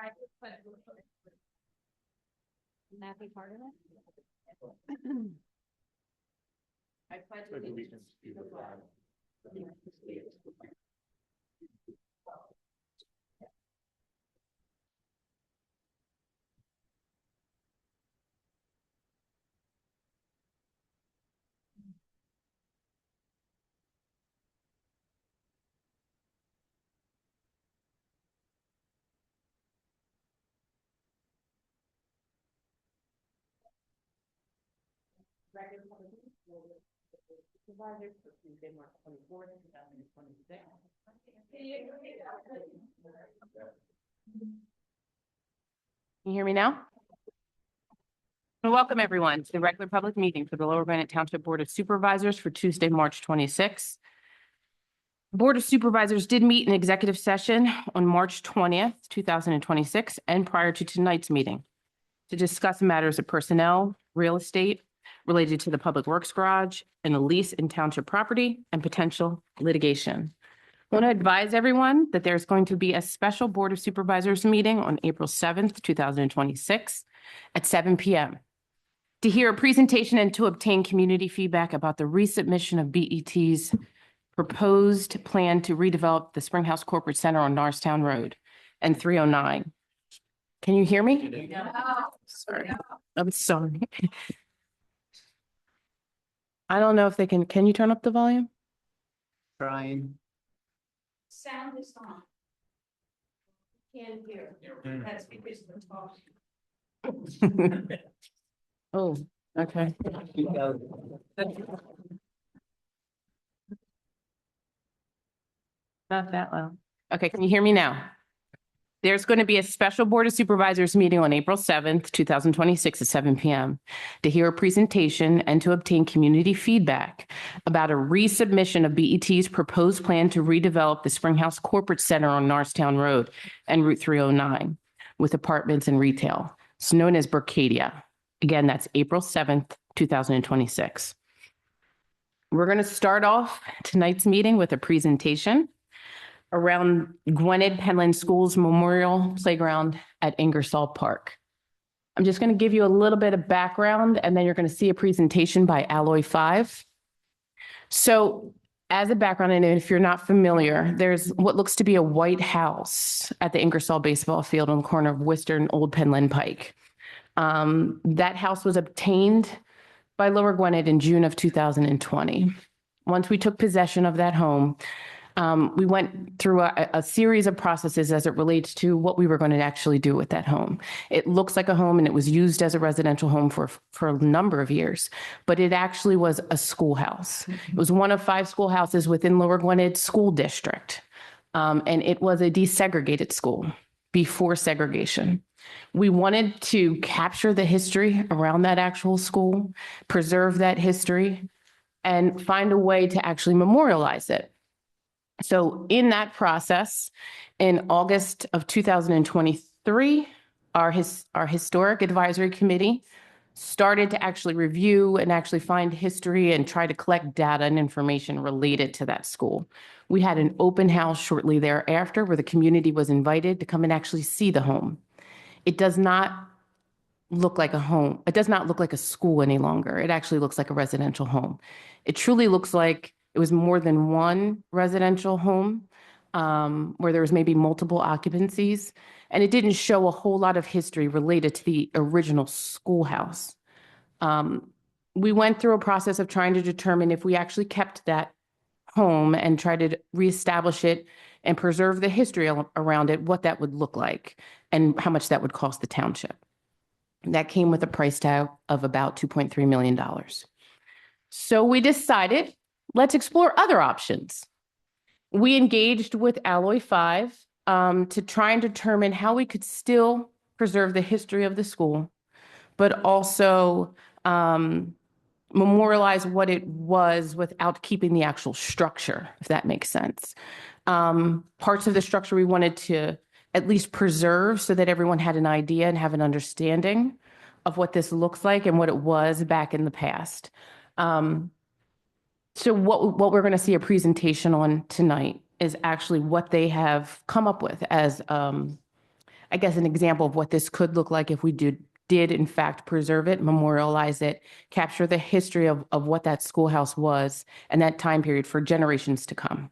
Can that be part of it? I pledge allegiance to the flag of the United States. Regular public meeting for the Supervisors for Tuesday, March 24th, 2026. Can you hear me now? Welcome everyone to the regular public meeting for the Lower Gwinnett Township Board of Supervisors for Tuesday, March 26th. Board of Supervisors did meet in executive session on March 20th, 2026, and prior to tonight's meeting to discuss matters of personnel, real estate related to the Public Works Garage and a lease in township property and potential litigation. I want to advise everyone that there's going to be a special Board of Supervisors meeting on April 7th, 2026 at 7 p.m. to hear a presentation and to obtain community feedback about the resubmission of BET's proposed plan to redevelop the Springhouse Corporate Center on Norristown Road and 309. Can you hear me? No. Sorry. I'm sorry. I don't know if they can you turn up the volume? Trying. Sound is on. Can't hear. That's because of the talk. Oh, okay. Not that loud. Okay, can you hear me now? There's going to be a special Board of Supervisors meeting on April 7th, 2026 at 7 p.m. to hear a presentation and to obtain community feedback about a resubmission of BET's proposed plan to redevelop the Springhouse Corporate Center on Norristown Road and Route 309 with apartments and retail. It's known as Bercadia. Again, that's April 7th, 2026. We're going to start off tonight's meeting with a presentation around Gwinnett Penland School's Memorial Playground at Ingersoll Park. I'm just going to give you a little bit of background, and then you're going to see a presentation by Alloy 5. So as a background, and if you're not familiar, there's what looks to be a white house at the Ingersoll baseball field on the corner of Worcester and Old Penland Pike. That house was obtained by Lower Gwinnett in June of 2020. Once we took possession of that home, we went through a series of processes as it relates to what we were going to actually do with that home. It looks like a home and it was used as a residential home for a number of years, but it actually was a schoolhouse. It was one of 5 schoolhouses within Lower Gwinnett School District. And it was a desegregated school before segregation. We wanted to capture the history around that actual school, preserve that history, and find a way to actually memorialize it. So in that process, in August of 2023, our historic advisory committee started to actually review and actually find history and try to collect data and information related to that school. We had an open house shortly thereafter where the community was invited to come and actually see the home. It does not look like a home. It does not look like a school any longer. It actually looks like a residential home. It truly looks like it was more than one residential home where there was maybe multiple occupancies, and it didn't show a whole lot of history related to the original schoolhouse. We went through a process of trying to determine if we actually kept that home and tried to reestablish it and preserve the history around it, what that would look like and how much that would cost the township. That came with a price tag of about $2.3 million. So we decided, let's explore other options. We engaged with Alloy 5 to try and determine how we could still preserve the history of the school, but also memorialize what it was without keeping the actual structure, if that makes sense. Parts of the structure we wanted to at least preserve so that everyone had an idea and have an understanding of what this looks like and what it was back in the past. So what we're going to see a presentation on tonight is actually what they have come up with as I guess, an example of what this could look like if we did in fact preserve it, memorialize it, capture the history of what that schoolhouse was and that time period for generations to come.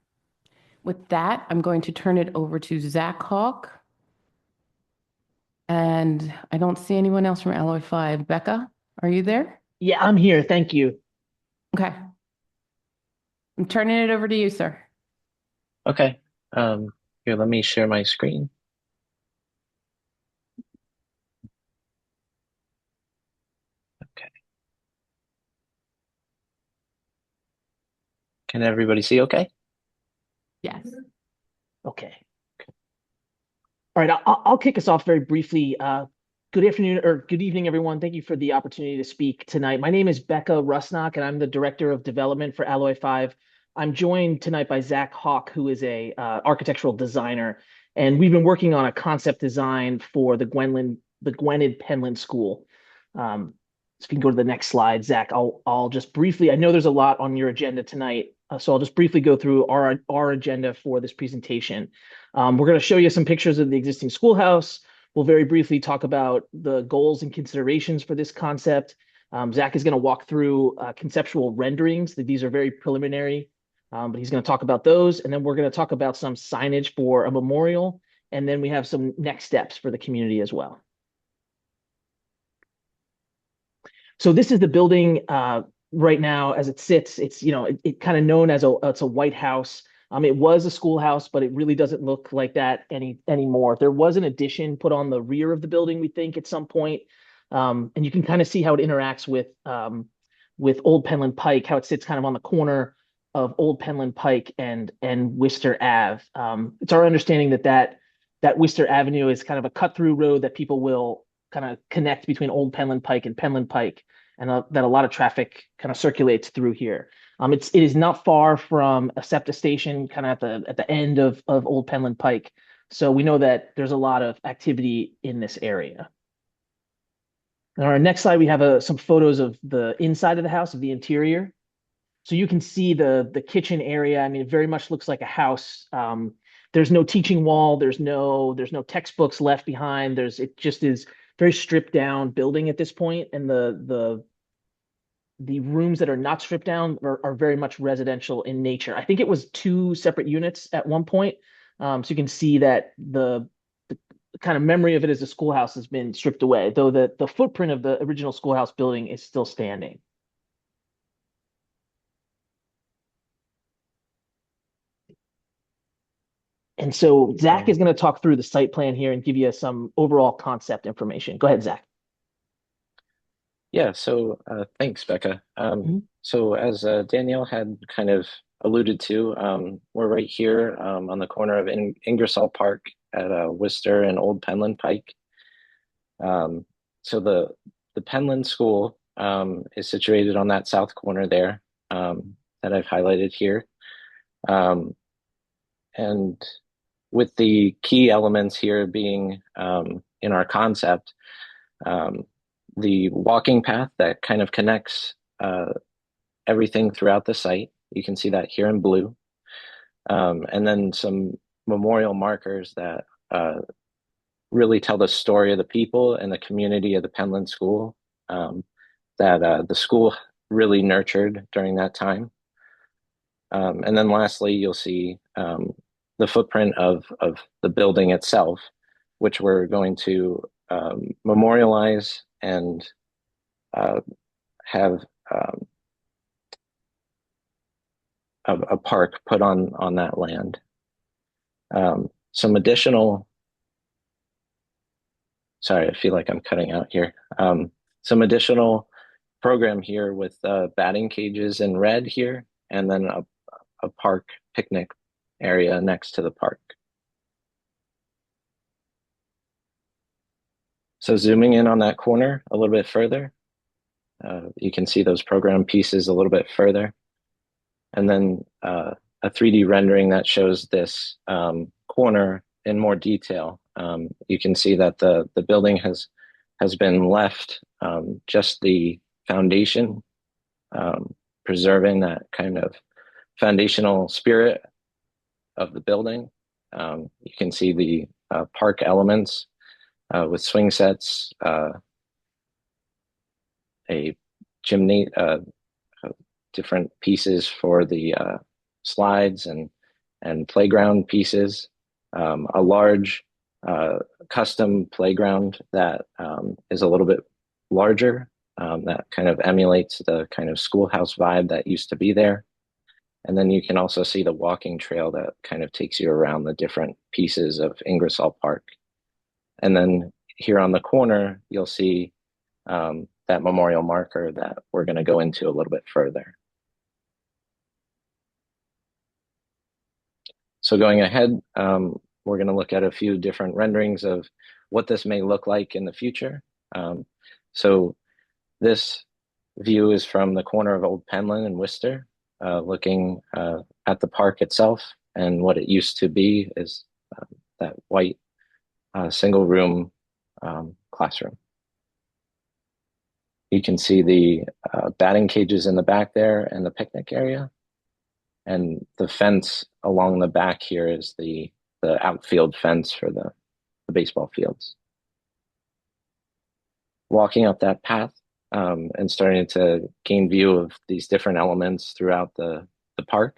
With that, I'm going to turn it over to Zach Hawk. And I don't see anyone else from Alloy 5. Becca, are you there? Yeah, I'm here. Thank you. Okay. I'm turning it over to you, sir. Okay. Here, let me share my screen. Okay. Can everybody see okay? Yes. Okay. All right, I'll kick us off very briefly. Good afternoon or good evening, everyone. Thank you for the opportunity to speak tonight. My name is Becca Rusnock, and I'm the Director of Development for Alloy 5. I'm joined tonight by Zach Hawk, who is a architectural designer, and we've been working on a concept design for the Gwynedd Penland School. So if you can go to the next slide, Zach, I'll just briefly, I know there's a lot on your agenda tonight, so I'll just briefly go through our agenda for this presentation. We're going to show you some pictures of the existing schoolhouse. We'll very briefly talk about the goals and considerations for this concept. Zach is going to walk through conceptual renderings. These are very preliminary, but he's going to talk about those. And then we're going to talk about some signage for a memorial. And then we have some next steps for the community as well. So this is the building right now as it sits. It's, it kind of known as it's a White House. It was a schoolhouse, but it really doesn't look like that anymore. There was an addition put on the rear of the building, we think, at some point. And you can kind of see how it interacts with Old Penland Pike, how it sits kind of on the corner of Old Penland Pike and Worcester Ave. It's our understanding that Worcester Avenue is kind of a cut-through road that people will kind of connect between Old Penland Pike and Penland Pike, and that a lot of traffic kind of circulates through here. It is not far from a SEPTA station, kind of at the end of Old Penland Pike. So we know that there's a lot of activity in this area. On our next slide, we have some photos of the inside of the house, of the interior. So you can see the kitchen area. I mean, it very much looks like a house. There's no teaching wall. There's no textbooks left behind. It just is very stripped down building at this point, and the rooms that are not stripped down are very much residential in nature. I think it was 2 separate units at one point. So you can see that the kind of memory of it as a schoolhouse has been stripped away, though the footprint of the original schoolhouse building is still standing. And so Zach is going to talk through the site plan here and give you some overall concept information. Go ahead, Zach. Yeah, so thanks, Becca. So as Danielle had kind of alluded to, we're right here on the corner of Ingersoll Park at Worcester and Old Penland Pike. So the Penland School is situated on that south corner there that I've highlighted here. And with the key elements here being in our concept, the walking path that kind of connects everything throughout the site. You can see that here in blue. And then some memorial markers that really tell the story of the people and the community of the Penland School that the school really nurtured during that time. And then lastly, you'll see the footprint of the building itself, which we're going to memorialize and have a park put on that land. Some additional, sorry, I feel like I'm cutting out here. Some additional program here with batting cages in red here, and then a park picnic area next to the park. So zooming in on that corner a little bit further, you can see those program pieces a little bit further. And then a 3D rendering that shows this corner in more detail. You can see that the building has been left just the foundation, preserving that kind of foundational spirit of the building. You can see the park elements with swing sets, a gymnast, different pieces for the slides and playground pieces, a large custom playground that is a little bit larger, that kind of emulates the kind of schoolhouse vibe that used to be there. And then you can also see the walking trail that kind of takes you around the different pieces of Ingersoll Park. And then here on the corner, you'll see that memorial marker that we're going to go into a little bit further. So going ahead, we're going to look at a few different renderings of what this may look like in the future. So this view is from the corner of Old Penland and Worcester, looking at the park itself, and what it used to be is that white single room classroom. You can see the batting cages in the back there and the picnic area. And the fence along the back here is the outfield fence for the baseball fields. Walking up that path and starting to gain view of these different elements throughout the park,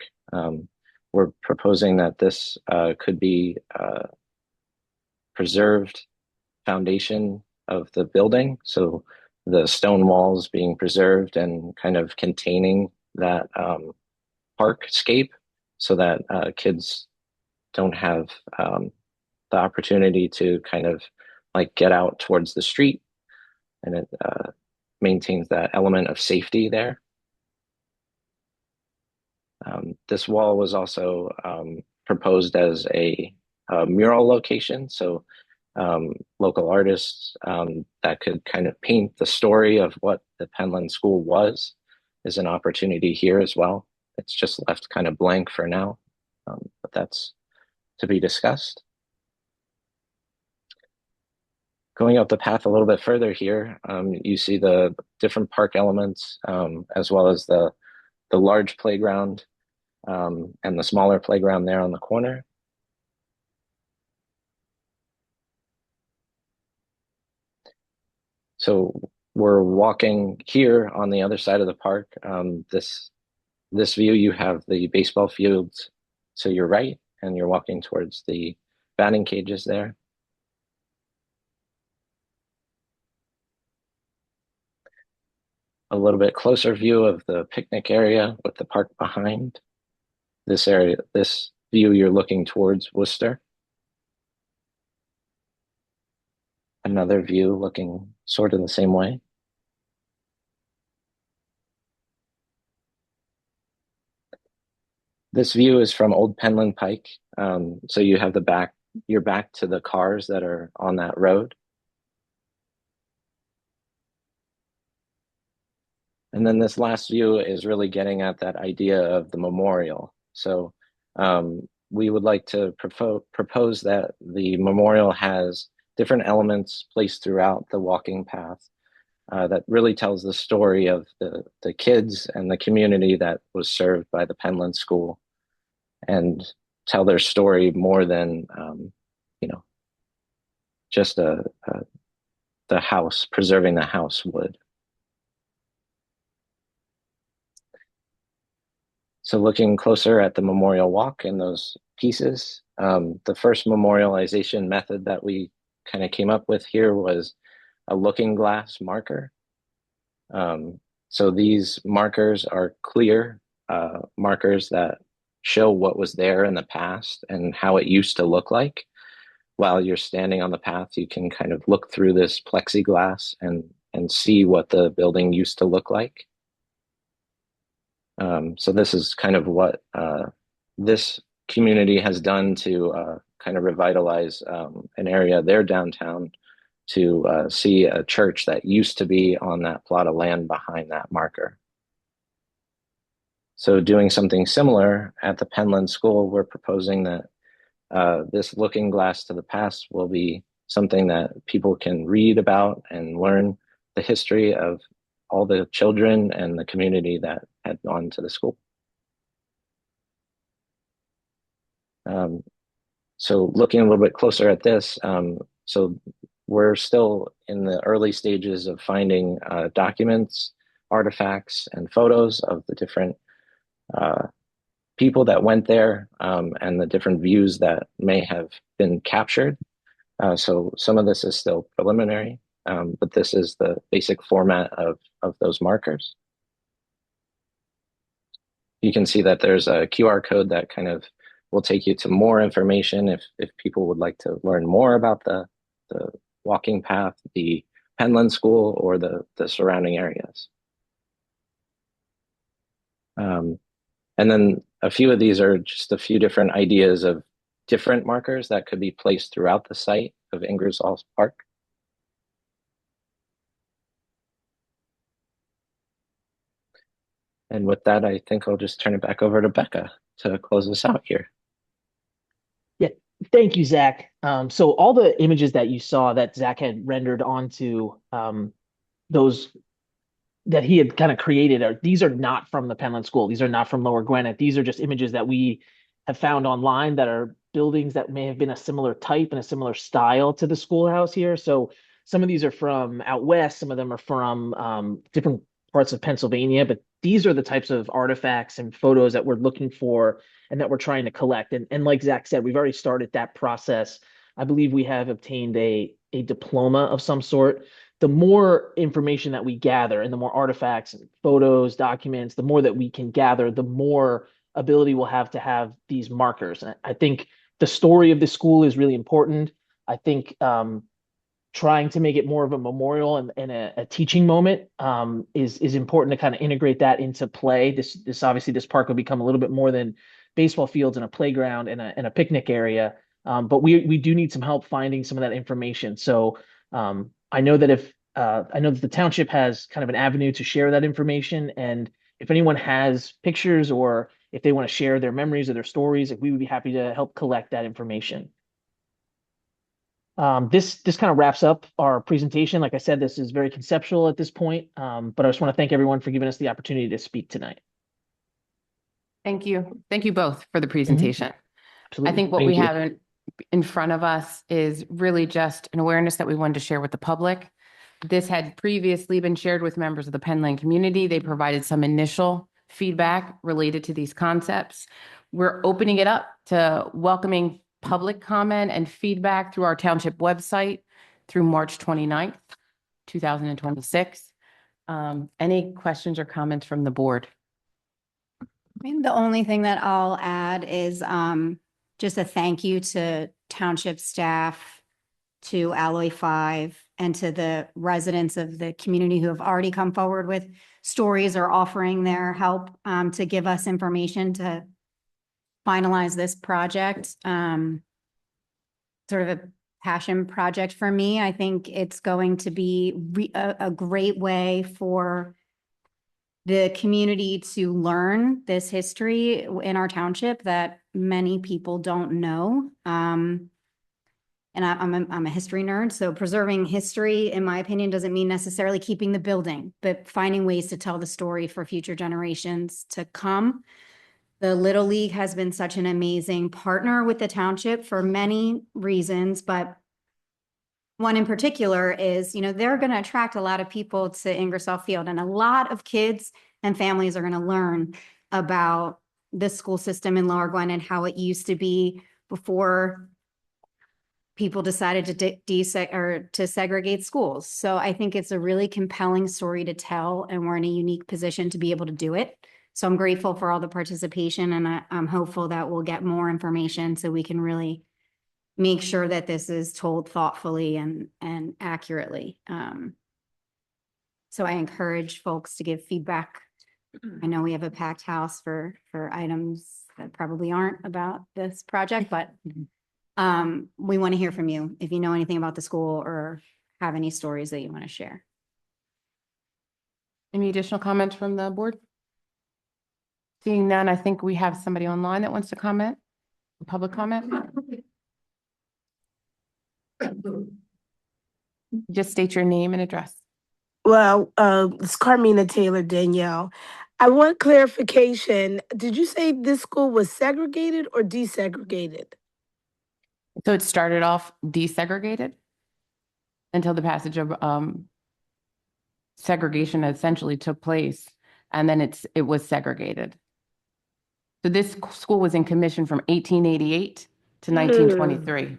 we're proposing that this could be preserved foundation of the building. So the stone walls being preserved and kind of containing that parkscape, so that kids don't have the opportunity to kind of like get out towards the street, and it maintains that element of safety there. This wall was also proposed as a mural location, so local artists that could kind of paint the story of what the Penland School was is an opportunity here as well. It's just left kind of blank for now, but that's to be discussed. Going up the path a little bit further here, you see the different park elements, as well as the large playground and the smaller playground there on the corner. So we're walking here on the other side of the park. This view, you have the baseball fields to your right, and you're walking towards the batting cages there. A little bit closer view of the picnic area with the park behind. This area, this view, you're looking towards Worcester. Another view looking sort of the same way. This view is from Old Penland Pike. So you have you're back to the cars that are on that road. And then this last view is really getting at that idea of the memorial. So we would like to propose that the memorial has different elements placed throughout the walking path that really tells the story of the kids and the community that was served by the Penland School, and tell their story more than just the house, preserving the house would. So looking closer at the memorial walk and those pieces, the first memorialization method that we kind of came up with here was a looking glass marker. So these markers are clear markers that show what was there in the past and how it used to look like. While you're standing on the path, you can kind of look through this plexiglass and see what the building used to look like. So this is kind of what this community has done to kind of revitalize an area of their downtown, to see a church that used to be on that plot of land behind that marker. So doing something similar at the Penland School, we're proposing that this looking glass to the past will be something that people can read about and learn the history of all the children and the community that had gone to the school. So looking a little bit closer at this, so we're still in the early stages of finding documents, artifacts, and photos of the different people that went there, and the different views that may have been captured. So some of this is still preliminary, but this is the basic format of those markers. You can see that there's a QR code that kind of will take you to more information if people would like to learn more about the walking path, the Penland School, or the surrounding areas. And then a few of these are just a few different ideas of different markers that could be placed throughout the site of Ingersoll Park. And with that, I think I'll just turn it back over to Becca to close us out here. Yeah, thank you, Zach. So all the images that you saw that Zach had rendered onto those that he had kind of created these are not from the Penland School. These are not from Lower Gwinnett. These are just images that we have found online that are buildings that may have been a similar type and a similar style to the schoolhouse here. So some of these are from out west, some of them are from different parts of Pennsylvania, but these are the types of artifacts and photos that we're looking for and that we're trying to collect. And like Zach said, we've already started that process. I believe we have obtained a diploma of some sort. The more information that we gather and the more artifacts, photos, documents, the more that we can gather, the more ability we'll have to have these markers. And I think the story of the school is really important. I think trying to make it more of a memorial and a teaching moment is important to kind of integrate that into play. This obviously this park will become a little bit more than baseball fields and a playground and a picnic area. But we do need some help finding some of that information. So I know that the township has kind of an avenue to share that information, and if anyone has pictures or if they want to share their memories or their stories, we would be happy to help collect that information. This kind of wraps up our presentation. Like I said, this is very conceptual at this point, but I just want to thank everyone for giving us the opportunity to speak tonight. Thank you. Thank you both for the presentation. Absolutely. I think what Thank we you. have in front of us is really just an awareness that we wanted to share with the public. This had previously been shared with members of the Penland community. They provided some initial feedback related to these concepts. We're opening it up to welcoming public comment and feedback through our township website through March 29th, 2026. Any questions or comments from the board? I mean, the only thing that I'll add is just a thank you to township staff, to Alloy 5, and to the residents of the community who have already come forward with stories or offering their help to give us information to finalize this project. Sort of a passion project for me. I think it's going to be a great way for the community to learn this history in our township that many people don't know. And I'm a history nerd, so preserving history, in my opinion, doesn't mean necessarily keeping the building, but finding ways to tell the story for future generations to come. The Little League has been such an amazing partner with the township for many reasons, but one in particular is, they're going to attract a lot of people to Ingersoll Field, and a lot of kids and families are going to learn about the school system in Lower Gwinnett and how it used to be before people decided to segregate schools. So I think it's a really compelling story to tell, and we're in a unique position to be able to do it. So I'm grateful for all the participation, and I'm hopeful that we'll get more information so we can really make sure that this is told thoughtfully and accurately. So I encourage folks to give feedback. I know we have a packed house for items that probably aren't about this project, but we want to hear from you if you know anything about the school or have any stories that you want to share. Any additional comments from the board? Seeing none, I think we have somebody online that wants to comment, public comment. Just state your name and address. Well, it's Carmina Taylor Danielle. I want clarification. Did you say this school was segregated or desegregated? So it started off desegregated? until the passage of segregation essentially took place, and then it was segregated. So this school was in commission from 1888 to 1923.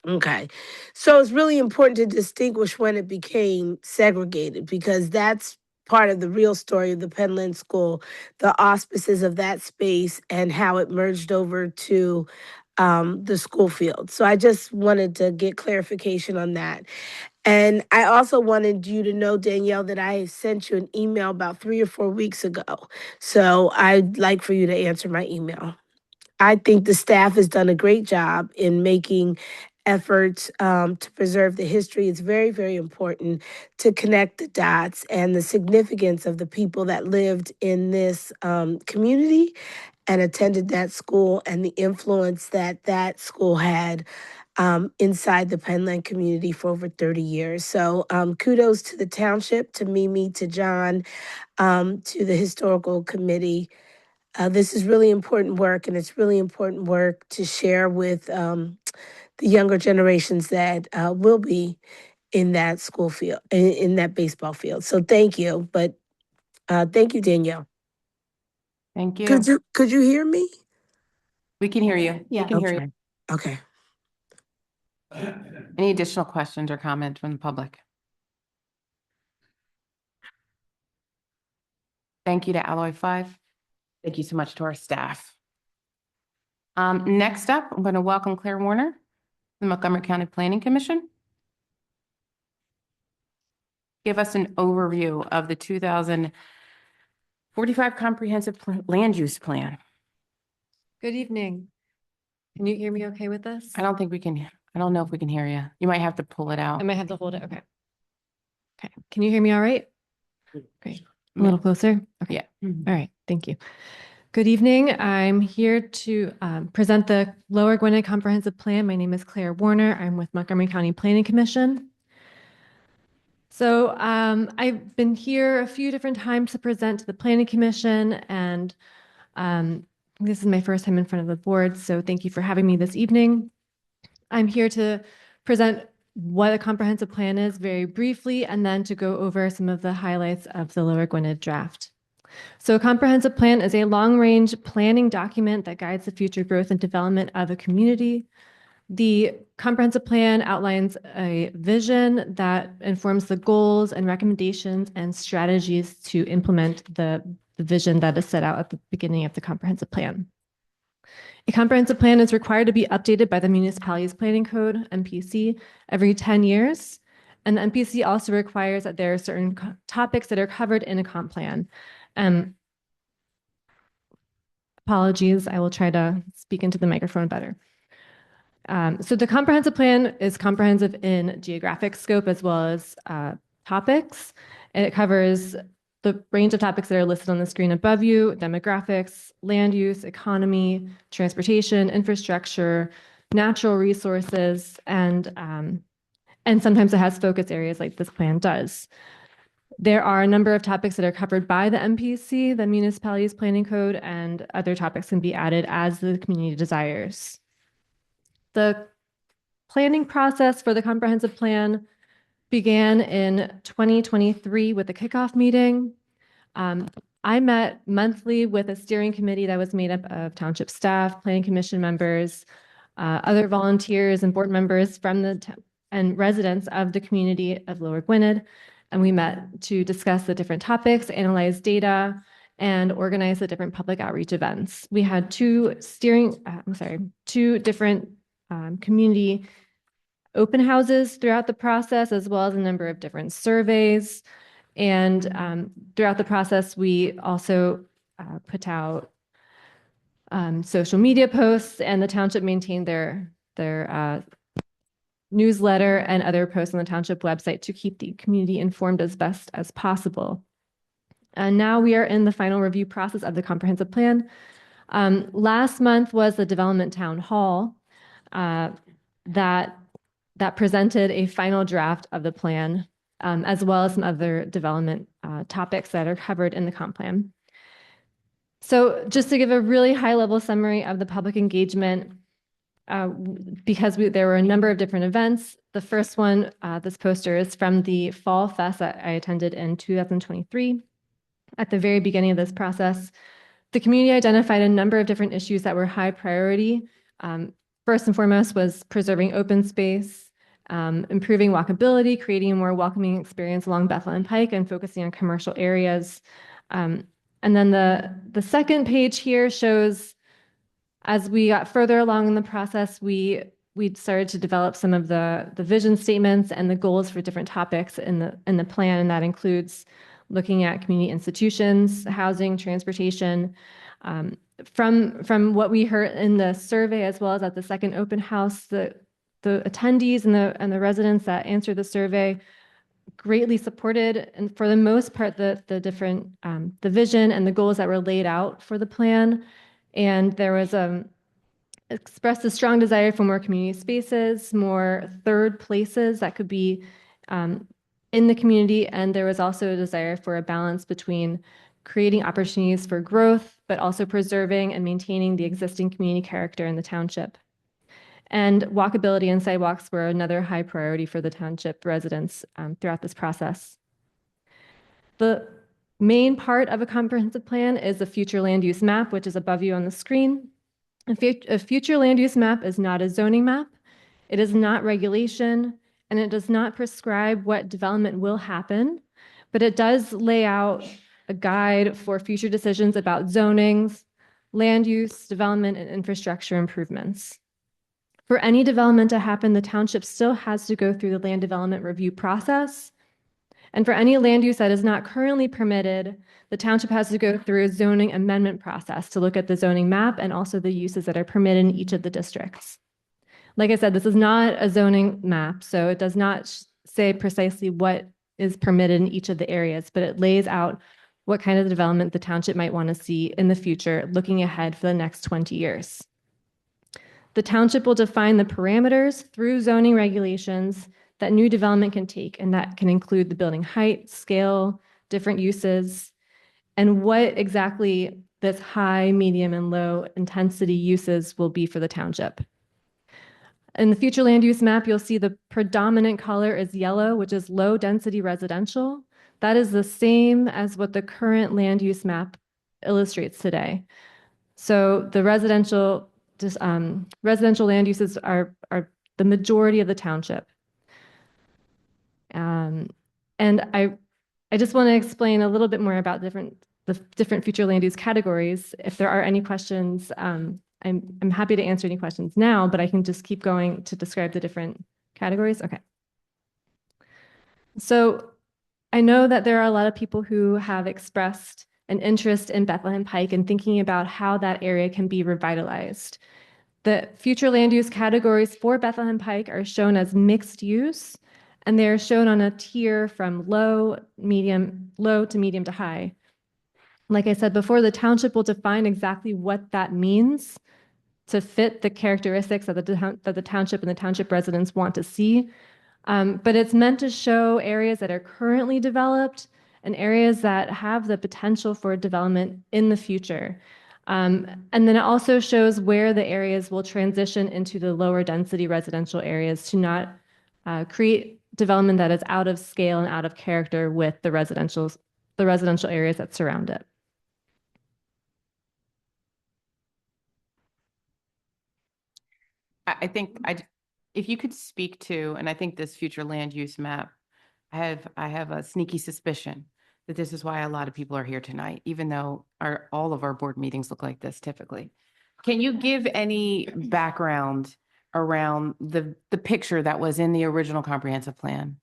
Okay. So it's really important to distinguish when it became segregated because that's part of the real story of the Penland School, the auspices of that space and how it merged over to the school field. So I just wanted to get clarification on that. And I also wanted you to know, Danielle, that I sent you an email about 3 or 4 weeks ago. So I'd like for you to answer my email. I think the staff has done a great job in making efforts to preserve the history. It's very, very important to connect the dots and the significance of the people that lived in this community and attended that school and the influence that that school had inside the Penland community for over 30 years. So kudos to the township, to Mimi, to John, to the historical committee. This is really important work, and it's really important work to share with the younger generations that will be in that school field, in that baseball field. So thank you, but thank you, Danielle. Thank you. Could you hear me? We can hear you. Yeah. We can hear you. Okay. Any additional questions or comments from the public? Thank you to Alloy 5. Thank you so much to our staff. Next up, I'm going to welcome Claire Warner, the Montgomery County Planning Commission. Give us an overview of the 2045 Comprehensive Land Use Plan. Good evening. Can you hear me okay with this? I don't know if we can hear you. You might have to pull it out. I might have to hold it. Okay. Okay. Can you hear me all right? Great. A little closer? Okay. Yeah. All right. Thank you. Good evening. I'm here to present the Lower Gwinnett Comprehensive Plan. My name is Claire Warner. I'm with Montgomery County Planning Commission. So I've been here a few different times to present to the Planning Commission, and this is my first time in front of the board, so thank you for having me this evening. I'm here to present what a comprehensive plan is very briefly, and then to go over some of the highlights of the Lower Gwinnett draft. So a comprehensive plan is a long-range planning document that guides the future growth and development of a community. The comprehensive plan outlines a vision that informs the goals and recommendations and strategies to implement the vision that is set out at the beginning of the comprehensive plan. A comprehensive plan is required to be updated by the Municipalities Planning Code, MPC, every 10 years. And the MPC also requires that there are certain topics that are covered in a comp plan. Apologies, I will try to speak into the microphone better. So the comprehensive plan is comprehensive in geographic scope as well as topics, and it covers the range of topics that are listed on the screen above you: demographics, land use, economy, transportation, infrastructure, natural resources, and sometimes it has focus areas like this plan does. There are a number of topics that are covered by the MPC, the Municipalities Planning Code, and other topics can be added as the community desires. The planning process for the comprehensive plan began in 2023 with a kickoff meeting. I met monthly with a steering committee that was made up of township staff, planning commission members, other volunteers and board members from and residents of the community of Lower Gwinnett. And we met to discuss the different topics, analyze data, and organize the different public outreach events. We had two different community open houses throughout the process, as well as a number of different surveys. And throughout the process, we also put out social media posts, and the township maintained their newsletter and other posts on the township website to keep the community informed as best as possible. And now we are in the final review process of the comprehensive plan. Last month was the development town hall that presented a final draft of the plan, as well as some other development topics that are covered in the comp plan. So just to give a really high level summary of the public engagement, because there were a number of different events. The first one, this poster is from the Fall Fest that I attended in 2023. At the very beginning of this process, the community identified a number of different issues that were high priority. First and foremost was preserving open space, improving walkability, creating a more welcoming experience along Bethlehem Pike, and focusing on commercial areas. And then the second page here shows, as we got further along in the process, we started to develop some of the vision statements and the goals for different topics in the plan, and that includes looking at community institutions, housing, transportation. From what we heard in the survey, as well as at the second open house, the attendees and the residents that answered the survey greatly supported, and for the most part, the different the vision and the goals that were laid out for the plan. And there was expressed a strong desire for more community spaces, more third places that could be in the community. And there was also a desire for a balance between creating opportunities for growth, but also preserving and maintaining the existing community character in the township. And walkability and sidewalks were another high priority for the township residents throughout this process. The main part of a comprehensive plan is a future land use map, which is above you on the screen. A future land use map is not a zoning map. It is not regulation, and it does not prescribe what development will happen, but it does lay out a guide for future decisions about zonings, land use, development, and infrastructure improvements. For any development to happen, the township still has to go through the land development review process. And for any land use that is not currently permitted, the township has to go through a zoning amendment process to look at the zoning map and also the uses that are permitted in each of the districts. Like I said, this is not a zoning map, so it does not say precisely what is permitted in each of the areas, but it lays out what kind of development the township might want to see in the future, looking ahead for the next 20 years. The township will define the parameters through zoning regulations that new development can take, and that can include the building height, scale, different uses, and what exactly this high, medium, and low intensity uses will be for the township. In the future land use map, you'll see the predominant color is yellow, which is low density residential. That is the same as what the current land use map illustrates today. So the residential land uses are the majority of the township. And I just want to explain a little bit more about the different future land use categories. If there are any questions, I'm happy to answer any questions now, but I can just keep going to describe the different categories. Okay. So I know that there are a lot of people who have expressed an interest in Bethlehem Pike and thinking about how that area can be revitalized. The future land use categories for Bethlehem Pike are shown as mixed use, and they're shown on a tier from low to medium to high. Like I said before, the township will define exactly what that means to fit the characteristics that the township and the township residents want to see. But it's meant to show areas that are currently developed and areas that have the potential for development in the future. And then it also shows where the areas will transition into the lower density residential areas to not create development that is out of scale and out of character with the residential areas that surround it. I think if you could speak to, and I think this future land use map, I have a sneaky suspicion that this is why a lot of people are here tonight, even though all of our board meetings look like this typically. Can you give any background around the picture that was in the original comprehensive plan?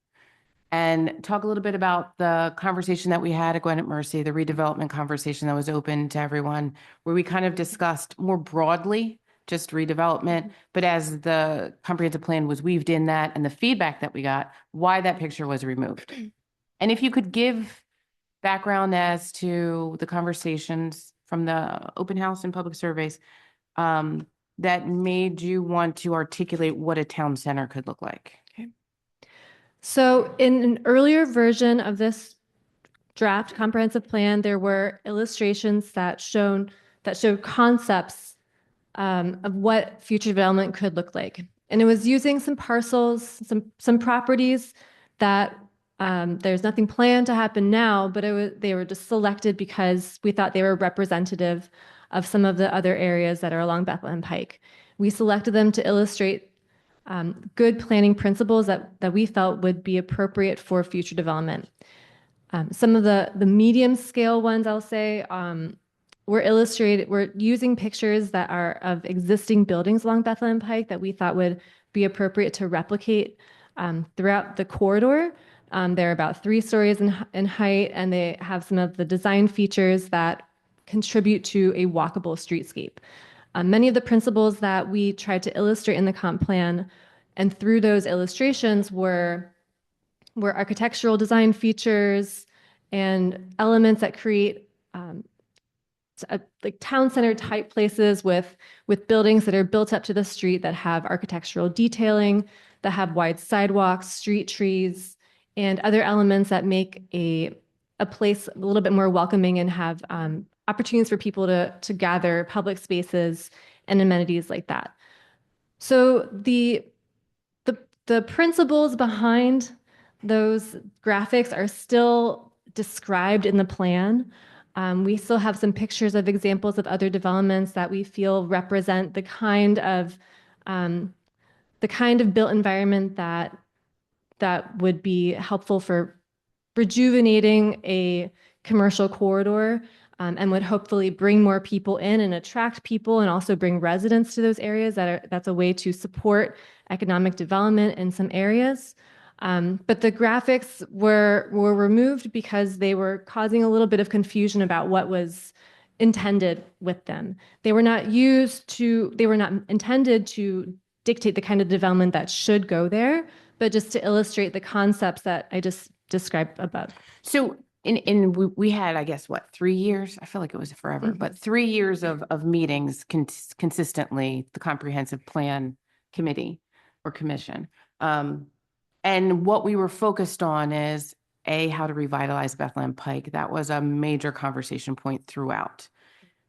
And talk a little bit about the conversation that we had at Gwinnett Mercy, the redevelopment conversation that was open to everyone, where we kind of discussed more broadly just redevelopment, but as the comprehensive plan was weaved in that and the feedback that we got, why that picture was removed. And if you could give background as to the conversations from the open house and public surveys that made you want to articulate what a town center could look like. Okay. So in an earlier version of this draft comprehensive plan, there were illustrations that showed concepts of what future development could look like. And it was using some parcels, some properties that there's nothing planned to happen now, but they were just selected because we thought they were representative of some of the other areas that are along Bethlehem Pike. We selected them to illustrate good planning principles that we felt would be appropriate for future development. Some of the medium scale ones, I'll say, we're using pictures that are of existing buildings along Bethlehem Pike that we thought would be appropriate to replicate throughout the corridor. They're about 3 stories in height, and they have some of the design features that contribute to a walkable streetscape. Many of the principles that we tried to illustrate in the comp plan and through those illustrations were architectural design features and elements that create like town center type places with buildings that are built up to the street that have architectural detailing, that have wide sidewalks, street trees, and other elements that make a place a little bit more welcoming and have opportunities for people to gather, public spaces and amenities like that. So the principles behind those graphics are still described in the plan. We still have some pictures of examples of other developments that we feel represent the kind of built environment that would be helpful for rejuvenating a commercial corridor and would hopefully bring more people in and attract people and also bring residents to those areas. That's a way to support economic development in some areas. But the graphics were removed because they were causing a little bit of confusion about what was intended with them. They were not intended to dictate the kind of development that should go there, but just to illustrate the concepts that I just described above. So we had, I guess, 3 years? I feel like it was forever, but 3 years of meetings consistently, the comprehensive plan committee or commission. And what we were focused on is how to revitalize Bethlehem Pike. That was a major conversation point throughout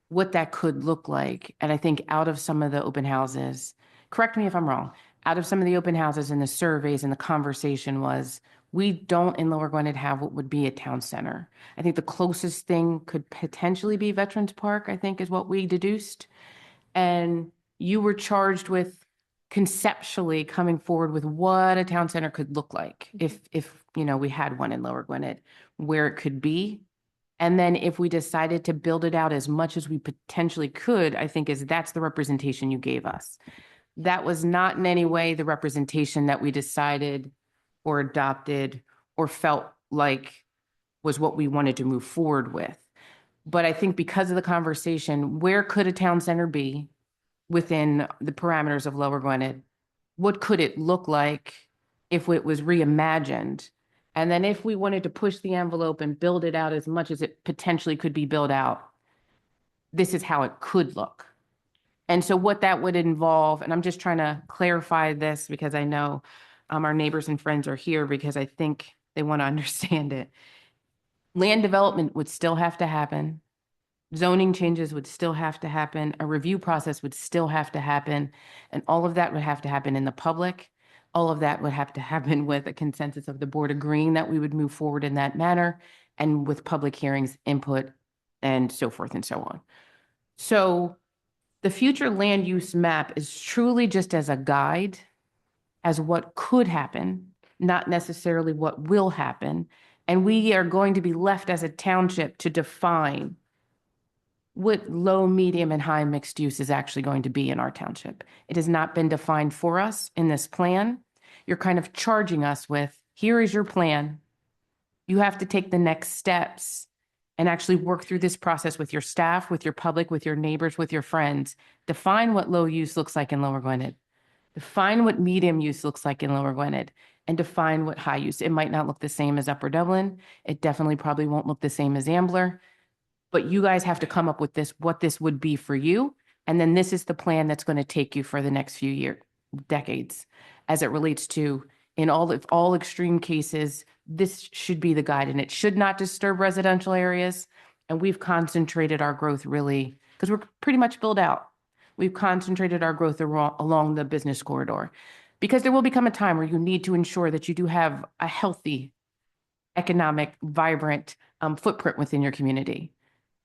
what that could look like. And I think out of some of the open houses, correct me if I'm wrong, out of some of the open houses and the surveys and the conversation was, we don't in Lower Gwinnett have what would be a town center. I think the closest thing could potentially be Veterans Park, I think is what we deduced. And you were charged with conceptually coming forward with what a town center could look like if we had one in Lower Gwinnett, where it could be. And then if we decided to build it out as much as we potentially could, I think that's the representation you gave us. That was not in any way the representation that we decided or adopted or felt like was what we wanted to move forward with. But I think because of the conversation, where could a town center be within the parameters of Lower Gwinnett? What could it look like if it was reimagined? And then if we wanted to push the envelope and build it out as much as it potentially could be built out, this is how it could look. And so what that would involve, and I'm just trying to clarify this because I know our neighbors and friends are here because I think they want to understand it. Land development would still have to happen. Zoning changes would still have to happen. A review process would still have to happen. And all of that would have to happen in the public. All of that would have to happen with a consensus of the board agreeing that we would move forward in that manner and with public hearings, input, and so forth and so on. So the future land use map is truly just as a guide as what could happen, not necessarily what will happen. And we are going to be left as a township to define what low, medium, and high mixed use is actually going to be in our township. It has not been defined for us in this plan. You're kind of charging us with, here is your plan. You have to take the next steps and actually work through this process with your staff, with your public, with your neighbors, with your friends. Define what low use looks like in Lower Gwinnett. Define what medium use looks like in Lower Gwinnett, and define what high use. It might not look the same as Upper Dublin. It definitely probably won't look the same as Ambler. But you guys have to come up with what this would be for you. And then this is the plan that's going to take you for the next few decades, as it relates to, in all extreme cases, this should be the guide, and it should not disturb residential areas. And we've concentrated our growth really, because we're pretty much built out. we've concentrated our growth along the business corridor. Because there will become a time where you need to ensure that you do have a healthy, economic, vibrant footprint within your community.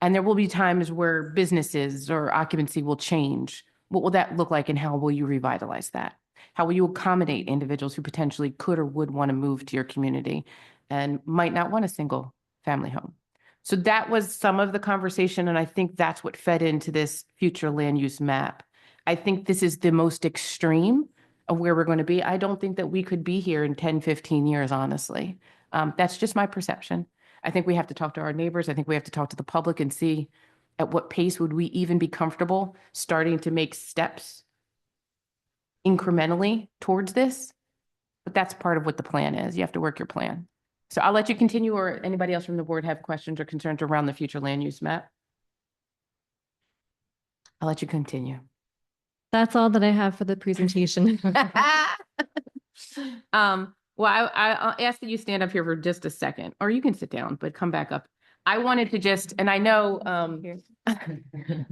And there will be times where businesses or occupancy will change. What will that look like and how will you revitalize that? How will you accommodate individuals who potentially could or would want to move to your community and might not want a single family home? So that was some of the conversation, and I think that's what fed into this future land use map. I think this is the most extreme of where we're going to be. I don't think that we could be here in 10, 15 years, honestly. That's just my perception. I think we have to talk to our neighbors. I think we have to talk to the public and see at what pace would we even be comfortable starting to make steps incrementally towards this. But that's part of what the plan is. You have to work your plan. So I'll let you continue, or anybody else from the board have questions or concerns around the future land use map? I'll let you continue. That's all that I have for the presentation. Well, I'll ask that you stand up here for just a second, or you can sit down, but come back up. I wanted to just, and I know,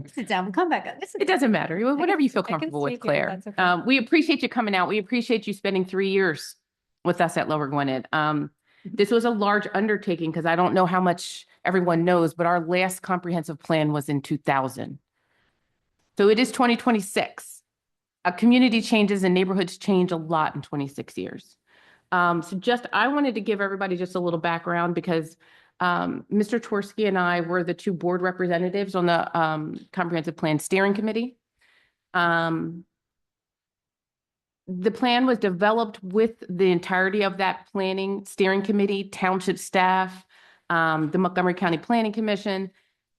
Sit down, come back up. it doesn't matter, whatever you feel comfortable with, Claire. We appreciate you coming out. We appreciate you spending 3 years with us at Lower Gwinnett. This was a large undertaking because I don't know how much everyone knows, but our last comprehensive plan was in 2000. So it is 2026. Community changes and neighborhoods change a lot in 26 years. I wanted to give everybody just a little background because Mr. Tversky and I were the two board representatives on the Comprehensive Plan Steering Committee. The plan was developed with the entirety of that planning steering committee, township staff, the Montgomery County Planning Commission,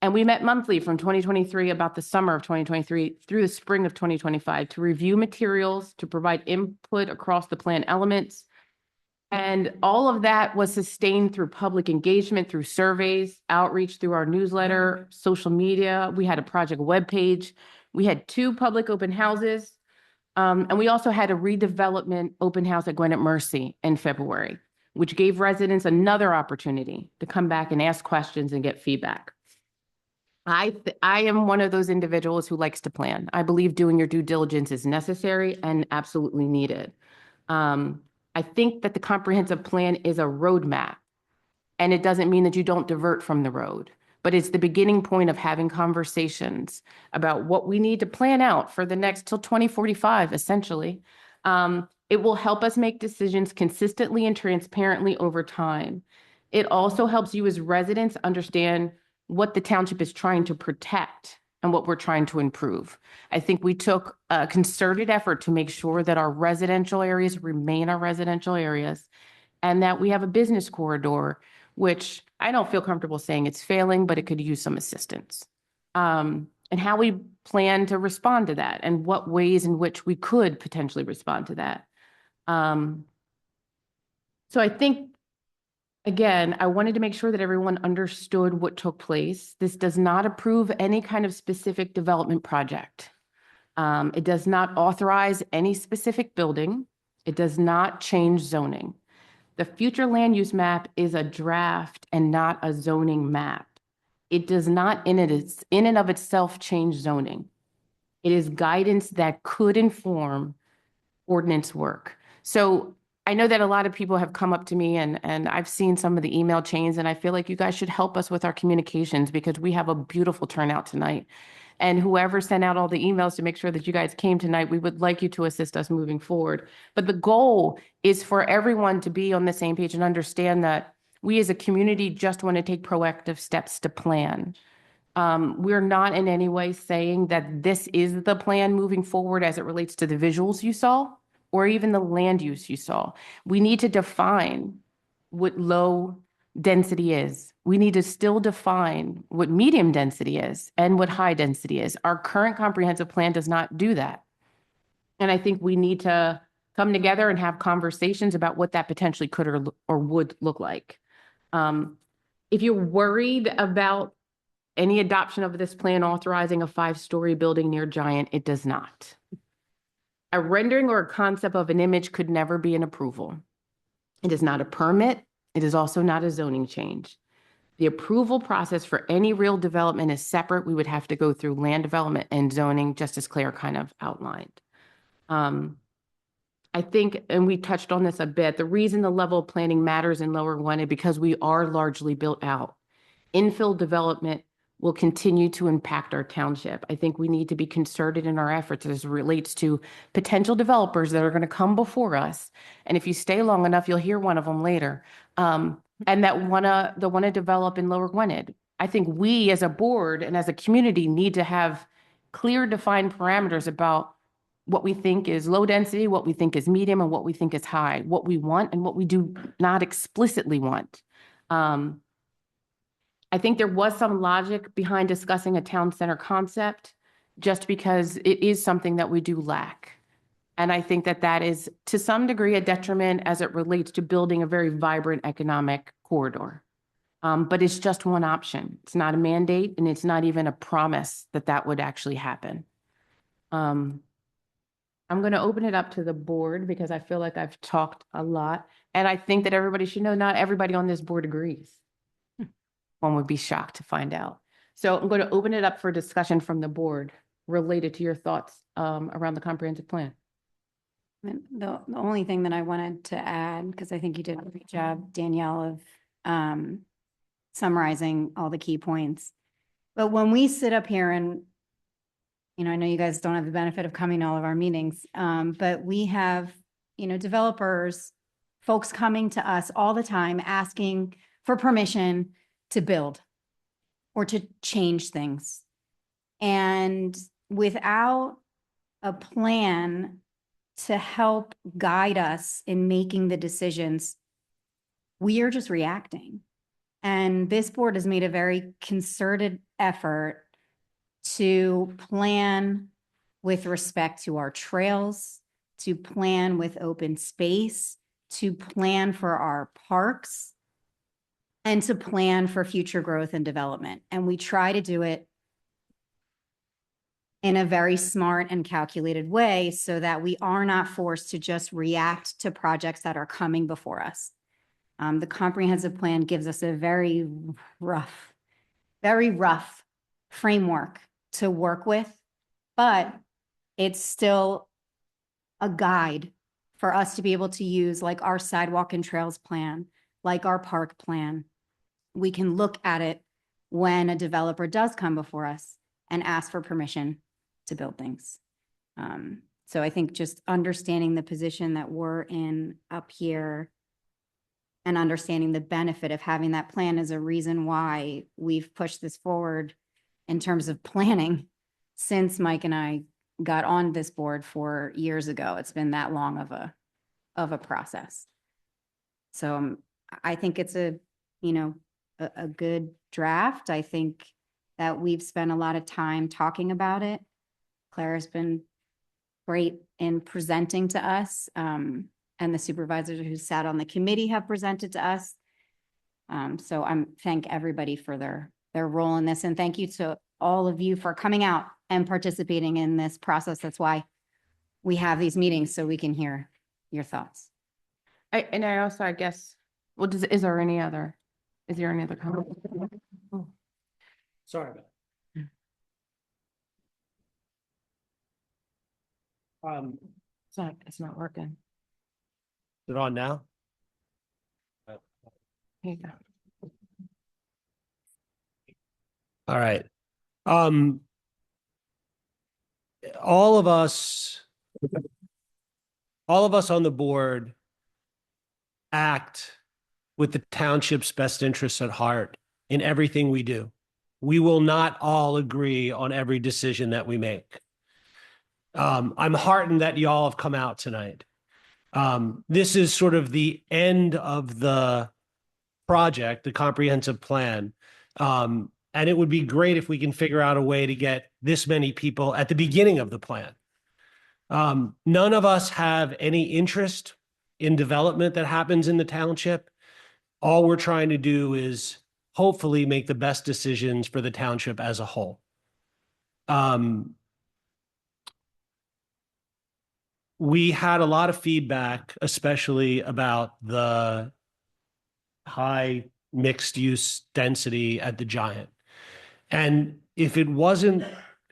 and we met monthly from 2023, about the summer of 2023 through the spring of 2025, to review materials, to provide input across the plan elements. And all of that was sustained through public engagement, through surveys, outreach through our newsletter, social media. We had a project webpage. We had 2 public open houses. And we also had a redevelopment open house at Gwinnett Mercy in February, which gave residents another opportunity to come back and ask questions and get feedback. I am one of those individuals who likes to plan. I believe doing your due diligence is necessary and absolutely needed. I think that the comprehensive plan is a roadmap, and it doesn't mean that you don't divert from the road, but it's the beginning point of having conversations about what we need to plan out for the next till 2045, essentially. It will help us make decisions consistently and transparently over time. It also helps you as residents understand what the township is trying to protect and what we're trying to improve. I think we took a concerted effort to make sure that our residential areas remain our residential areas and that we have a business corridor, which I don't feel comfortable saying it's failing, but it could use some assistance. And how we plan to respond to that and what ways in which we could potentially respond to that. So I think, again, I wanted to make sure that everyone understood what took place. This does not approve any kind of specific development project. It does not authorize any specific building. It does not change zoning. The future land use map is a draft and not a zoning map. It does not in and of itself change zoning. It is guidance that could inform ordinance work. So I know that a lot of people have come up to me and I've seen some of the email chains, and I feel like you guys should help us with our communications because we have a beautiful turnout tonight. And whoever sent out all the emails to make sure that you guys came tonight, we would like you to assist us moving forward. But the goal is for everyone to be on the same page and understand that we as a community just want to take proactive steps to plan. We're not in any way saying that this is the plan moving forward as it relates to the visuals you saw or even the land use you saw. We need to define what low density is. We need to still define what medium density is and what high density is. Our current comprehensive plan does not do that. And I think we need to come together and have conversations about what that potentially could or would look like. If you're worried about any adoption of this plan authorizing a 5-story building near Giant, it does not. A rendering or a concept of an image could never be an approval. It is not a permit. It is also not a zoning change. The approval process for any real development is separate. We would have to go through land development and zoning, just as Claire kind of outlined. I think, and we touched on this a bit, the reason the level of planning matters in Lower One is because we are largely built out. Infill development will continue to impact our township. I think we need to be concerted in our efforts as it relates to potential developers that are going to come before us. And if you stay long enough, you'll hear one of them later. And that wanna develop in Lower Gwinnett. I think we as a board and as a community need to have clear defined parameters about what we think is low density, what we think is medium, and what we think is high, what we want and what we do not explicitly want. I think there was some logic behind discussing a town center concept just because it is something that we do lack. And I think that that is to some degree a detriment as it relates to building a very vibrant economic corridor. But it's just one option. It's not a mandate and it's not even a promise that that would actually happen. I'm going to open it up to the board because I feel like I've talked a lot. And I think that everybody should know not everybody on this board agrees. One would be shocked to find out. So I'm going to open it up for discussion from the board related to your thoughts around the comprehensive plan. And the only thing that I wanted to add, because I think you did a great job, Danielle, of summarizing all the key points. But when we sit up here and, I know you guys don't have the benefit of coming to all of our meetings, but we have, developers, folks coming to us all the time asking for permission to build or to change things. And without a plan to help guide us in making the decisions, we are just reacting. And this board has made a very concerted effort to plan with respect to our trails, to plan with open space, to plan for our parks, and to plan for future growth and development. And we try to do it in a very smart and calculated way so that we are not forced to just react to projects that are coming before us. The comprehensive plan gives us a very rough framework to work with, but it's still a guide for us to be able to use, like our sidewalk and trails plan, like our park plan. We can look at it when a developer does come before us and ask for permission to build things. So I think just understanding the position that we're in up here and understanding the benefit of having that plan is a reason why we've pushed this forward in terms of planning since Mike and I got on this board 4 years ago. It's been that long of a process. So I think it's a good draft. I think that we've spent a lot of time talking about it. Claire's been great in presenting to us, and the supervisors who sat on the committee have presented to us. So thank everybody for their role in this, and thank you to all of you for coming out and participating in this process. That's why we have these meetings, so we can hear your thoughts. I also, I guess, well, is there any other comment? Oh. Sorry about that. It's not working. Is it on now? Here you go. All right. All of us on the board act with the township's best interests at heart in everything we do. We will not all agree on every decision that we make. I'm heartened that y'all have come out tonight. This is sort of the end of the project, the comprehensive plan. And it would be great if we can figure out a way to get this many people at the beginning of the plan. None of us have any interest in development that happens in the township. All we're trying to do is hopefully make the best decisions for the township as a whole. We had a lot of feedback, especially about the high mixed use density at the Giant. And if it wasn't,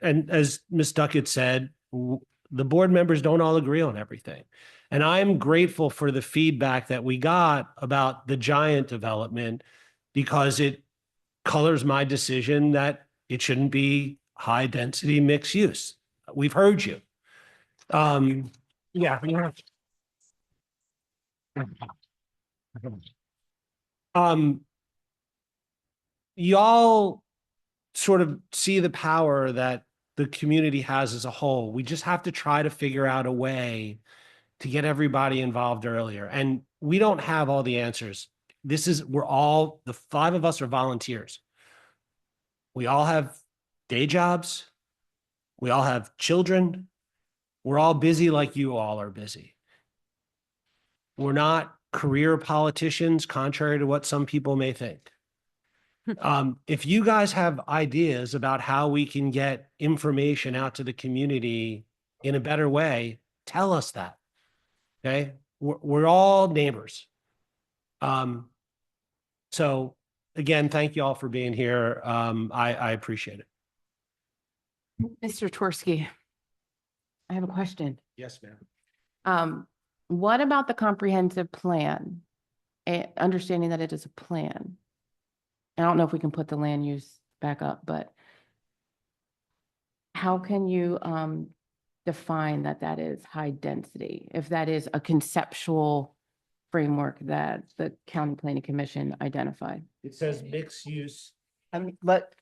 and as Ms. Duckett said, the board members don't all agree on everything. And I'm grateful for the feedback that we got about the Giant development because it colors my decision that it shouldn't be high density mixed use. We've heard you. Yeah. Y'all sort of see the power that the community has as a whole. We just have to try to figure out a way to get everybody involved earlier. And we don't have all the answers. We're all, the five of us are volunteers. We all have day jobs. We all have children. We're all busy like you all are busy. We're not career politicians, contrary to what some people may think. If you guys have ideas about how we can get information out to the community in a better way, tell us that. Okay. We're all neighbors. So again, thank you all for being here. I appreciate it. Mr. Twersky, I have a question. Yes, ma'am. What about the comprehensive plan? Understanding that it is a plan. I don't know if we can put the land use back up, but how can you define that that is high density? If that is a conceptual framework that the County Planning Commission identified? It says mixed use. Oh,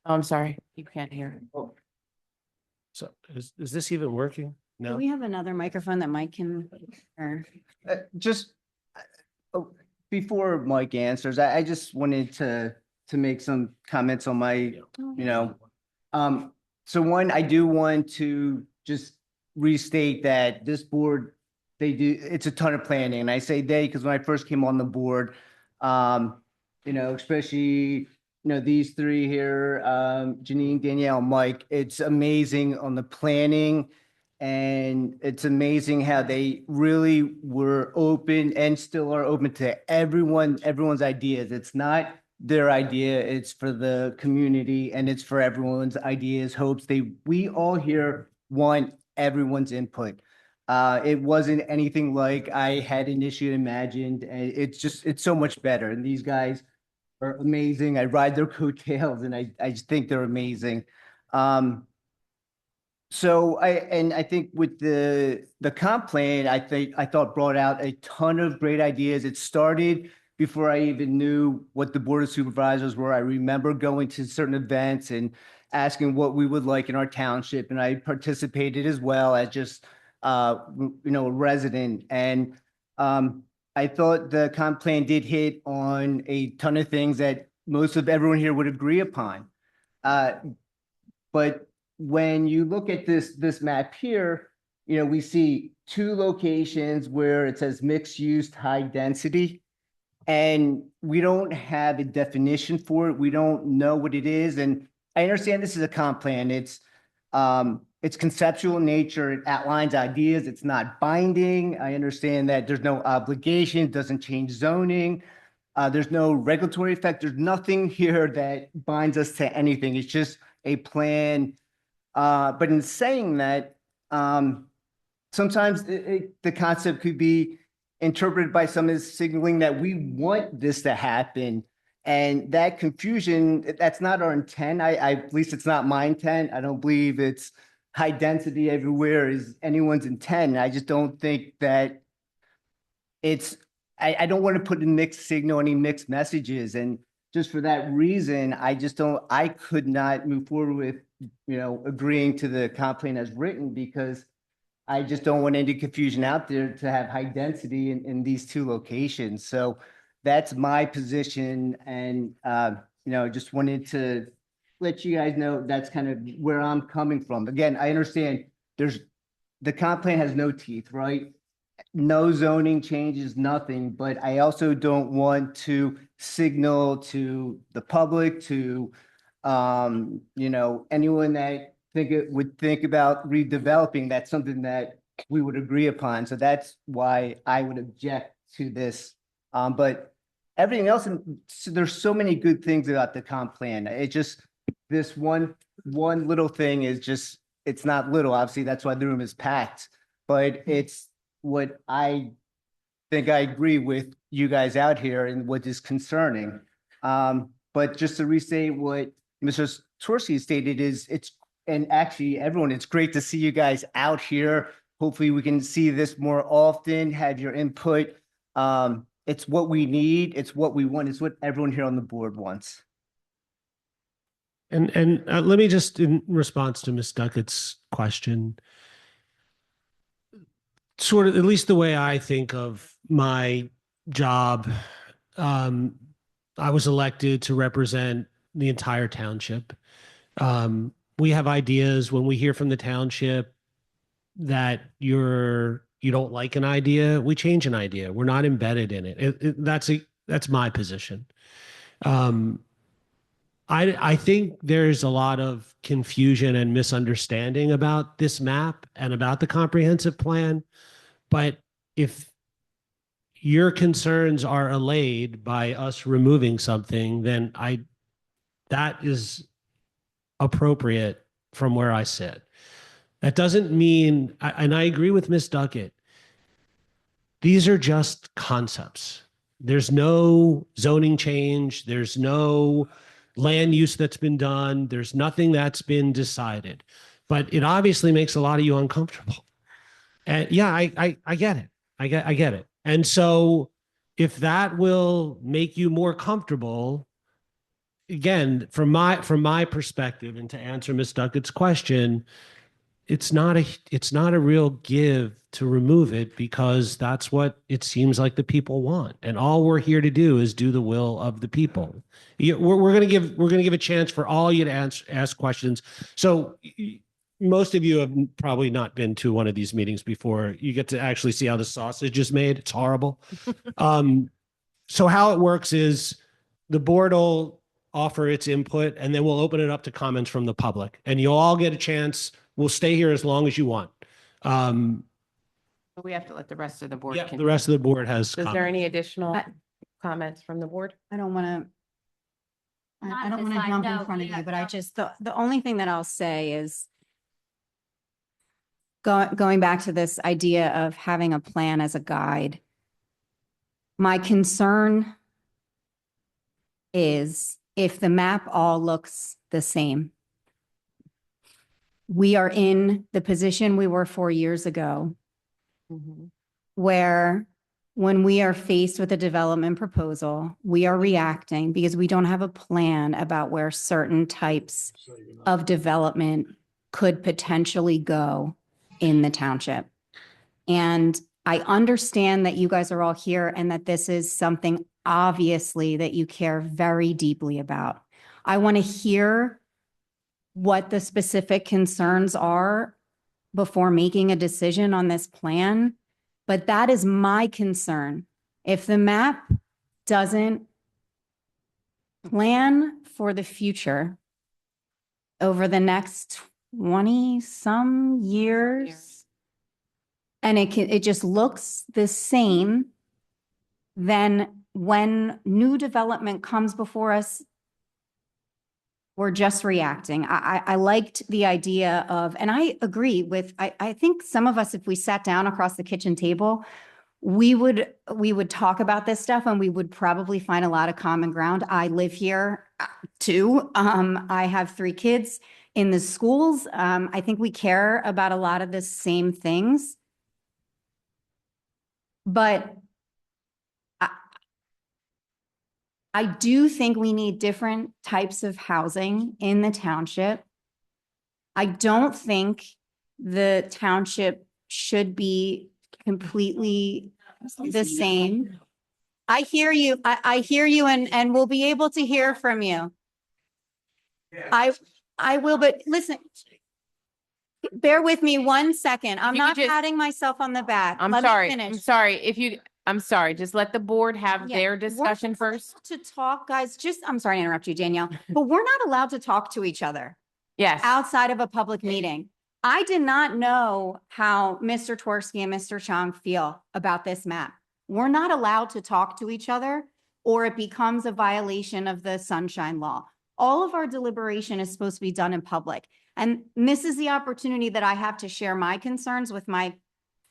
I'm sorry, you can't hear. So is this even working? Do No. we have another microphone that Mike can, or? Just before Mike answers, I just wanted to make some comments on my, so one, I do want to just restate that this board, it's a ton of planning. And I say they, because when I first came on the board, especially, these three here, Janine, Danielle, Mike, it's amazing on the planning. And it's amazing how they really were open and still are open to everyone's ideas. It's not their idea, it's for the community and it's for everyone's ideas, hopes. We all here want everyone's input. It wasn't anything like I had initially imagined. It's so much better. And these guys are amazing. I ride their coattails and I just think they're amazing. So I think with the comp plan, I thought brought out a ton of great ideas. It started before I even knew what the Board of Supervisors were. I remember going to certain events and asking what we would like in our township, and I participated as well as just a resident. And I thought the comp plan did hit on a ton of things that most of everyone here would agree upon. But when you look at this map here, we see two locations where it says mixed use high density, and we don't have a definition for it. We don't know what it is. And I understand this is a comp plan. It's conceptual in nature. It outlines ideas. It's not binding. I understand that there's no obligation. It doesn't change zoning. There's no regulatory effect. There's nothing here that binds us to anything. It's just a plan. But in saying that, sometimes the concept could be interpreted by some as signaling that we want this to happen. And that confusion, that's not our intent. At least it's not my intent. I don't believe it's high density everywhere is anyone's intent. I just don't think that I don't want to put a mixed signal, any mixed messages. And just for that reason, I could not move forward with, agreeing to the comp plan as written, because I just don't want any confusion out there to have high density in these two locations. So that's my position. And, just wanted to let you guys know that's kind of where I'm coming from. Again, I understand the comp plan has no teeth, right? No zoning changes, nothing, but I also don't want to signal to the public, to, anyone that would think about redeveloping, that's something that we would agree upon. So that's why I would object to this. But everything else, and there's so many good things about the comp plan. It just, this one little thing is just, it's not little, obviously, that's why the room is packed. But it's what I think I agree with you guys out here and what is concerning. But just to restate what Mr. Torski stated is and actually everyone, it's great to see you guys out here. Hopefully we can see this more often, have your input. It's what we need. It's what we want. It's what everyone here on the board wants. And let me just, in response to Ms. Duckett's question, sort of, at least the way I think of my job, I was elected to represent the entire township. We have ideas when we hear from the township that you don't like an idea, we change an idea. We're not embedded in it. That's my position. I think there's a lot of confusion and misunderstanding about this map and about the comprehensive plan. But if your concerns are allayed by us removing something, then that is appropriate from where I sit. That doesn't mean, and I agree with Ms. Duckett, these are just concepts. There's no zoning change. There's no land use that's been done. There's nothing that's been decided. But it obviously makes a lot of you uncomfortable. And yeah, I get it. I get it. And so if that will make you more comfortable, again, from my perspective, and to answer Ms. Duckett's question, it's not a real give to remove it, because that's what it seems like the people want. And all we're here to do is do the will of the people. We're going to give a chance for all you to ask questions. So most of you have probably not been to one of these meetings before. You get to actually see how the sausage is made. It's horrible. So how it works is the board will offer its input, and then we'll open it up to comments from the public, and you'll all get a chance. We'll stay here as long as you want. We have to let the rest of the board. Yeah, the rest of the board has. Is there comments. any additional comments from the board? I don't want to. Not I don't this want to time, jump in no, front of yeah, you, but I no. just, the only thing that I'll say is going back to this idea of having a plan as a guide. My concern is if the map all looks the same, we are in the position we were 4 years ago, where when we are faced with a development proposal, we are reacting because we don't have a plan about where certain types of development could potentially go in the township. And I understand that you guys are all here and that this is something obviously that you care very deeply about. I want to hear what the specific concerns are before making a decision on this plan. But that is my concern. If the map doesn't plan for the future over the next 20-some years, and it just looks the same, then when new development comes before us, we're just reacting. I liked the idea of, and I agree with, I think some of us, if we sat down across the kitchen table, we would talk about this stuff and we would probably find a lot of common ground. I live here too. I have 3 kids in the schools. I think we care about a lot of the same things. But I do think we need different types of housing in the township. I don't think the township should be completely the same. I hear you. I hear you, and we'll be able to hear from you. I will, but listen, bear with me 1 second. I'm You could not just- patting myself on the back. I'm Let me sorry. finish. I'm sorry. I'm sorry. Just let the board have Yeah, their we're discussion not first. To talk, guys, I'm sorry to interrupt you, Danielle, but we're not allowed to talk to each other Yes. outside of a public meeting. I did not know how Mr. Twersky and Mr. Chong feel about this map. We're not allowed to talk to each other or it becomes a violation of the sunshine law. All of our deliberation is supposed to be done in public. And this is the opportunity that I have to share my concerns with my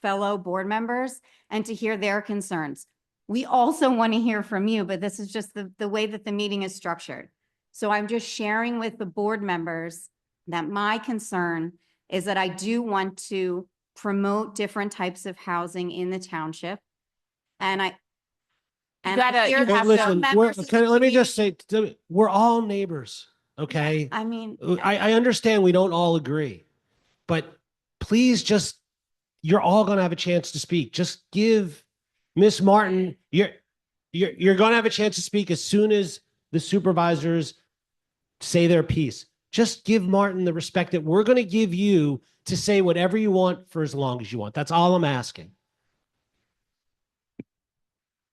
fellow board members and to hear their concerns. We also want to hear from you, but this is just the way that the meeting is structured. So I'm just sharing with the board members that my concern is that I do want to promote different types of housing in the township. And I gotta- hear you that have some to- Listen, members of the okay, let me just community- say, we're all neighbors, okay? I mean, I understand we don't all agree, but please just, you're all going to have a chance to speak. Just give Miss Martin, you're going to have a chance to speak as soon as the supervisors say their piece. Just give Martin the respect that we're going to give you to say whatever you want for as long as you want. That's all I'm asking.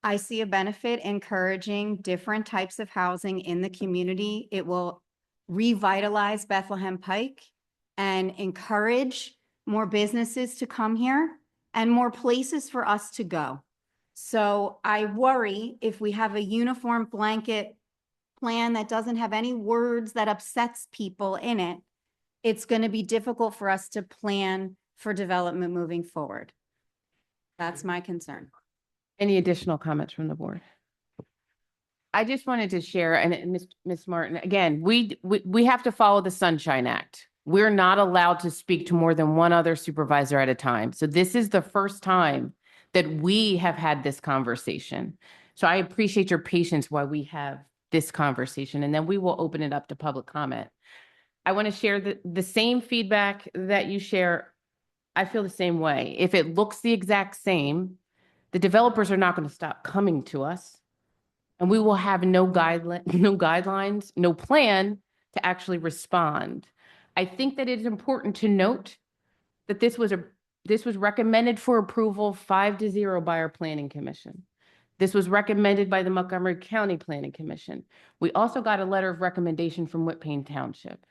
I see a benefit encouraging different types of housing in the community. It will revitalize Bethlehem Pike and encourage more businesses to come here and more places for us to go. So I worry if we have a uniform blanket plan that doesn't have any words that upsets people in it, it's going to be difficult for us to plan for development moving forward. That's my concern. Any additional comments from the board? I just wanted to share, and Ms. Martin, again, we have to follow the Sunshine Act. We're not allowed to speak to more than one other supervisor at a time. So this is the first time that we have had this conversation. So I appreciate your patience while we have this conversation, and then we will open it up to public comment. I want to share the same feedback that you share. I feel the same way. If it looks the exact same, the developers are not going to stop coming to us, and we will have no guidelines, no plan to actually respond. I think that it is important to note that this was recommended for approval 5-0 by our Planning Commission. This was recommended by the Montgomery County Planning Commission. We also got a letter of recommendation from Whitpain Township.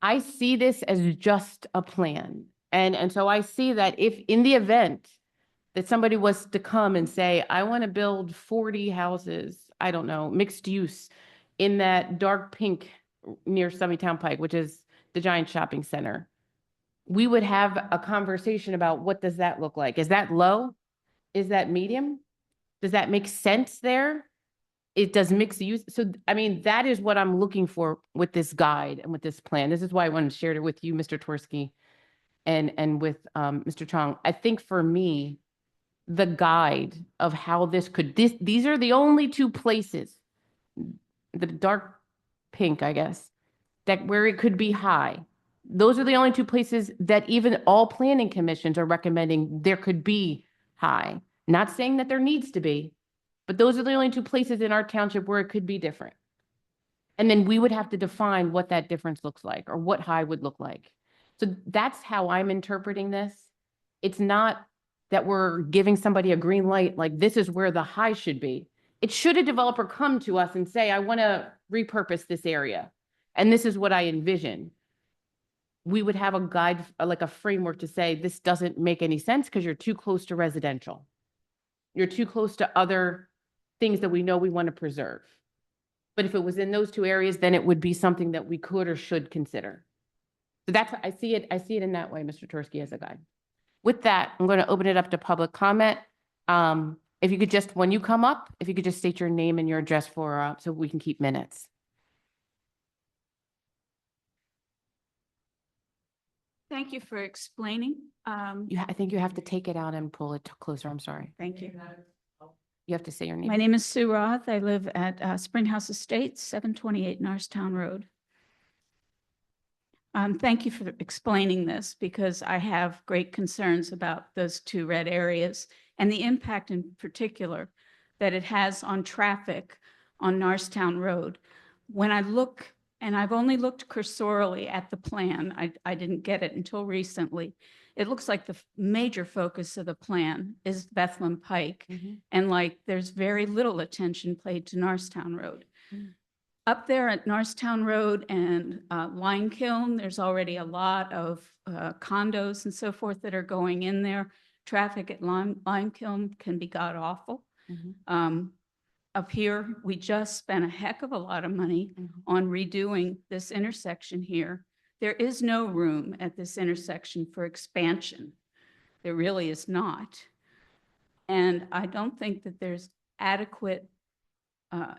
I see this as just a plan. And so I see that if in the event that somebody was to come and say, I want to build 40 houses, I don't know, mixed use in that dark pink near Summitown Pike, which is the giant shopping center, we would have a conversation about what does that look like? Is that low? Is that medium? Does that make sense there? It does mixed use. So, I mean, that is what I'm looking for with this guide and with this plan. This is why I wanted to share it with you, Mr. Twersky, and with Mr. Chong. I think for me, the guide of how these are the only two places, the dark pink, I guess, that where it could be high. Those are the only two places that even all planning commissions are recommending there could be high. Not saying that there needs to be, but those are the only two places in our township where it could be different. And then we would have to define what that difference looks like or what high would look like. So that's how I'm interpreting this. It's not that we're giving somebody a green light, like this is where the high should be. It should a developer come to us and say, I want to repurpose this area, and this is what I envision. We would have a guide, like a framework to say, this doesn't make any sense because you're too close to residential. You're too close to other things that we know we want to preserve. But if it was in those two areas, then it would be something that we could or should consider. So that's, I see it in that way, Mr. Twersky, as a guide. With that, I'm going to open it up to public comment. If you could just, when you come up, if you could just state your name and your address for, so we can keep minutes. Thank you for explaining. I think you have to take it out and pull it closer. I'm sorry. Thank you. You have to say your name. My name is Sue Roth. I live at Spring House Estates, 728 Norristown Road. Thank you for explaining this because I have great concerns about those two red areas and the impact in particular that it has on traffic on Norristown Road. When I look, and I've only looked cursorily at the plan, I didn't get it until recently. It looks like the major focus of the plan is Bethlehem Pike, and like there's very little attention paid to Norristown Road. Up there at Norristown Road and Lime Kiln, there's already a lot of condos and so forth that are going in there. Traffic at Lime Kiln can be god awful. up here, we just spent a heck of a lot of money on redoing this intersection here. There is no room at this intersection for expansion. There really is not. And I don't think that there's adequate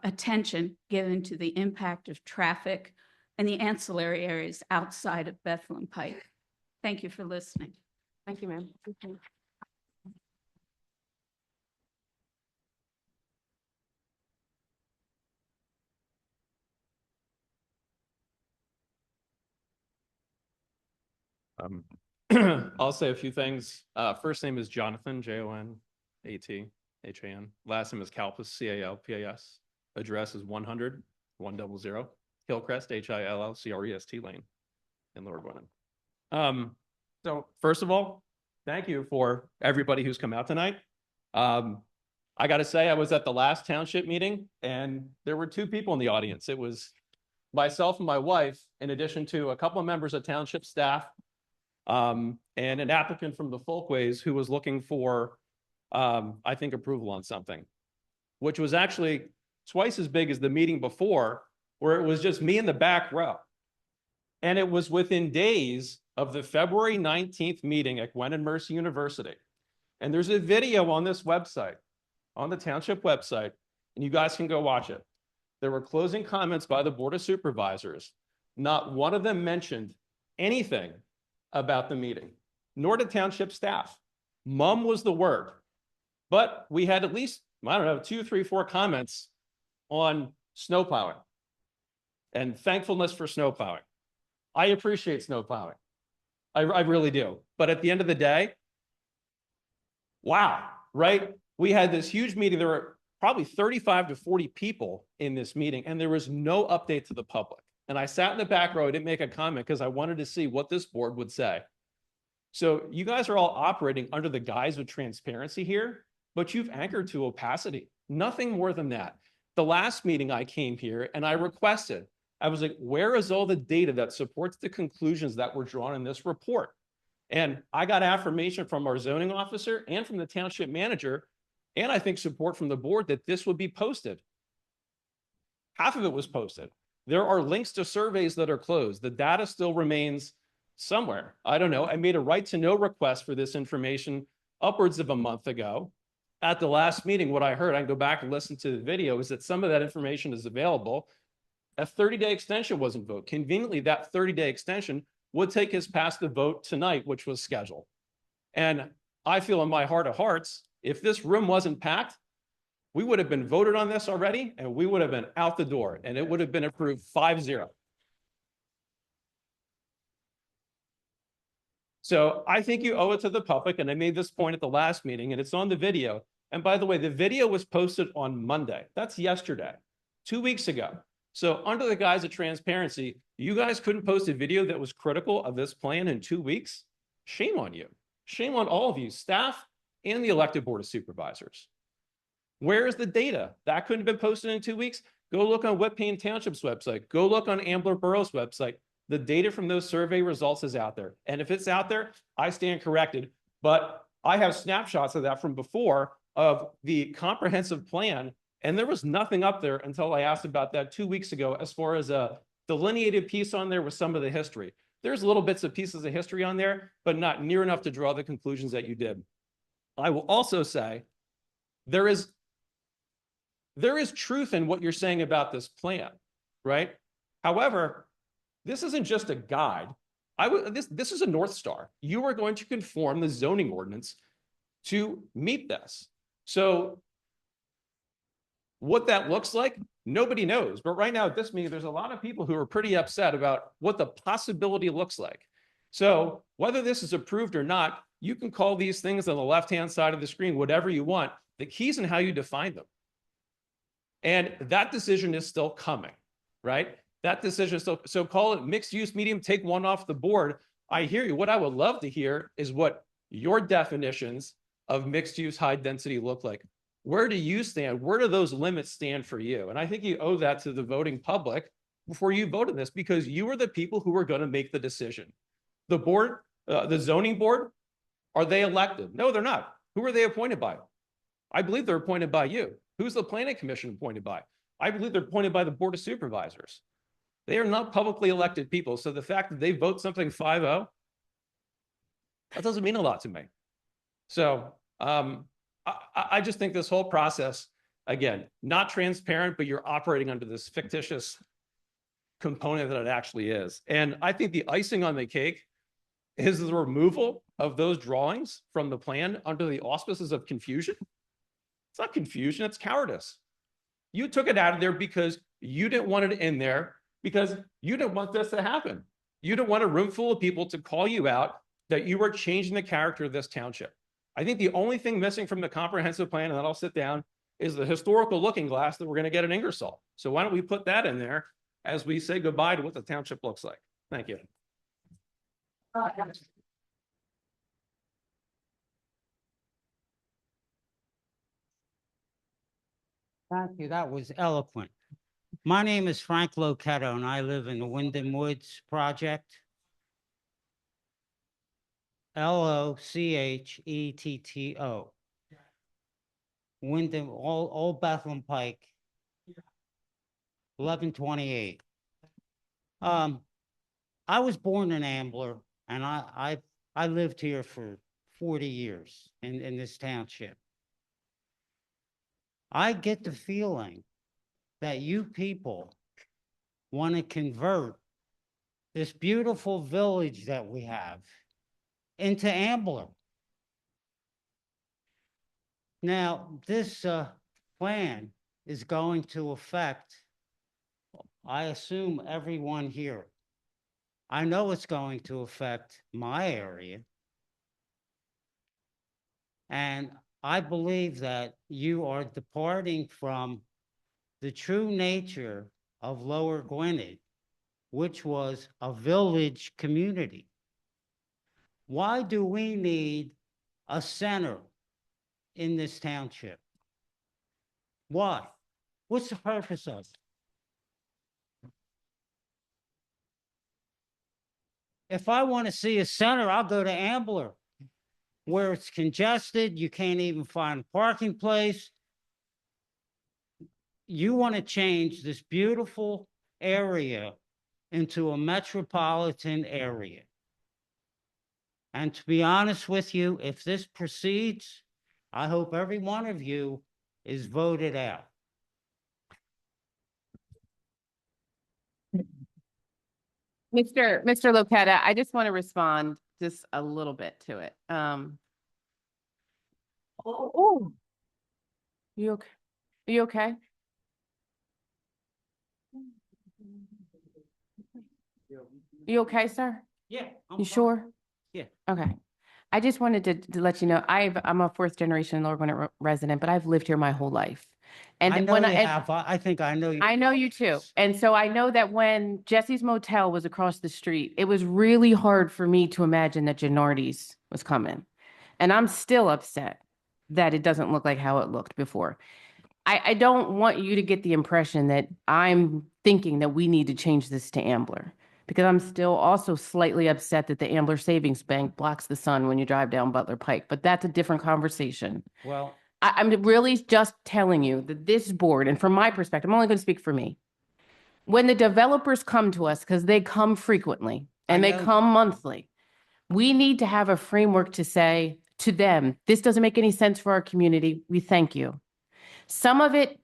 attention given to the impact of traffic and the ancillary areas outside of Bethlehem Pike. Thank you for listening. Thank you, ma'am. I'll say a few things. First name is Jonathan, Jonathanthan. Last name is Kalpas, Calpas. Address is 100 Hillcrest, Hillcrest Lane in Lower Gwinnett. So first of all, thank you for everybody who's come out tonight. I got to say, I was at the last township meeting and there were two people in the audience. It was myself and my wife, in addition to a couple of members of township staff, and an applicant from the Folkways who was looking for, I think, approval on something, which was actually twice as big as the meeting before, where it was just me in the back row. And it was within days of the February 19th meeting at Gwen Mercy University. And there's a video on this website, on the township website, and you guys can go watch it. There were closing comments by the Board of Supervisors. Not one of them mentioned anything about the meeting, nor did township staff. Mum was the word. But we had at least, I don't know, 2, 3, 4 comments on snow plowing and thankfulness for snow plowing. I appreciate snow plowing. I really do. But at the end of the day, wow, right? We had this huge meeting. There were probably 35 to 40 people in this meeting, and there was no update to the public. And I sat in the back row. I didn't make a comment because I wanted to see what this board would say. So you guys are all operating under the guise of transparency here, but you've anchored to opacity. Nothing more than that. The last meeting I came here and I requested, I was like, where is all the data that supports the conclusions that were drawn in this report? And I got affirmation from our zoning officer and from the township manager, and I think support from the board that this would be posted. Half of it was posted. There are links to surveys that are closed. The data still remains somewhere. I don't know. I made a right to know request for this information upwards of a month ago. At the last meeting, what I heard, I can go back and listen to the video, is that some of that information is available. A 30-day extension was invoked. Conveniently, that 30-day extension would take us past the vote tonight, which was scheduled. And I feel in my heart of hearts, if this room wasn't packed, we would have been voted on this already, and we would have been out the door, and it would have been approved 5-0. So I think you owe it to the public, and I made this point at the last meeting, and it's on the video. And by the way, the video was posted on Monday. That's yesterday, 2 weeks ago. So under the guise of transparency, you guys couldn't post a video that was critical of this plan in 2 weeks? Shame on you. Shame on all of you, staff and the elected Board of Supervisors. Where is the data? That couldn't have been posted in 2 weeks? Go look on Whitpain Township's website. Go look on Ambler Borough's website. The data from those survey results is out there. And if it's out there, I stand corrected. But I have snapshots of that from before of the comprehensive plan. And there was nothing up there until I asked about that 2 weeks ago, as far as a delineated piece on there with some of the history. There's little bits of pieces of history on there, but not near enough to draw the conclusions that you did. I will also say there is truth in what you're saying about this plan, right? However, this isn't just a guide. This is a North Star. You are going to conform the zoning ordinance to meet this. So what that looks like, nobody knows. But right now at this meeting, there's a lot of people who are pretty upset about what the possibility looks like. So whether this is approved or not, you can call these things on the left-hand side of the screen whatever you want. The key's in how you define them. And that decision is still coming, right? That decision is still, so call it mixed use medium, take one off the board. I hear you. What I would love to hear is what your definitions of mixed use high density look like. Where do you stand? Where do those limits stand for you? And I think you owe that to the voting public before you vote on this, because you are the people who are going to make the decision. The board, the zoning board, are they elected? No, they're not. Who are they appointed by? I believe they're appointed by you. Who's the planning commission appointed by? I believe they're appointed by the board of supervisors. They are not publicly elected people. So the fact that they vote something 5-0, that doesn't mean a lot to me. So I just think this whole process, again, not transparent, but you're operating under this fictitious component that it actually is. And I think the icing on the cake is the removal of those drawings from the plan under the auspices of confusion. It's not confusion, it's cowardice. You took it out of there because you didn't want it in there, because you didn't want this to happen. You didn't want a room full of people to call you out that you were changing the character of this township. I think the only thing missing from the comprehensive plan, and then I'll sit down, is the historical looking glass that we're going to get in Ingersoll. So why don't we put that in there as we say goodbye to what the township looks like? Thank you. Thank you. That was eloquent. My name is Frank Lochetto, and I live in the Wyndham Woods project. Lochetto. Wyndham, Old Bethlehem Pike. 1128. I was born in Ambler, and I lived here for 40 years in this township. I get the feeling that you people want to convert this beautiful village that we have into Ambler. Now, this plan is going to affect, I assume, everyone here. I know it's going to affect my area. And I believe that you are departing from the true nature of Lower Gwinnett, which was a village community. Why do we need a center in this township? Why? What's the purpose of it? If I want to see a center, I'll go to Ambler, where it's congested, you can't even find a parking place. You want to change this beautiful area into a metropolitan area. And to be honest with you, if this proceeds, I hope every one of you is voted out. Mr. Lopetta, I just want to respond just a little bit to it. You okay? You okay? You okay, sir? Yeah. You sure? Yeah. Okay. I just wanted to let you know, I'm a fourth generation Lower Gwinnett resident, but I've lived here my whole life. And I know when you have. I think I know you. I know you too. And so I know that when Jesse's Motel was across the street, it was really hard for me to imagine that Gennardi's was coming. And I'm still upset that it doesn't look like how it looked before. I don't want you to get the impression that I'm thinking that we need to change this to Ambler, because I'm still also slightly upset that the Ambler Savings Bank blocks the sun when you drive down Butler Pike, but that's a different conversation. Well, I'm really just telling you that this board, and from my perspective, I'm only going to speak for me. When the developers come to us, because they come frequently and they come monthly, we need to have a framework to say to them, this doesn't make any sense for our community. We thank you. Some of it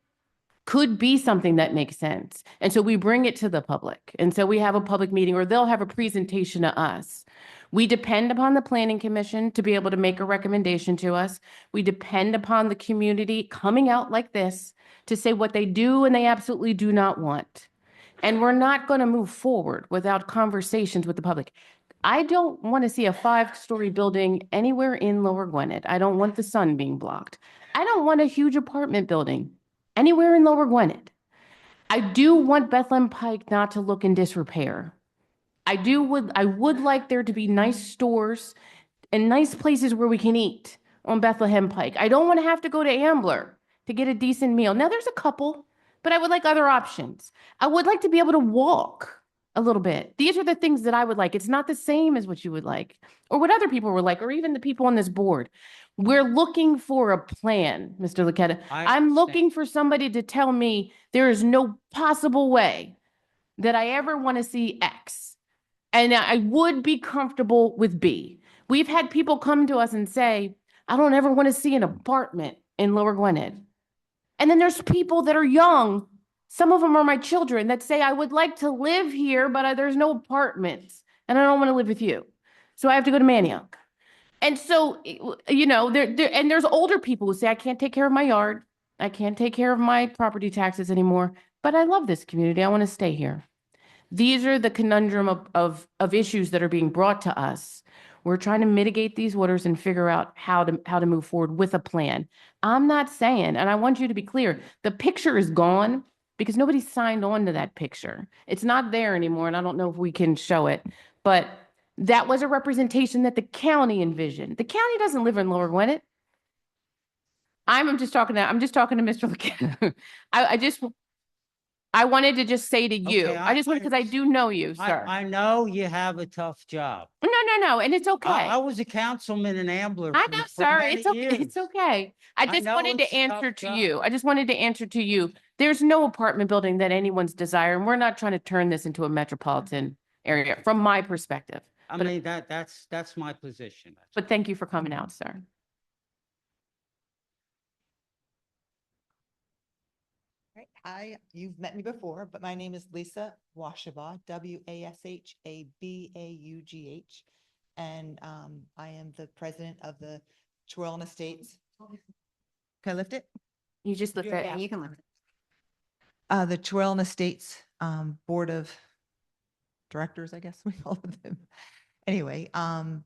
could be something that makes sense. And so we bring it to the public. And so we have a public meeting, or they'll have a presentation to us. We depend upon the planning commission to be able to make a recommendation to us. We depend upon the community coming out like this to say what they do and they absolutely do not want. And we're not going to move forward without conversations with the public. I don't want to see a 5-story building anywhere in Lower Gwinnett. I don't want the sun being blocked. I don't want a huge apartment building anywhere in Lower Gwinnett. I do want Bethlehem Pike not to look in disrepair. I would like there to be nice stores and nice places where we can eat on Bethlehem Pike. I don't want to have to go to Ambler to get a decent meal. Now there's a couple, but I would like other options. I would like to be able to walk a little bit. These are the things that I would like. It's not the same as what you would like or what other people were like, or even the people on this board. We're looking for a plan, Mr. Luquetta. I'm understand. looking for somebody to tell me there is no possible way that I ever want to see X. And I would be comfortable with B. We've had people come to us and say, I don't ever want to see an apartment in Lower Gwinnett. And then there's people that are young. Some of them are my children that say, I would like to live here, but there's no apartments and I don't want to live with you. So I have to go to Manioc. And so, you know, and there's older people who say, I can't take care of my yard. I can't take care of my property taxes anymore, but I love this community. I want to stay here. These are the conundrum of issues that are being brought to us. We're trying to mitigate these waters and figure out how to move forward with a plan. I'm not saying, and I want you to be clear, the picture is gone because nobody signed on to that picture. It's not there anymore, and I don't know if we can show it, but that was a representation that the county envisioned. The county doesn't live in Lower Gwinnett. I'm just talking to Mr. LeCann. I wanted to just say to you, Okay, I just wanted, because I do know you, sir. I know you have a tough job. No, and it's okay. I was a councilman in Ambler. I for- know, for sir. many It's okay. years. It's okay. I just know wanted it's to a answer tough to job. you. I just wanted to answer to you. There's no apartment building that anyone's desiring. We're not trying to turn this into a metropolitan area, from my perspective. I But- mean, that's my position. But thank you for coming out, sir. Right. Hi, you've met me before, but my name is Lisa Washabah, Washbaugh. And I am the president of the Twirlen Estates. Can I lift it? You just looked at. Yeah, you can live. The Twirlen Estates Board of Directors, I guess we call them. Anyway, and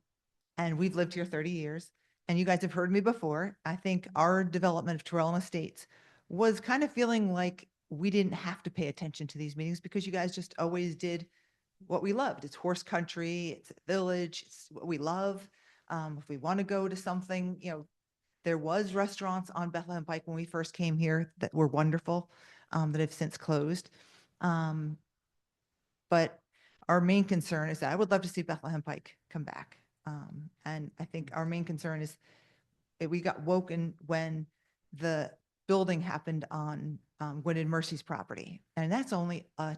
we've lived here 30 years, and you guys have heard me before. I think our development of Twirlen Estates was kind of feeling like we didn't have to pay attention to these meetings because you guys just always did what we loved. It's horse country, it's a village, it's what we love. If we want to go to something, you know, there was restaurants on Bethlehem Pike when we first came here that were wonderful, that have since closed. But our main concern is that I would love to see Bethlehem Pike come back. And I think our main concern is we got woken when the building happened on Gwinnett Mercy's property. And that's only a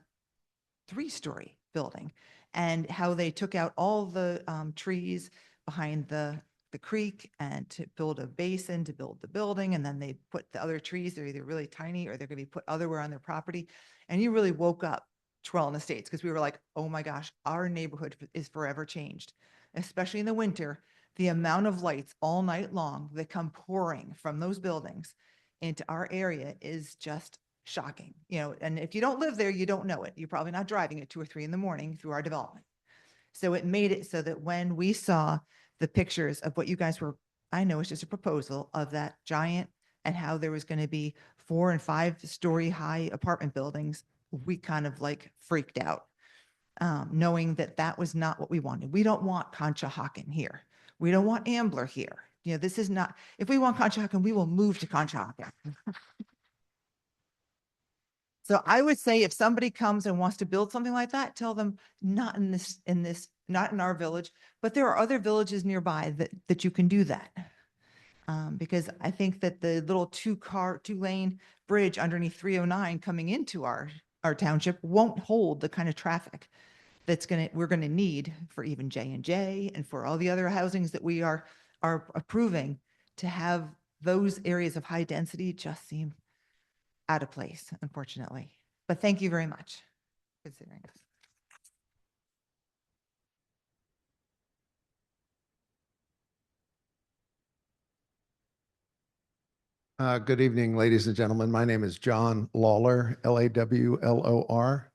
3-story building, and how they took out all the trees behind the creek and to build a basin to build the building. And then they put the other trees, they're either really tiny or they're going to be put otherwhere on their property. And you really woke up Twirlen Estates because we were like, oh my gosh, our neighborhood is forever changed, especially in the winter. The amount of lights all night long that come pouring from those buildings into our area is just shocking, you know, and if you don't live there, you don't know it. You're probably not driving at 2 or 3 in the morning through our development. So it made it so that when we saw the pictures of what you guys were, I know it's just a proposal of that giant and how there was going to be 4- and 5-story high apartment buildings, we kind of like freaked out, knowing that that was not what we wanted. We don't want Conshohocken here. We don't want Ambler here. You know, this is not, if we want Conshohocken, we will move to Conshohocken. So I would say if somebody comes and wants to build something like that, tell them not in this, not in our village, but there are other villages nearby that you can do that. Because I think that the little 2-lane bridge underneath 309 coming into our township won't hold the kind of traffic that's we're gonna need for even J&J and for all the other housings that we are approving. To have those areas of high density just seem out of place, unfortunately. But thank you very much for considering this. Good evening, ladies and gentlemen. My name is John Lawler, Lawlor,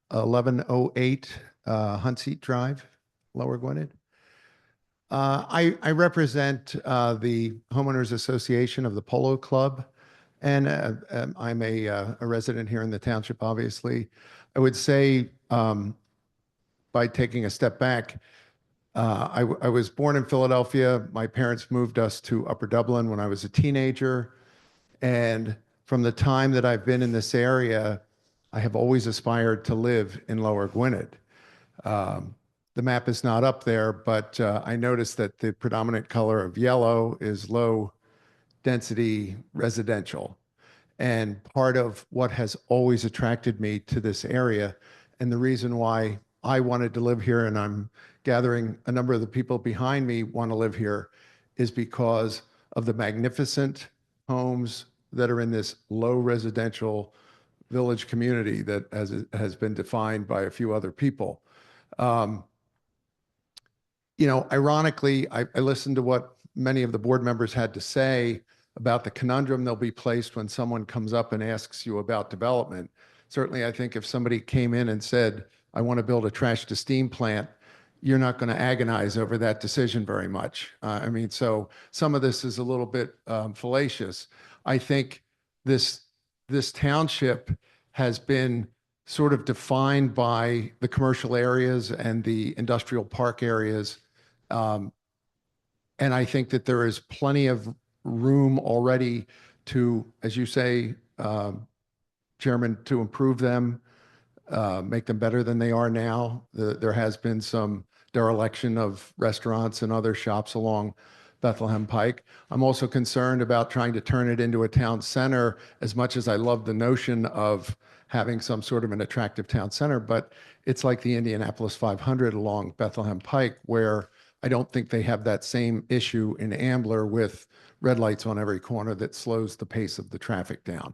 1108 Huntseat Drive, Lower Gwinnett. I represent the Homeowners Association of the Polo Club, and I'm a resident here in the township, obviously. I would say, by taking a step back, I was born in Philadelphia. My parents moved us to Upper Dublin when I was a teenager. And from the time that I've been in this area, I have always aspired to live in Lower Gwinnett. The map is not up there, but I noticed that the predominant color of yellow is low density residential. And part of what has always attracted me to this area, and the reason why I wanted to live here, and I'm gathering a number of the people behind me want to live here, is because of the magnificent homes that are in this low residential village community that has been defined by a few other people. Ironically, I listened to what many of the board members had to say about the conundrum they'll be placed when someone comes up and asks you about development. Certainly, I think if somebody came in and said, I want to build a trash to steam plant, you're not going to agonize over that decision very much. So some of this is a little bit fallacious. I think this township has been sort of defined by the commercial areas and the industrial park areas. And I think that there is plenty of room already to, as you say, Chairman, to improve them, make them better than they are now. There has been some dereliction of restaurants and other shops along Bethlehem Pike. I'm also concerned about trying to turn it into a town center, as much as I love the notion of having some sort of an attractive town center, but it's like the Indianapolis 500 along Bethlehem Pike, where I don't think they have that same issue in Ambler with red lights on every corner that slows the pace of the traffic down.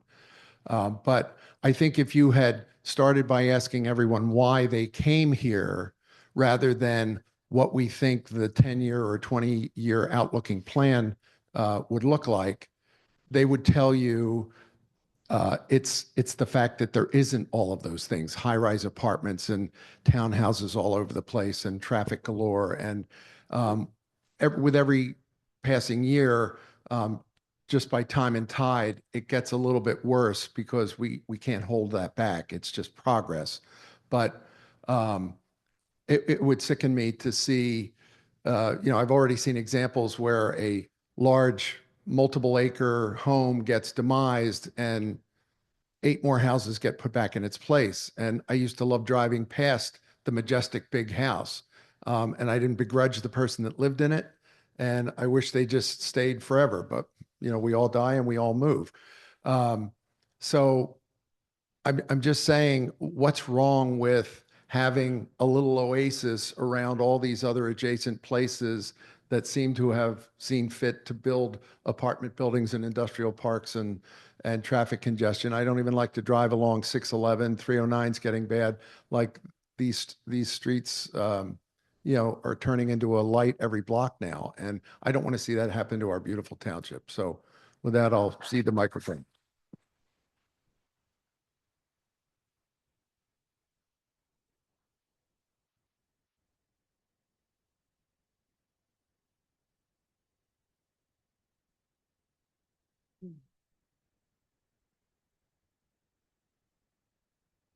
But I think if you had started by asking everyone why they came here, rather than what we think the 10-year or 20-year outlooking plan would look like, they would tell you it's the fact that there isn't all of those things, high-rise apartments and townhouses all over the place and traffic galore. And with every passing year, just by time and tide, it gets a little bit worse because we can't hold that back. It's just progress. But it would sicken me to see, I've already seen examples where a large multiple acre home gets demised and 8 more houses get put back in its place. And I used to love driving past the majestic big house. And I didn't begrudge the person that lived in it. And I wish they just stayed forever, but we all die and we all move. So I'm just saying, what's wrong with having a little oasis around all these other adjacent places that seem to have seen fit to build apartment buildings and industrial parks and traffic congestion? I don't even like to drive along 611, 309's getting bad. Like these streets, are turning into a light every block now. And I don't want to see that happen to our beautiful township. So with that, I'll cede the microphone.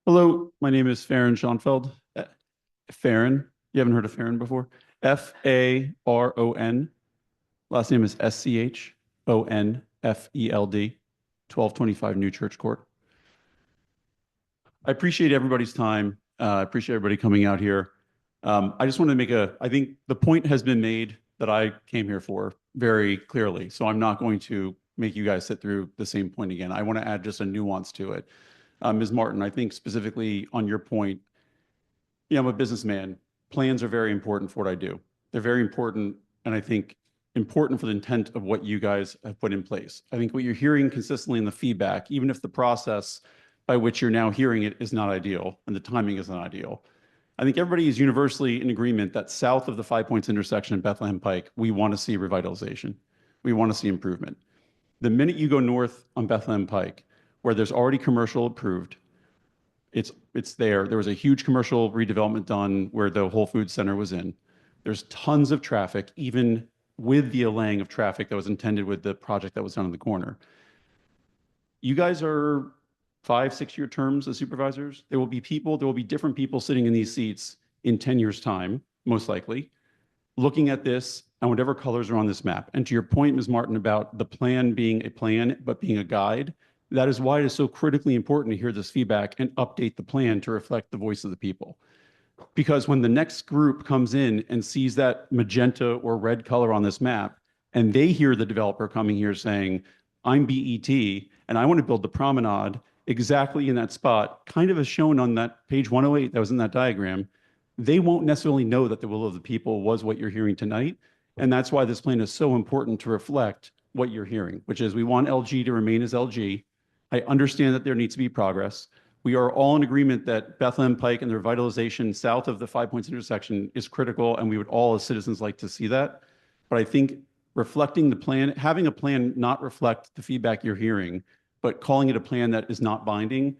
Hello, my name is Farron Schoenfeld. Farron, you haven't heard of Farron before? Faron. Last name is Schonfeld, 1225 New Church Court. I appreciate everybody's time. I appreciate everybody coming out here. I just want to make I think the point has been made that I came here for very clearly. So I'm not going to make you guys sit through the same point again. I want to add just a nuance to it. Ms. Martin, I think specifically on your point, I'm a businessman. Plans are very important for what I do. They're very important, and I think important for the intent of what you guys have put in place. I think what you're hearing consistently in the feedback, even if the process by which you're now hearing it is not ideal and the timing is not ideal, I think everybody is universally in agreement that south of the 5 Points intersection in Bethlehem Pike, we want to see revitalization. We want to see improvement. The minute you go north on Bethlehem Pike, where there's already commercial approved, it's there. There was a huge commercial redevelopment done where the Whole Foods Center was in. There's tons of traffic, even with the allaying of traffic that was intended with the project that was done in the corner. You guys are 5-6 year terms as supervisors. There will be different people sitting in these seats in 10 years' time, most likely, looking at this and whatever colors are on this map. And to your point, Ms. Martin, about the plan being a plan, but being a guide, that is why it is so critically important to hear this feedback and update the plan to reflect the voice of the people. Because when the next group comes in and sees that magenta or red color on this map, and they hear the developer coming here saying, I'm BET, and I want to build the promenade exactly in that spot, kind of as shown on that page 108 that was in that diagram, they won't necessarily know that the will of the people was what you're hearing tonight. And that's why this plan is so important to reflect what you're hearing, which is we want LG to remain as LG. I understand that there needs to be progress. We are all in agreement that Bethlehem Pike and the revitalization south of the 5 Points intersection is critical, and we would all as citizens like to see that. But I think reflecting the plan, having a plan not reflect the feedback you're hearing, but calling it a plan that is not binding,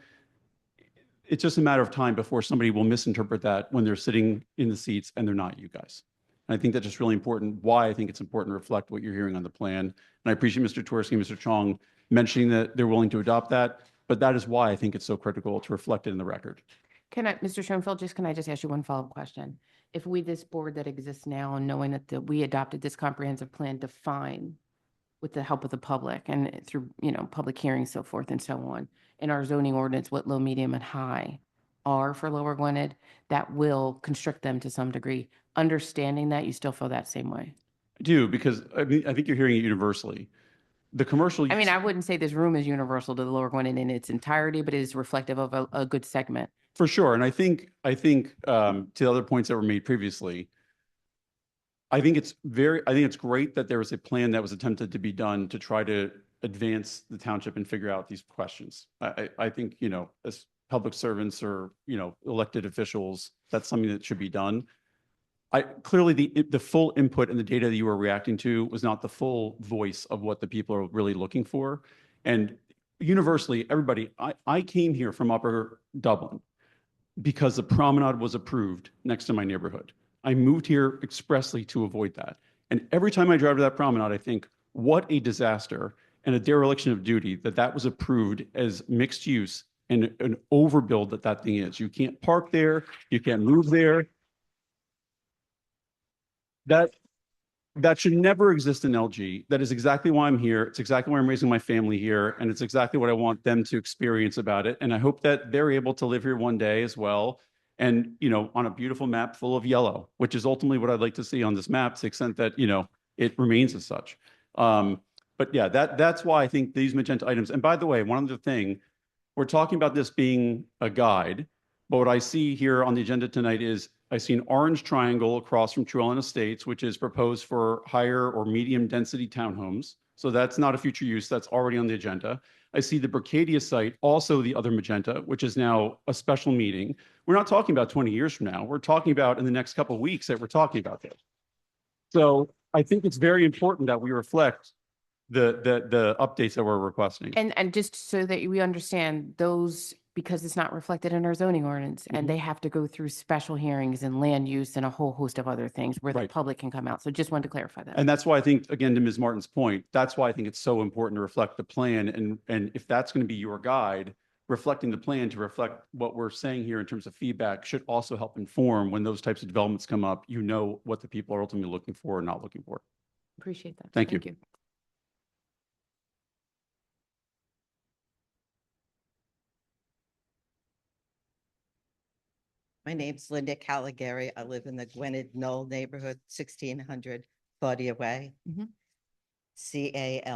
it's just a matter of time before somebody will misinterpret that when they're sitting in the seats and they're not you guys. And I think that's just really important, why I think it's important to reflect what you're hearing on the plan. And I appreciate Mr. Twersky and Mr. Chong mentioning that they're willing to adopt that, but that is why I think it's so critical to reflect it in the record. Mr. Schoenfeld, can I just ask you one follow-up question? If we, this board that exists now, and knowing that we adopted this comprehensive plan, define with the help of the public and through, public hearings, so forth and so on, in our zoning ordinance, what low, medium, and high are for Lower Gwinnett, that will constrict them to some degree. Understanding that, you still feel that same way? I do, because I think you're hearing it universally. The commercial. I wouldn't say this room is universal to the Lower Gwinnett in its entirety, but it is reflective of a good segment. For sure. And I think to the other points that were made previously, I think it's great that there was a plan that was attempted to be done to try to advance the township and figure out these questions. I think, as public servants or, elected officials, that's something that should be done. Clearly the full input and the data that you were reacting to was not the full voice of what the people are really looking for. And universally, everybody, I came here from Upper Dublin because the promenade was approved next to my neighborhood. I moved here expressly to avoid that. And every time I drive to that promenade, I think, what a disaster and a dereliction of duty that was approved as mixed use and an overbuild that thing is. You can't park there, you can't move there. That should never exist in LG. That is exactly why I'm here. It's exactly why I'm raising my family here. And it's exactly what I want them to experience about it. And I hope that they're able to live here one day as well. And, on a beautiful map full of yellow, which is ultimately what I'd like to see on this map to the extent that, it remains as such. But yeah, that's why I think these magenta items, and by the way, one other thing, we're talking about this being a guide, but what I see here on the agenda tonight is I see an orange triangle across from True Ellen Estates, which is proposed for higher or medium density townhomes. So that's not a future use, that's already on the agenda. I see the Bercadia site, also the other magenta, which is now a special meeting. We're not talking about 20 years from now. We're talking about in the next couple of weeks that we're talking about this. So I think it's very important that we reflect the updates that we're requesting. And just so that we understand those, because it's not reflected in our zoning ordinance, and they have to go through special hearings and land use and a whole host of other things where the public can come out. So just wanted to clarify that. And that's why I think, again, to Ms. Martin's point, that's why I think it's so important to reflect the plan. And if that's going to be your guide, reflecting the plan to reflect what we're saying here in terms of feedback should also help inform when those types of developments come up, what the people are ultimately looking for or not looking for. Appreciate that. Thank you. My name's Linda Caligari. I live in the Gwinnett Knoll neighborhood, 1600 Claudia Way. Callegari.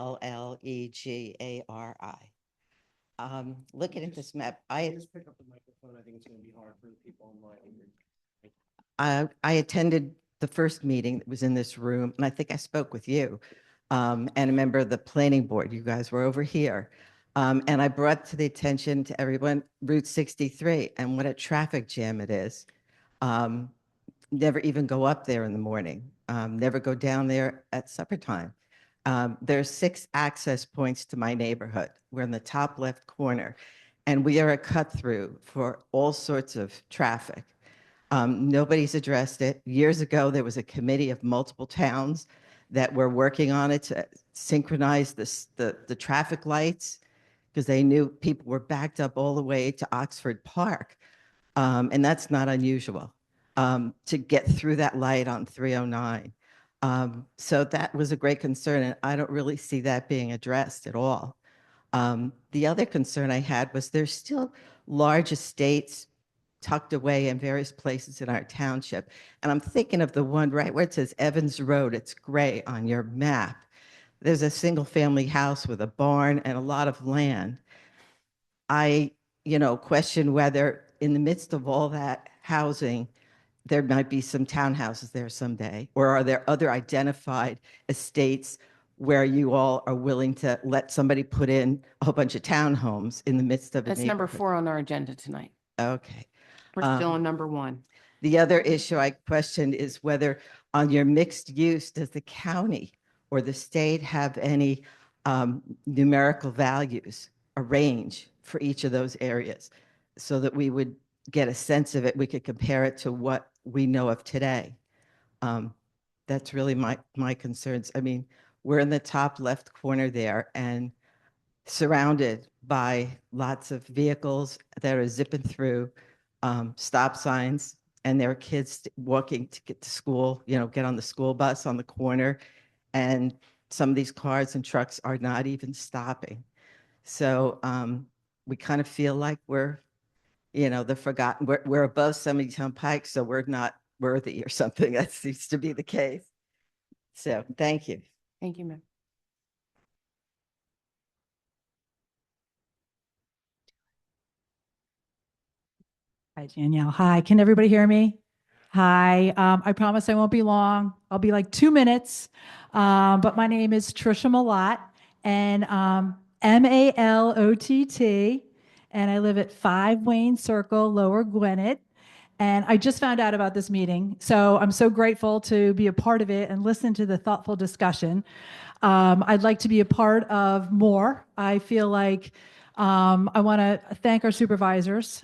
Looking at this map, Just pick up the microphone. I think it's going to be hard for the people online. I attended the first meeting that was in this room, and I think I spoke with you and a member of the planning board. You guys were over here. And I brought to the attention to everyone Route 63 and what a traffic jam it is. Never even go up there in the morning. Never go down there at supper time. There are 6 access points to my neighborhood. We're in the top left corner, and we are a cut through for all sorts of traffic. Nobody's addressed it. Years ago, there was a committee of multiple towns that were working on it to synchronize the traffic lights, because they knew people were backed up all the way to Oxford Park. And that's not unusual to get through that light on 309. So that was a great concern, and I don't really see that being addressed at all. The other concern I had was there's still large estates tucked away in various places in our township. And I'm thinking of the one right where it says Evans Road. It's gray on your map. There's a single family house with a barn and a lot of land. I, question whether in the midst of all that housing, there might be some townhouses there someday, or are there other identified estates where you all are willing to let somebody put in a whole bunch of townhomes in the midst of a That's number neighborhood? 4 on our agenda tonight. Okay. We're still on number 1. The other issue I questioned is whether on your mixed use, does the county or the state have any numerical values, a range for each of those areas, so that we would get a sense of it, we could compare it to what we know of today. That's really my concerns. I mean, we're in the top left corner there and surrounded by lots of vehicles that are zipping through, stop signs, and there are kids walking to get to school, get on the school bus on the corner. And some of these cars and trucks are not even stopping. So we kind of feel like we're, the forgotten, we're above Summingtown Pike, so we're not worthy or something. That seems to be the case. So thank you. Thank you, ma'am. Hi, Danielle. Hi, can everybody hear me? Hi, I promise I won't be long. I'll be like 2 minutes. But my name is Trisha Malott, and Malott, and I live at 5 Wayne Circle, Lower Gwinnett. And I just found out about this meeting, so I'm so grateful to be a part of it and listen to the thoughtful discussion. I'd like to be a part of more. I feel like I want to thank our supervisors.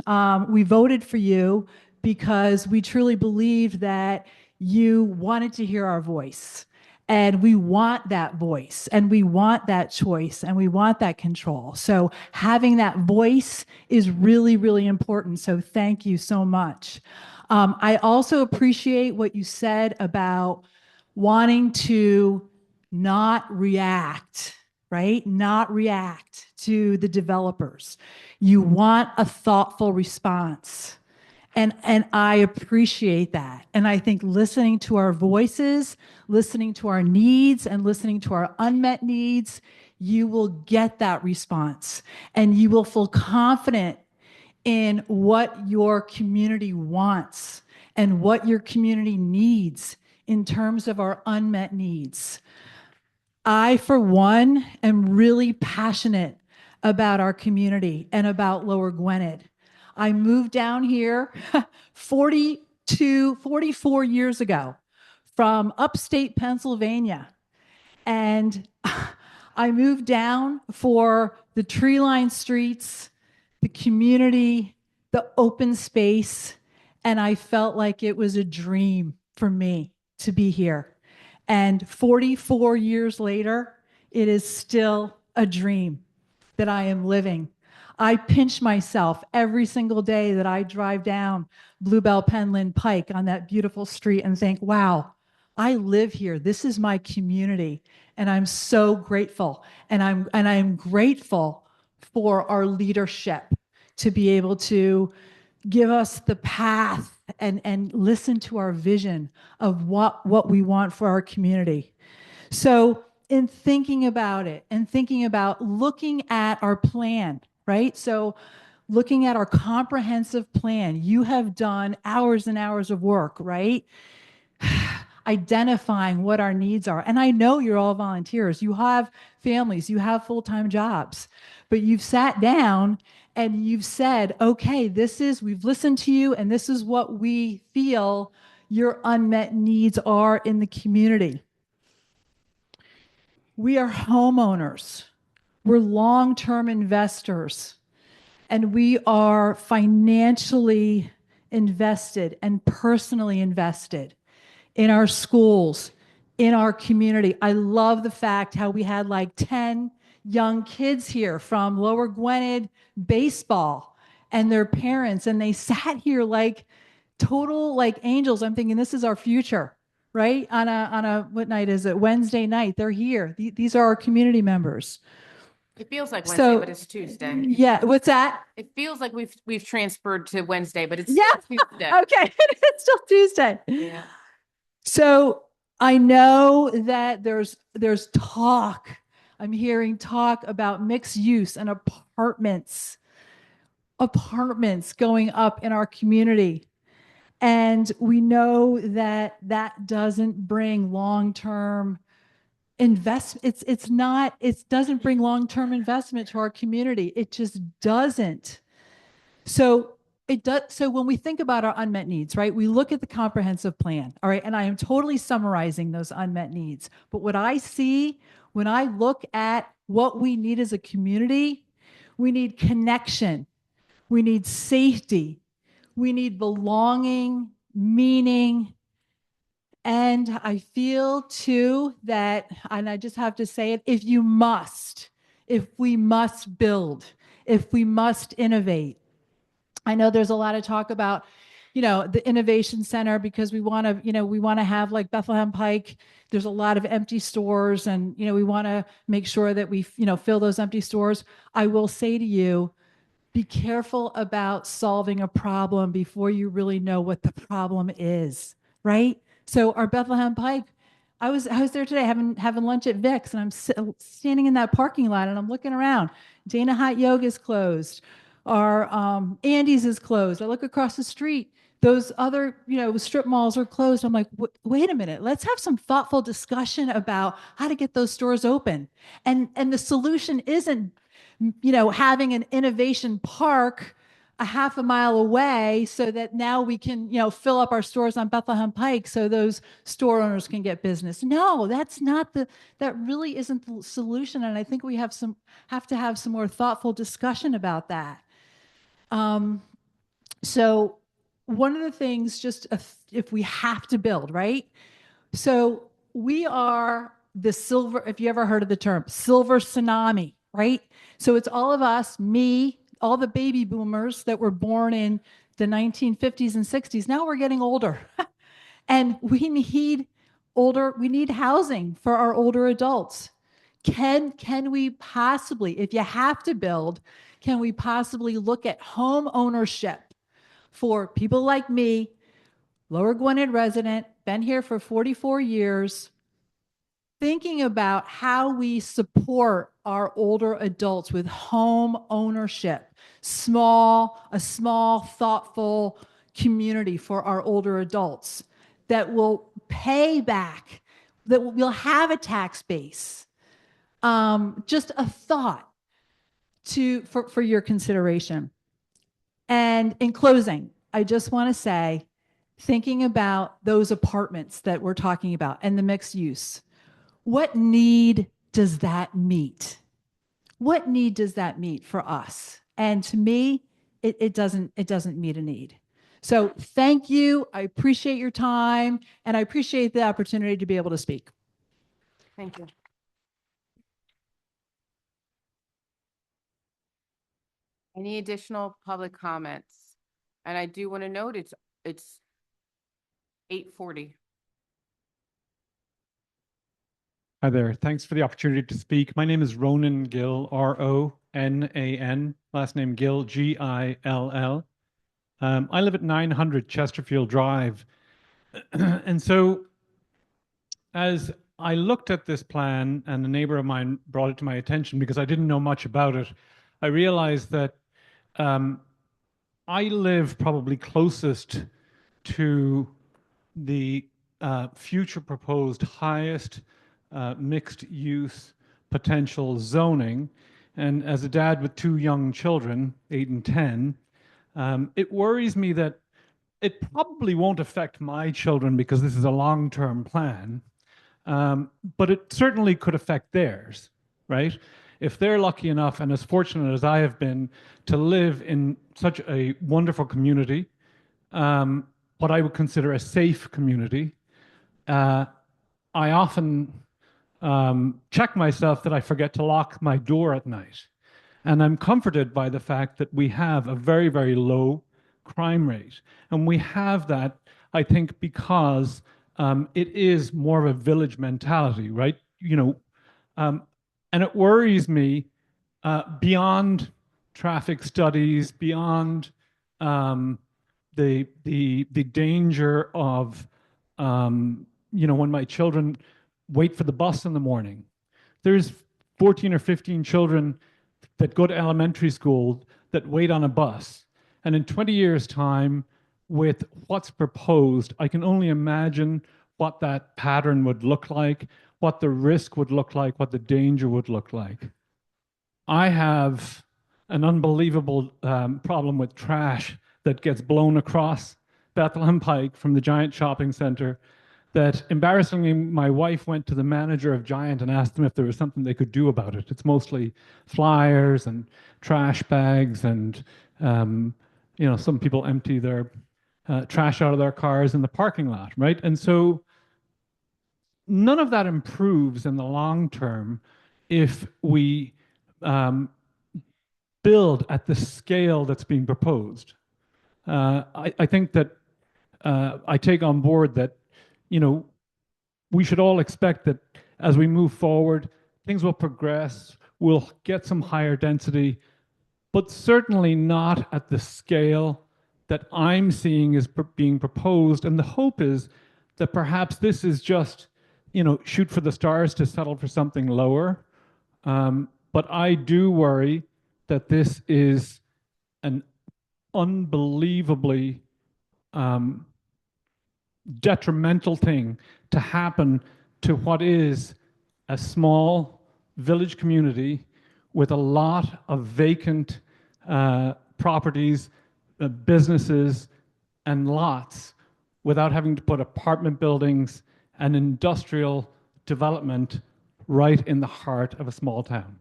We voted for you because we truly believed that you wanted to hear our voice. And we want that voice, and we want that choice, and we want that control. So having that voice is really, really important. So thank you so much. I also appreciate what you said about wanting to not react, right? Not react to the developers. You want a thoughtful response. And I appreciate that. And I think listening to our voices, listening to our needs, and listening to our unmet needs, you will get that response. And you will feel confident in what your community wants and what your community needs in terms of our unmet needs. I, for one, am really passionate about our community and about Lower Gwinnett. I moved down here 44 years ago from upstate Pennsylvania. And I moved down for the tree-lined streets, the community, the open space, and I felt like it was a dream for me to be here. And 44 years later, it is still a dream that I am living. I pinch myself every single day that I drive down Bluebell Penland Pike on that beautiful street and think, wow, I live here. This is my community. And I'm so grateful. And I'm grateful for our leadership to be able to give us the path and listen to our vision of what we want for our community. So in thinking about it and thinking about looking at our plan, right? So looking at our comprehensive plan, you have done hours and hours of work, right? Identifying what our needs are. And I know you're all volunteers. You have families, you have full-time jobs, but you've sat down and you've said, okay, we've listened to you, and this is what we feel your unmet needs are in the community. We are homeowners. We're long-term investors, and we are financially invested and personally invested in our schools, in our community. I love the fact how we had like 10 young kids here from Lower Gwinnett baseball and their parents, and they sat here like total like angels. I'm thinking this is our future, right? On a what night is it? Wednesday night. They're here. These are our community members. It feels like Wednesday, So- but it's Tuesday. Yeah, what's that? It feels like we've transferred to Wednesday, but it's Yeah. still Tuesday. Okay, it's still Tuesday. Yeah. So I know that there's talk. I'm hearing talk about mixed use and apartments going up in our community. And we know that that doesn't bring long-term investment. It doesn't bring long-term investment to our community. It just doesn't. So it does. So when we think about our unmet needs, right, we look at the comprehensive plan. All right. And I am totally summarizing those unmet needs. But what I see when I look at what we need as a community, we need connection, we need safety, we need belonging, meaning. And I feel too that, and I just have to say it, if we must build, if we must innovate. I know there's a lot of talk about, the innovation center because we want to have like Bethlehem Pike. There's a lot of empty stores and, we want to make sure that we, fill those empty stores. I will say to you, be careful about solving a problem before you really know what the problem is, right? So our Bethlehem Pike, I was there today having lunch at Vic's, and I'm standing in that parking lot and I'm looking around. Dana Hot Yoga is closed. Our Andy's is closed. I look across the street. Those other, strip malls are closed. I'm like, wait a minute. Let's have some thoughtful discussion about how to get those stores open. And the solution isn't, having an innovation park a half a mile away so that now we can, fill up our stores on Bethlehem Pike so those store owners can get business. No, that really isn't the solution. And I think we have to have some more thoughtful discussion about that. So one of the things, if we have to build, right? So we are the silver, if you ever heard of the term, silver tsunami, right? So it's all of us, me, all the baby boomers that were born in the 1950s and 60s. Now we're getting older and we need housing for our older adults. Can we possibly, if you have to build, can we possibly look at home ownership for people like me, Lower Gwinnett resident, been here for 44 years, thinking about how we support our older adults with home ownership, a small, thoughtful community for our older adults that will pay back, that will have a tax base. Just a thought for your consideration. And in closing, I just want to say, thinking about those apartments that we're talking about and the mixed use, what need does that meet? What need does that meet for us? And to me, it doesn't meet a need. So thank you. I appreciate your time and I appreciate the opportunity to be able to speak. Thank you. Any additional public comments? And I do want to note it's 8:40. Hi there. Thanks for the opportunity to speak. My name is Ronan Gill, Ronan, last name Gill, Gill. I live at 900 Chesterfield Drive. And so as I looked at this plan and a neighbor of mine brought it to my attention because I didn't know much about it, I realized that I live probably closest to the future proposed highest mixed use potential zoning. And as a dad with two young children, 8 and 10, it worries me that it probably won't affect my children because this is a long-term plan, but it certainly could affect theirs, right? If they're lucky enough and as fortunate as I have been to live in such a wonderful community, what I would consider a safe community, I often check myself that I forget to lock my door at night. And I'm comforted by the fact that we have a very, very low crime rate. And we have that, I think, because it is more of a village mentality, right? And it worries me beyond traffic studies, beyond the danger of when my children wait for the bus in the morning. There's 14 or 15 children that go to elementary school that wait on a bus. And in 20 years' time, with what's proposed, I can only imagine what that pattern would look like, what the risk would look like, what the danger would look like. I have an unbelievable problem with trash that gets blown across Bethlehem Pike from the Giant shopping center that embarrassingly, my wife went to the manager of Giant and asked them if there was something they could do about it. It's mostly flyers and trash bags and, some people empty their trash out of their cars in the parking lot, right? And so none of that improves in the long term if we build at the scale that's being proposed. I think that I take on board that, we should all expect that as we move forward, things will progress, we'll get some higher density, but certainly not at the scale that I'm seeing is being proposed. And the hope is that perhaps this is just, shoot for the stars to settle for something lower. But I do worry that this is an unbelievably detrimental thing to happen to what is a small village community with a lot of vacant properties, businesses, and lots without having to put apartment buildings and industrial development right in the heart of a small town.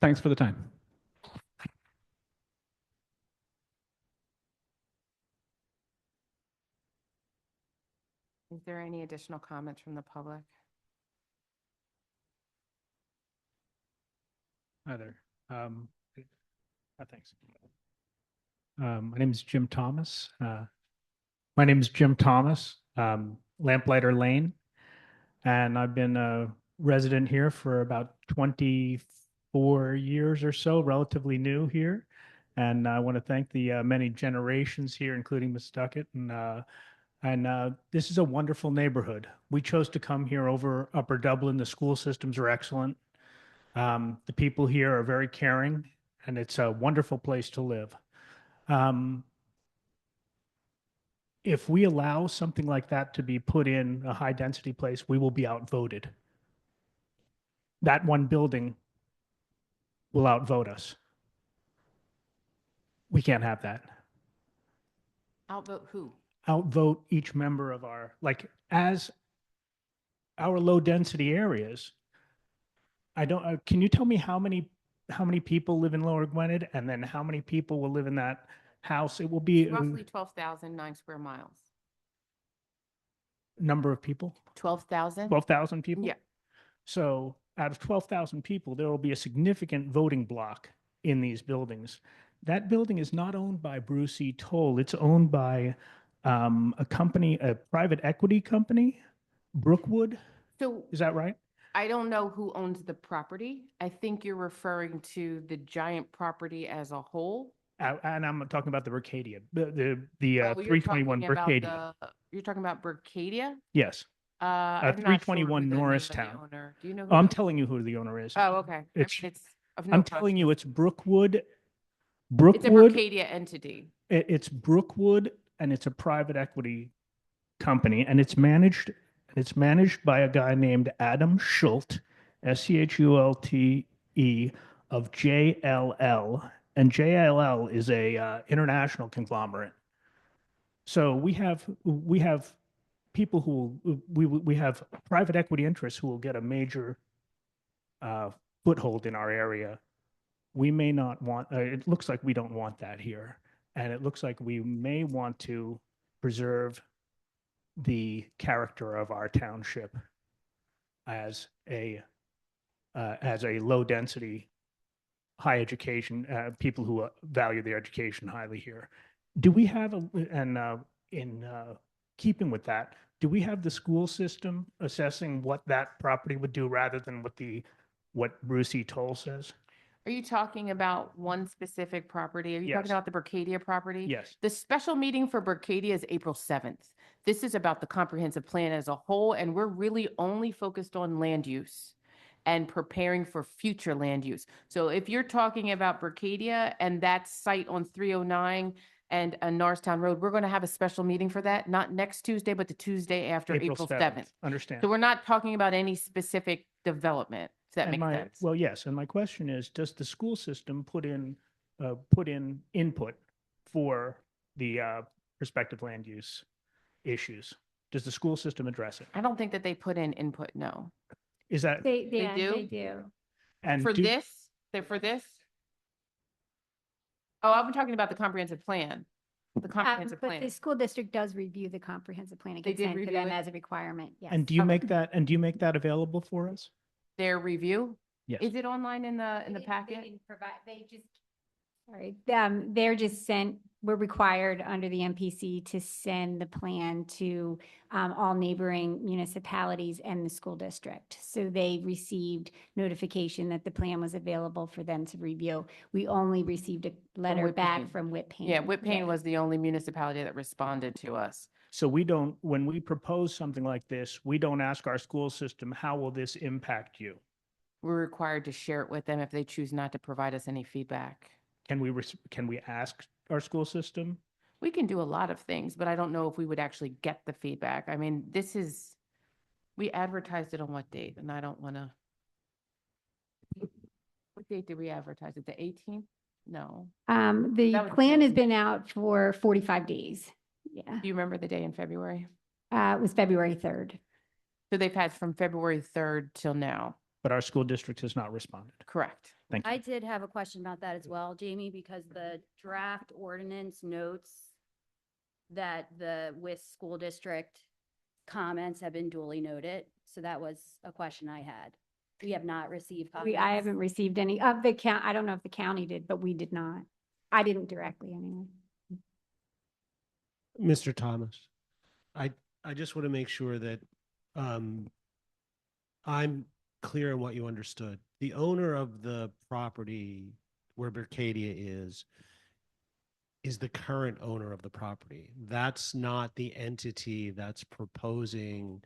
Thanks for the time. Is there any additional comments from the public? Hi there. Thanks. My name is Jim Thomas. Lamplighter Lane, and I've been a resident here for about 24 years or so, relatively new here. And I want to thank the many generations here, including Ms. Duckett. And this is a wonderful neighborhood. We chose to come here over Upper Dublin. The school systems are excellent. The people here are very caring, and it's a wonderful place to live. If we allow something like that to be put in a high density place, we will be outvoted. That one building will outvote us. We can't have that. Outvote who? Outvote each member of our, as our low density areas. Can you tell me how many people live in Lower Gwynedd, and then how many people will live in that house? It will be Roughly 12,009 square miles. Number of people? 12,000? 12,000 people? Yeah. So out of 12,000 people, there will be a significant voting block in these buildings. That building is not owned by Bruce E. Toll. It's owned by a company, a private equity company, Brookwood. So Is that right? I don't know who owns the property. I think you're referring to the Giant property as a whole. And I'm talking about the Bercadia, the Oh, 321 Bercadia. You're talking about Bercadia? Yes. I'm not sure 321 who the name of the Norristown. owner. Do you know? I'm telling you who the owner is. Oh, okay. It's, it's of no I'm telling you, it's Brookwood. It's a Brookwood. Bercadia entity. It's Brookwood, and it's a private equity company, and it's managed by a guy named Adam Schult, Schulte, of JLL, and JLL is a international conglomerate. So we have people who we have private equity interests who will get a major foothold in our area. We may not want. It looks like we don't want that here, and it looks like we may want to preserve the character of our township as a low density, high education, people who value their education highly here. Do we have in keeping with that, do we have the school system assessing what that property would do rather than what Bruce E. Toll says? Are you talking about one specific property? Are you talking Yes. about the Bercadia property? Yes. The special meeting for Bercadia is April 7th. This is about the comprehensive plan as a whole, and we're really only focused on land use and preparing for future land use. So if you're talking about Bercadia and that site on 309 and Norristown Road, we're going to have a special meeting for that, not next Tuesday, but the Tuesday after April 7th. Understand. So we're not talking about any specific development. Does that And make sense? Well, yes, and my question is, does the school system put in input for the prospective land use issues? Does the school system address it? I don't think that they put in input, no. Is that, They do? They do. and For do- this? They're for this? Oh, I'm talking about the comprehensive plan. The comprehensive But the plan. school district does review the comprehensive plan. It They gets did sent to review them it? as a requirement, yes. and do you Okay. make that available for us? Their review? Yes. Is it online in the packet? Sorry, they're just sent, we're required under the MPC to send the plan to all neighboring municipalities and the school district. So they received notification that the plan was available for them to review. We only received a letter Whit back Pain. from Whit Pain. Yeah, Whit Pain Yes. was the only municipality that responded to us. So we don't, when we propose something like this, we don't ask our school system, how will this impact you? We're required to share it with them if they choose not to provide us any feedback. Can we ask our school system? We can do a lot of things, but I don't know if we would actually get the feedback. I mean, we advertised it on what date? And I don't want to. What date did we advertise it? The 18th? No. The That was plan has good. been out for 45 days. Yeah, Do you remember the day in February? it was February 3rd. So they've had from February 3rd till now. But our school district has not responded. Correct. Thank you. I did have a question about that as well, Jamie, because the draft ordinance notes that the WIS school district comments have been duly noted. So that was a question I had. We have not received copies. I haven't received any of the count. I don't know if the county did, but we did not. I didn't directly anyway. Mr. Thomas, I just want to make sure that I'm clear on what you understood. The owner of the property where Bercadia is the current owner of the property. That's not the entity that's proposing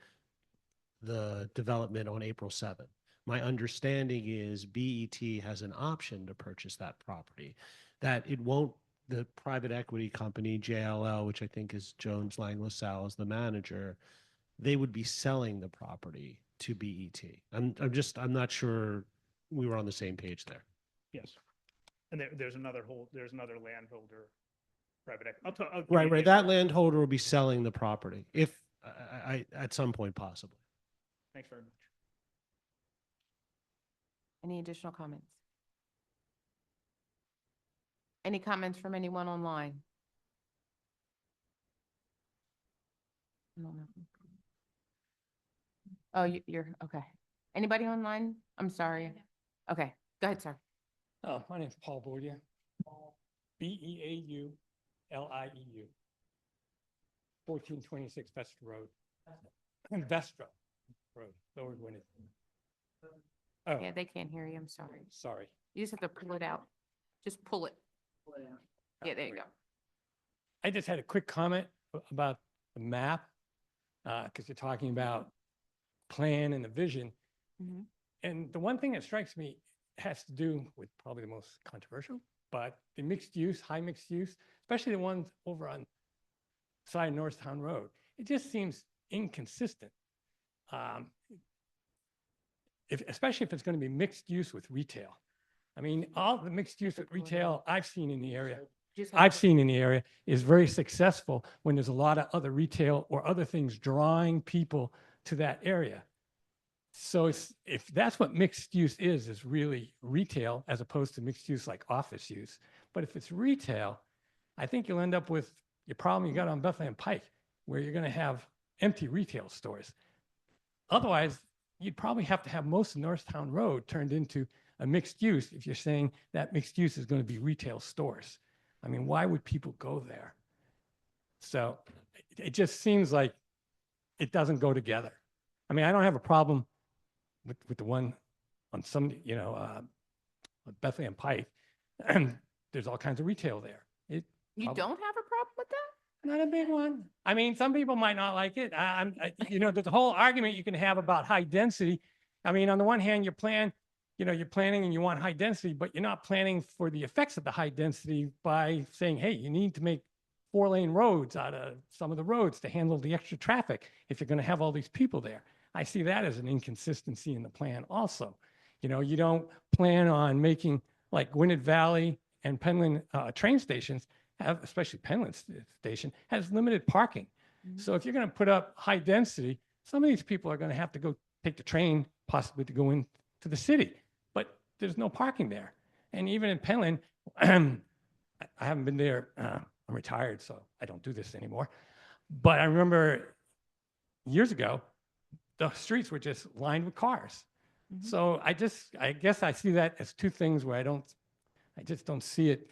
the development on April 7th. My understanding is BET has an option to purchase that property, that it won't, the private equity company, JLL, which I think is Jones Lang LaSalle is the manager, they would be selling the property to BET. I'm not sure we were on the same page there. Yes. And there's another landholder, private equity. Right. That landholder will be selling the property if I at some point possibly. Thanks very much. Any additional comments? Any comments from anyone online? No, nothing. Oh, you're, okay. Anybody online? I'm sorry. Okay, go ahead, sir. Oh, my name's Paul Bourdieu. Beaulieu, 1426 Vestra Road. Vestra Road, Lower Gwinnett. Oh, Yeah, they can't hear you. I'm sorry. sorry. You just have to pull it out. Just pull it. Yeah, there you go. I just had a quick comment about the map, because you're talking about plan and the vision. Mhm. And the one thing that strikes me has to do with probably the most controversial, but the mixed use, high mixed use, especially the ones over on side of Norristown Road, it just seems inconsistent. Especially if it's going to be mixed use with retail. I mean, all the mixed use with retail I've seen in the area, is very successful when there's a lot of other retail or other things drawing people to that area. So if that's what mixed use is really retail as opposed to mixed use like office use. But if it's retail, I think you'll end up with your problem you got on Bethlehem Pike, where you're going to have empty retail stores. Otherwise, you'd probably have to have most of Norristown Road turned into a mixed use if you're saying that mixed use is going to be retail stores. I mean, why would people go there? So it just seems like it doesn't go together. I mean, I don't have a problem with the one on some, Bethlehem Pike, there's all kinds of retail there. You prob- don't have a problem with that? Not a big one. I mean, some people might not like it. There's a whole argument you can have about high density. I mean, on the one hand, you're planning and you want high density, but you're not planning for the effects of the high density by saying, hey, you need to make 4-lane roads out of some of the roads to handle the extra traffic if you're going to have all these people there. I see that as an inconsistency in the plan also. You don't plan on making like Gwinnett Valley and Penland train stations have, especially Penland Station, has limited parking. So if you're going to put up high density, some of these people are going to have to go take the train possibly to go into the city, but there's no parking there. And even in Penland, I haven't been there. I'm retired, so I don't do this anymore. But I remember years ago, the streets were just lined with cars. So I guess I see that as two things where I just don't see it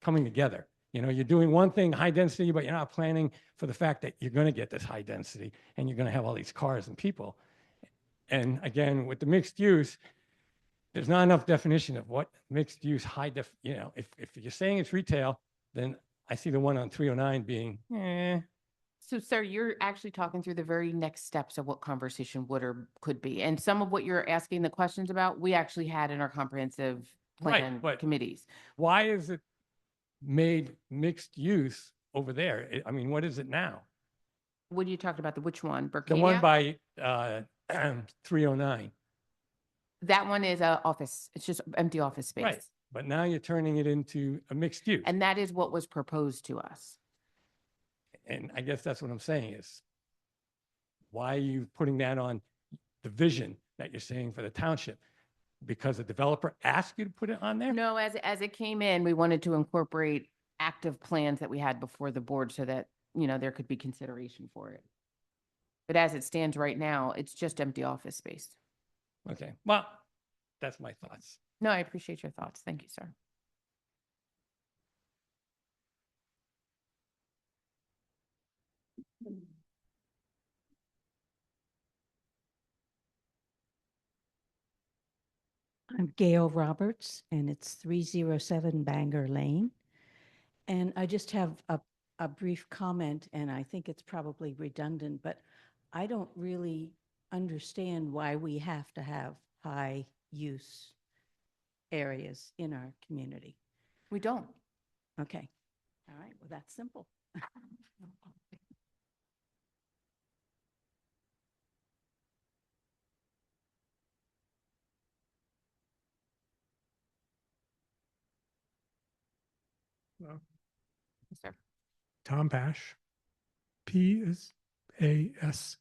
coming together. You're doing one thing, high density, but you're not planning for the fact that you're going to get this high density and you're going to have all these cars and people. And again, with the mixed use, there's not enough definition of what mixed use if you're saying it's retail, then I see the one on 309 being, So, sir, you're actually talking through the very next steps of what conversation would or could be. And some of what you're asking the questions about, we actually had in our comprehensive plan but committees. Why is it made mixed use over there? I mean, what is it now? What are you talking about? Which one? The one Berkania? by 309. That one is a office. It's just empty office space. Right. But now you're turning it into a mixed use. And that is what was proposed to us. And I guess that's what I'm saying is, why are you putting that on the vision that you're saying for the township? Because the developer asked you to put it on there? No, as it came in, we wanted to incorporate active plans that we had before the board so that, there could be consideration for it. But as it stands right now, it's just empty office space. Okay, well, that's my thoughts. No, I appreciate your thoughts. Thank you, sir. I'm Gail Roberts, and it's 307 Bangor Lane. And I just have a brief comment, and I think it's probably redundant, but I don't really understand why we have to have high use areas in our community. We don't. Okay. All right. Well, that's simple. Hello. Yes, sir. Tom Pash. P is ASCH.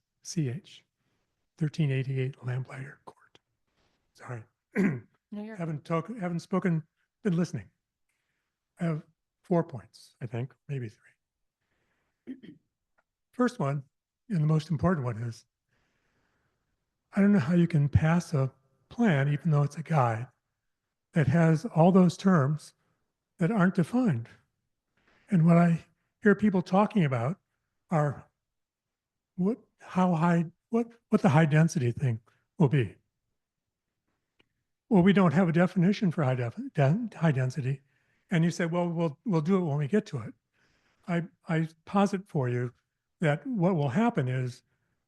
1388 Lamplighter Court. Sorry. No, you're haven't spoken, been listening. I have 4 points, I think, maybe 3. First one, and the most important one is, I don't know how you can pass a plan, even though it's a guide, that has all those terms that aren't defined. And what I hear people talking about are what the high density thing will be. Well, we don't have a definition for high density. And you say, well, we'll do it when we get to it. I posit for you that what will happen is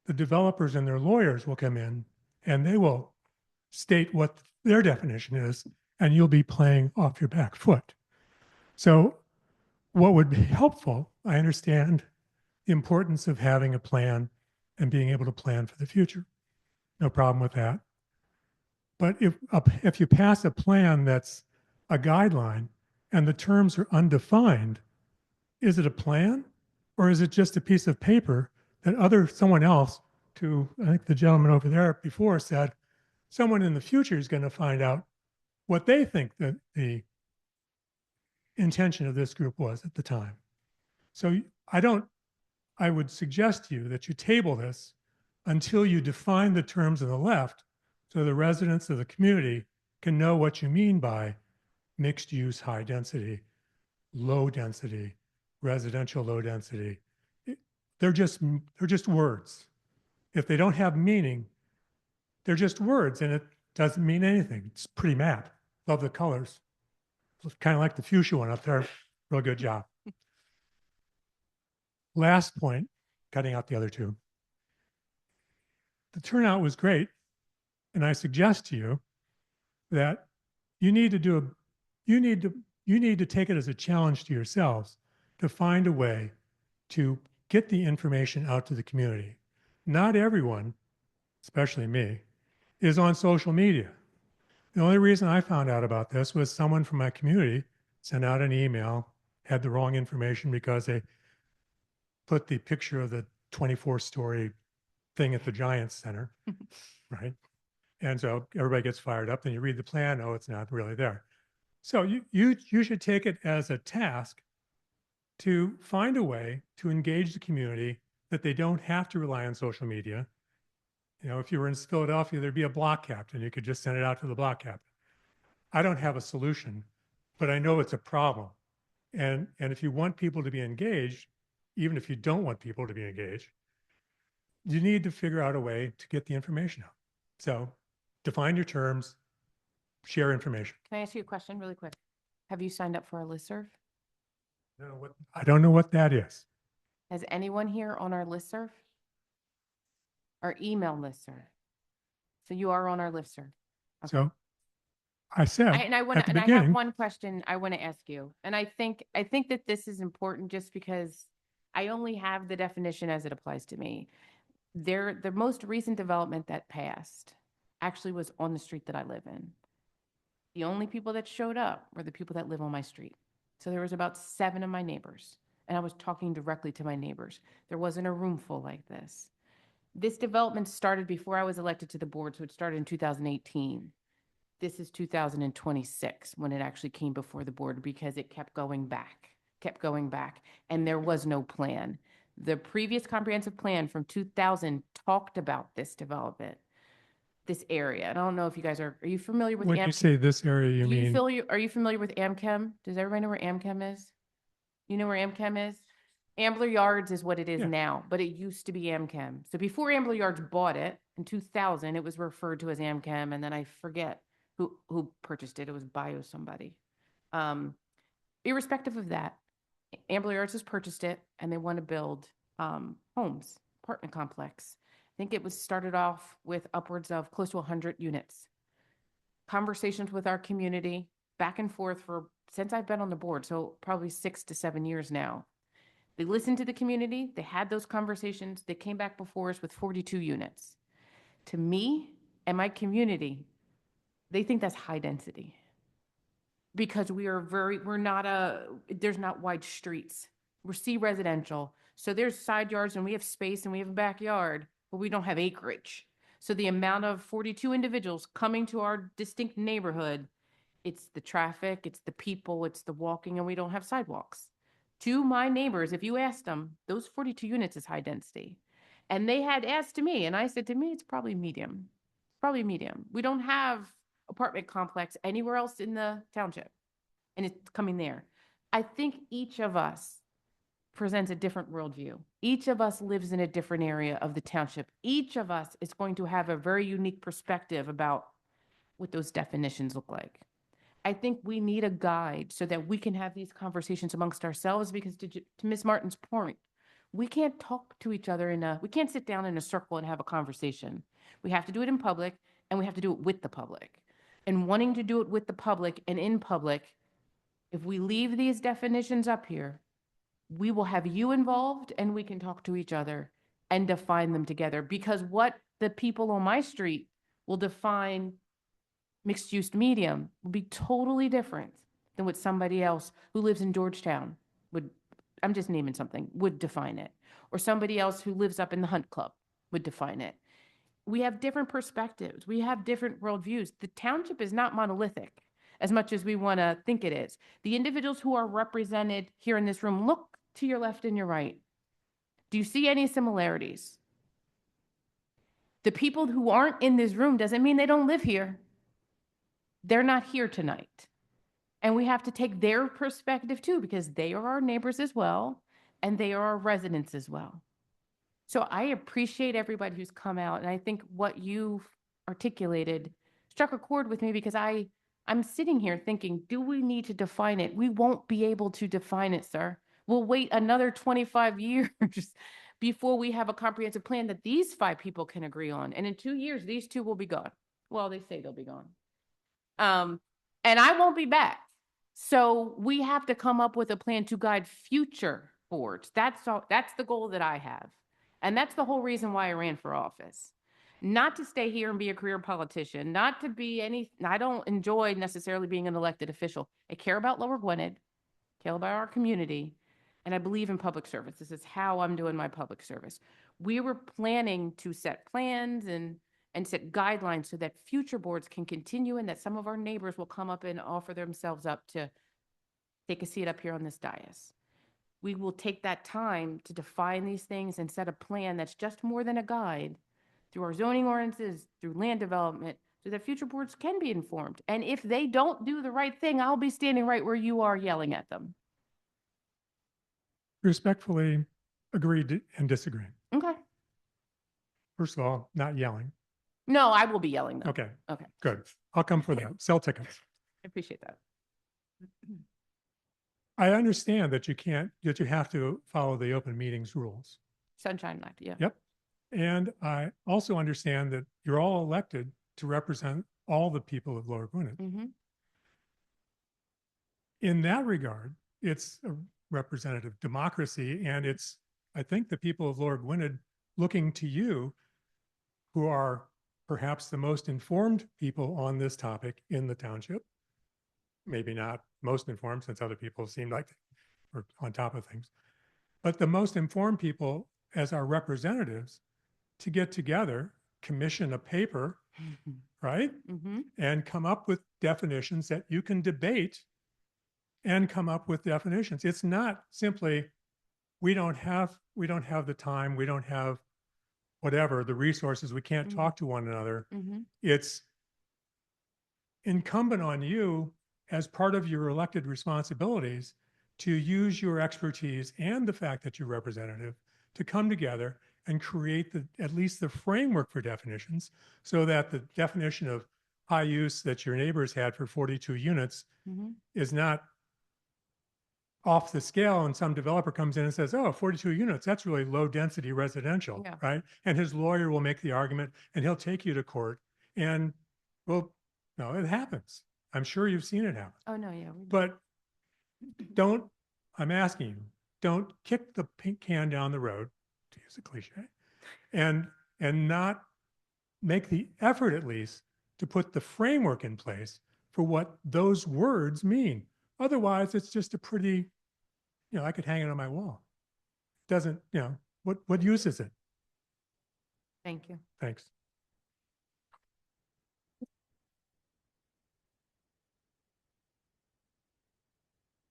the developers and their lawyers will come in and they will state what their definition is, and you'll be playing off your back foot. So what would be helpful, I understand the importance of having a plan and being able to plan for the future. No problem with that. But if you pass a plan that's a guideline and the terms are undefined, is it a plan or is it just a piece of paper that someone else, I think the gentleman over there before said, someone in the future is going to find out what they think that the intention of this group was at the time. So I would suggest to you that you table this until you define the terms on the left so the residents of the community can know what you mean by mixed use, high density, low density, residential low density. They're just words. If they don't have meaning, they're just words and it doesn't mean anything. It's pretty map. Love the colors. Kind of like the fuchsia one up there. Real good job. Last point, cutting out the other two. The turnout was great. And I suggest to you that you need to take it as a challenge to yourselves to find a way to get the information out to the community. Not everyone, especially me, is on social media. The only reason I found out about this was someone from my community sent out an email, had the wrong information because they put the picture of the 24-story thing at the Giants Center, right? And so everybody gets fired up. Then you read the plan. Oh, it's not really there. So you should take it as a task to find a way to engage the community that they don't have to rely on social media. You know, if you were in Philadelphia, there'd be a block captain. You could just send it out to the block captain. I don't have a solution, but I know it's a problem. And if you want people to be engaged, even if you don't want people to be engaged, you need to figure out a way to get the information out. So define your terms, share information. Can I ask you a question really quick? Have you signed up for our listserv? I don't know what that is. Has anyone here on our listserv? Our email listserv? So you are on our listserv. Okay. So I said I at the have beginning, one question I want to ask you. And I think that this is important just because I only have the definition as it applies to me. The most recent development that passed actually was on the street that I live in. The only people that showed up were the people that live on my street. So there was about 7 of my neighbors, and I was talking directly to my neighbors. There wasn't a room full like this. This development started before I was elected to the board, so it started in 2018. This is 2026 when it actually came before the board because it kept going back, and there was no plan. The previous comprehensive plan from 2000 talked about this development, this area. And I don't know if you guys are you familiar with when you say this area, you mean are you familiar with Amchem? Does everybody know where Amchem is? You know where Amchem is? Ambler Yards is what it is now, but it used to be Amchem. So before Ambler Yards bought it in 2000, it was referred to as Amchem, and then I forget who purchased it. It was Bio somebody. Irrespective of that, Ambler Yards has purchased it, and they want to build homes, apartment complex. I think it was started off with upwards of close to 100 units. Conversations with our community back and forth since I've been on the board, so probably 6 to 7 years now. They listened to the community. They had those conversations. They came back before us with 42 units. To me and my community, they think that's high density because there's not wide streets. We're C residential. So there's side yards and we have space and we have a backyard, but we don't have acreage. So the amount of 42 individuals coming to our distinct neighborhood, it's the traffic, it's the people, it's the walking, and we don't have sidewalks. To my neighbors, if you asked them, those 42 units is high density. And they had asked to me, and I said to me, it's probably medium. Probably medium. We don't have apartment complex anywhere else in the township, and it's coming there. I think each of us presents a different worldview. Each of us lives in a different area of the township. Each of us is going to have a very unique perspective about what those definitions look like. I think we need a guide so that we can have these conversations amongst ourselves because to Ms. Martin's point, we can't talk to each other we can't sit down in a circle and have a conversation. We have to do it in public and we have to do it with the public. And wanting to do it with the public and in public, if we leave these definitions up here, we will have you involved and we can talk to each other and define them together because what the people on my street will define mixed-use medium would be totally different than what somebody else who lives in Georgetown I'm just naming something, would define it. Or somebody else who lives up in the Hunt Club would define it. We have different perspectives. We have different worldviews. The township is not monolithic as much as we want to think it is. The individuals who are represented here in this room, look to your left and your right. Do you see any similarities? The people who aren't in this room doesn't mean they don't live here. They're not here tonight. And we have to take their perspective too, because they are our neighbors as well, and they are our residents as well. So I appreciate everybody who's come out, and I think what you've articulated struck a chord with me because I I'm sitting here thinking, do we need to define it? We won't be able to define it, sir. We'll wait another 25 years before we have a comprehensive plan that these 5 people can agree on. And in 2 years, these 2 will be gone. Well, they say they'll be gone. And I won't be back. So we have to come up with a plan to guide future boards. That's all, that's the goal that I have. And that's the whole reason why I ran for office. Not to stay here and be a career politician, not to be any, I don't enjoy necessarily being an elected official. I care about Lower Gwinnett, care about our community, and I believe in public service. This is how I'm doing my public service. We were planning to set plans and set guidelines so that future boards can continue and that some of our neighbors will come up and offer themselves up to take a seat up here on this dais. We will take that time to define these things and set a plan that's just more than a guide through our zoning ordinances, through land development, so that future boards can be informed. And if they don't do the right thing, I'll be standing right where you are yelling at them. Respectfully agreed and disagreeing. Okay. First of all, not yelling. No, I will be yelling though. Okay. Okay. Good. I'll come for that. Sell tickets. I appreciate that. I understand that you have to follow the open meetings rules. Sunshine Act, yeah. Yep. And I also understand that you're all elected to represent all the people of Lower Gwinnett. Mhm. In that regard, it's a representative democracy, and it's, I think, the people of Lower Gwinnett looking to you, who are perhaps the most informed people on this topic in the township. Maybe not most informed, since other people seem like we're on top of things, but the most informed people as our representatives to get together, commission a paper, right? Mhm. And come up with definitions that you can debate and come up with definitions. It's not simply, we don't have the time, we don't have whatever, the resources, we can't Mhm. talk to one another. Mhm. It's incumbent on you as part of your elected responsibilities to use your expertise and the fact that you're representative to come together and create at least the framework for definitions, so that the definition of high use that your neighbors had for 42 units Mhm. is not off the scale, and some developer comes in and says, oh, 42 units, that's really low density residential, Yeah. right? And his lawyer will make the argument and he'll take you to court. And well, no, it happens. I'm sure you've seen it happen. Oh, no, yeah. But I'm asking you, don't kick the pink can down the road, to use a cliche, and not make the effort at least to put the framework in place for what those words mean. Otherwise, it's just a pretty, I could hang it on my wall. Doesn't, what use is it? Thank you. Thanks.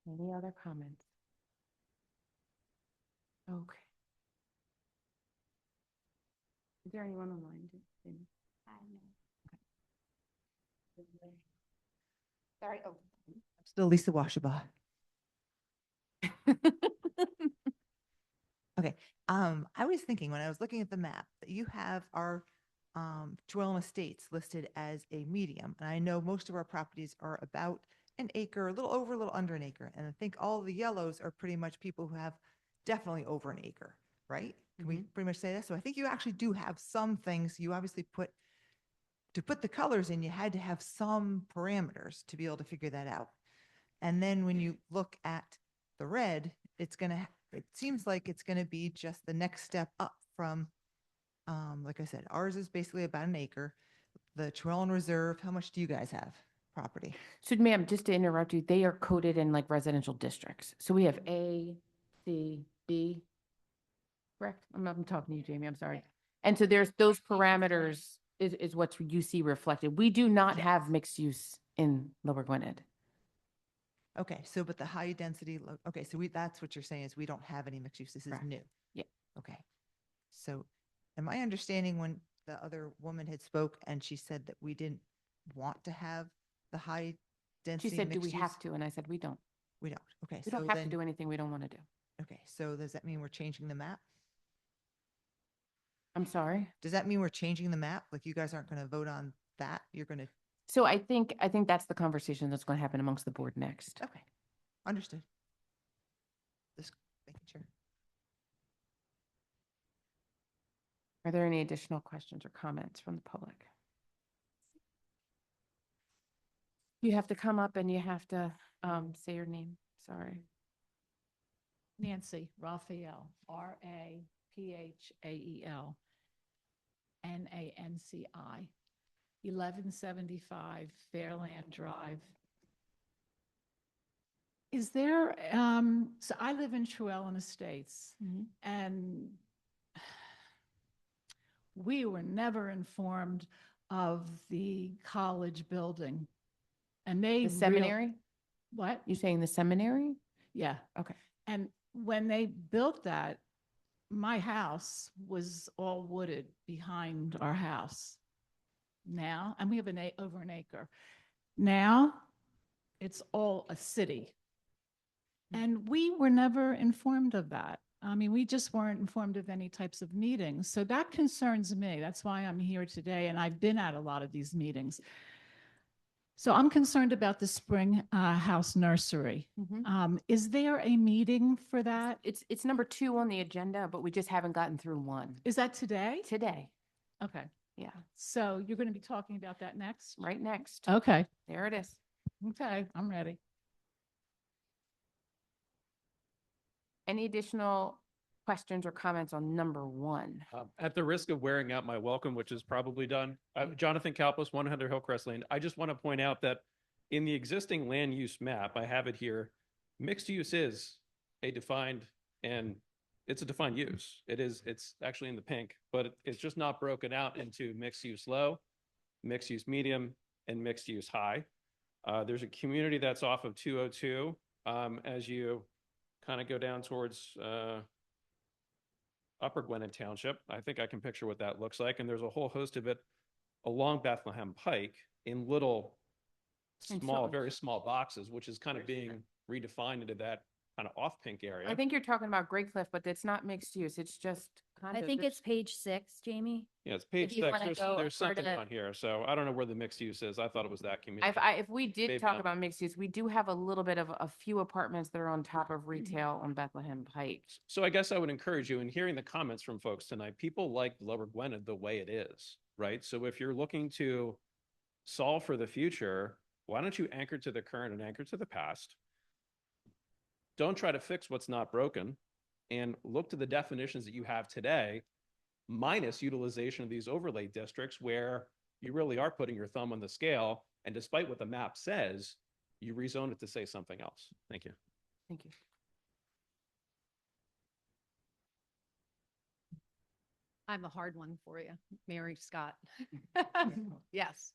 Any other comments? Okay. Is there anyone online? Sorry. Oh, I'm still Lisa Washabaugh. Okay. I was thinking when I was looking at the map that you have our Dwelling Estates listed as a medium. And I know most of our properties are about an acre, a little over, a little under an acre. And I think all the yellows are pretty much people who have definitely over an acre, right? Can we pretty much say that? So I think you actually do have some things. You obviously to put the colors in, you had to have some parameters to be able to figure that out. And then when you look at the red, it seems like it's going to be just the next step up from, like I said, ours is basically about an acre. The Trewellen Reserve, how much do you guys have property? So ma'am, just to interrupt you, they are coded in like residential districts. So we have A, C, D, correct? I'm talking to you, Jamie, I'm sorry. And so there's those parameters is what you see reflected. We do not have mixed use in Lower Gwinnett. Okay, so but the high density, okay, so that's what you're saying is we don't have any mixed use. This is Correct. new. Yeah. Okay. So am I understanding when the other woman had spoke and she said that we didn't want to have the high density? She said, do we mixed have use? to? And I said, we don't. We don't. Okay. We so don't have to then- do anything we don't want to do. Okay, so does that mean we're changing the map? I'm sorry? Does that mean we're changing the map? Like you guys aren't going to vote on that? You're going to So I think that's the conversation that's going to happen amongst the board next. Okay, understood. Just making sure. Are there any additional questions or comments from the public? You have to come up and you have to say your name. Sorry. Nancy Raphael, Raphael, Nanci, 1175 Fairland Drive. Is there, so I live in Truellen Estates, and we were never informed of the college building. And they The seminary? What? You saying the seminary? Yeah. Okay. And when they built that, my house was all wooded behind our house. Now, and we have over an acre. Now, it's all a city. And we were never informed of that. I mean, we just weren't informed of any types of meetings. So that concerns me. That's why I'm here today. And I've been at a lot of these meetings. So I'm concerned about the Spring House Nursery. Is there a meeting for that? It's number 2 on the agenda, but we just haven't gotten through 1. Is that today? Today. Okay. Yeah. So you're going to be talking about that next? Right next. Okay. There it is. Okay, I'm ready. Any additional questions or comments on number 1? At the risk of wearing out my welcome, which is probably done, Jonathan Kalpos, 100 Hillcrest Lane. I just want to point out that in the existing land use map, I have it here, mixed use is a defined, and it's a defined use. It's actually in the pink, but it's just not broken out into mixed use low, mixed use medium, and mixed use high. There's a community that's off of 202 as you kind of go down towards Upper Gwinnett Township. I think I can picture what that looks like. And there's a whole host of it along Bethlehem Pike in little, small, very small boxes, which is kind of being redefined into that kind of off pink area. I think you're talking about Great Cliff, but it's not mixed use. It's just kind I of. think it's page 6, Jamie. Yeah, it's page If you 6. wanna There's, go there's over something to- on here. So I don't know where the mixed use is. I thought it was that community. If we did Maybe talk not. about mixed use, we do have a little bit of a few apartments that are on top of retail on Bethlehem Pike. So I guess I would encourage you in hearing the comments from folks tonight, people like Lower Gwinnett the way it is, right? So if you're looking to solve for the future, why don't you anchor to the current and anchor to the past? Don't try to fix what's not broken, and look to the definitions that you have today, minus utilization of these overlay districts where you really are putting your thumb on the scale. And despite what the map says, you rezone it to say something else. Thank you. Thank you. I have a hard one for you, Mary Scott. Yes.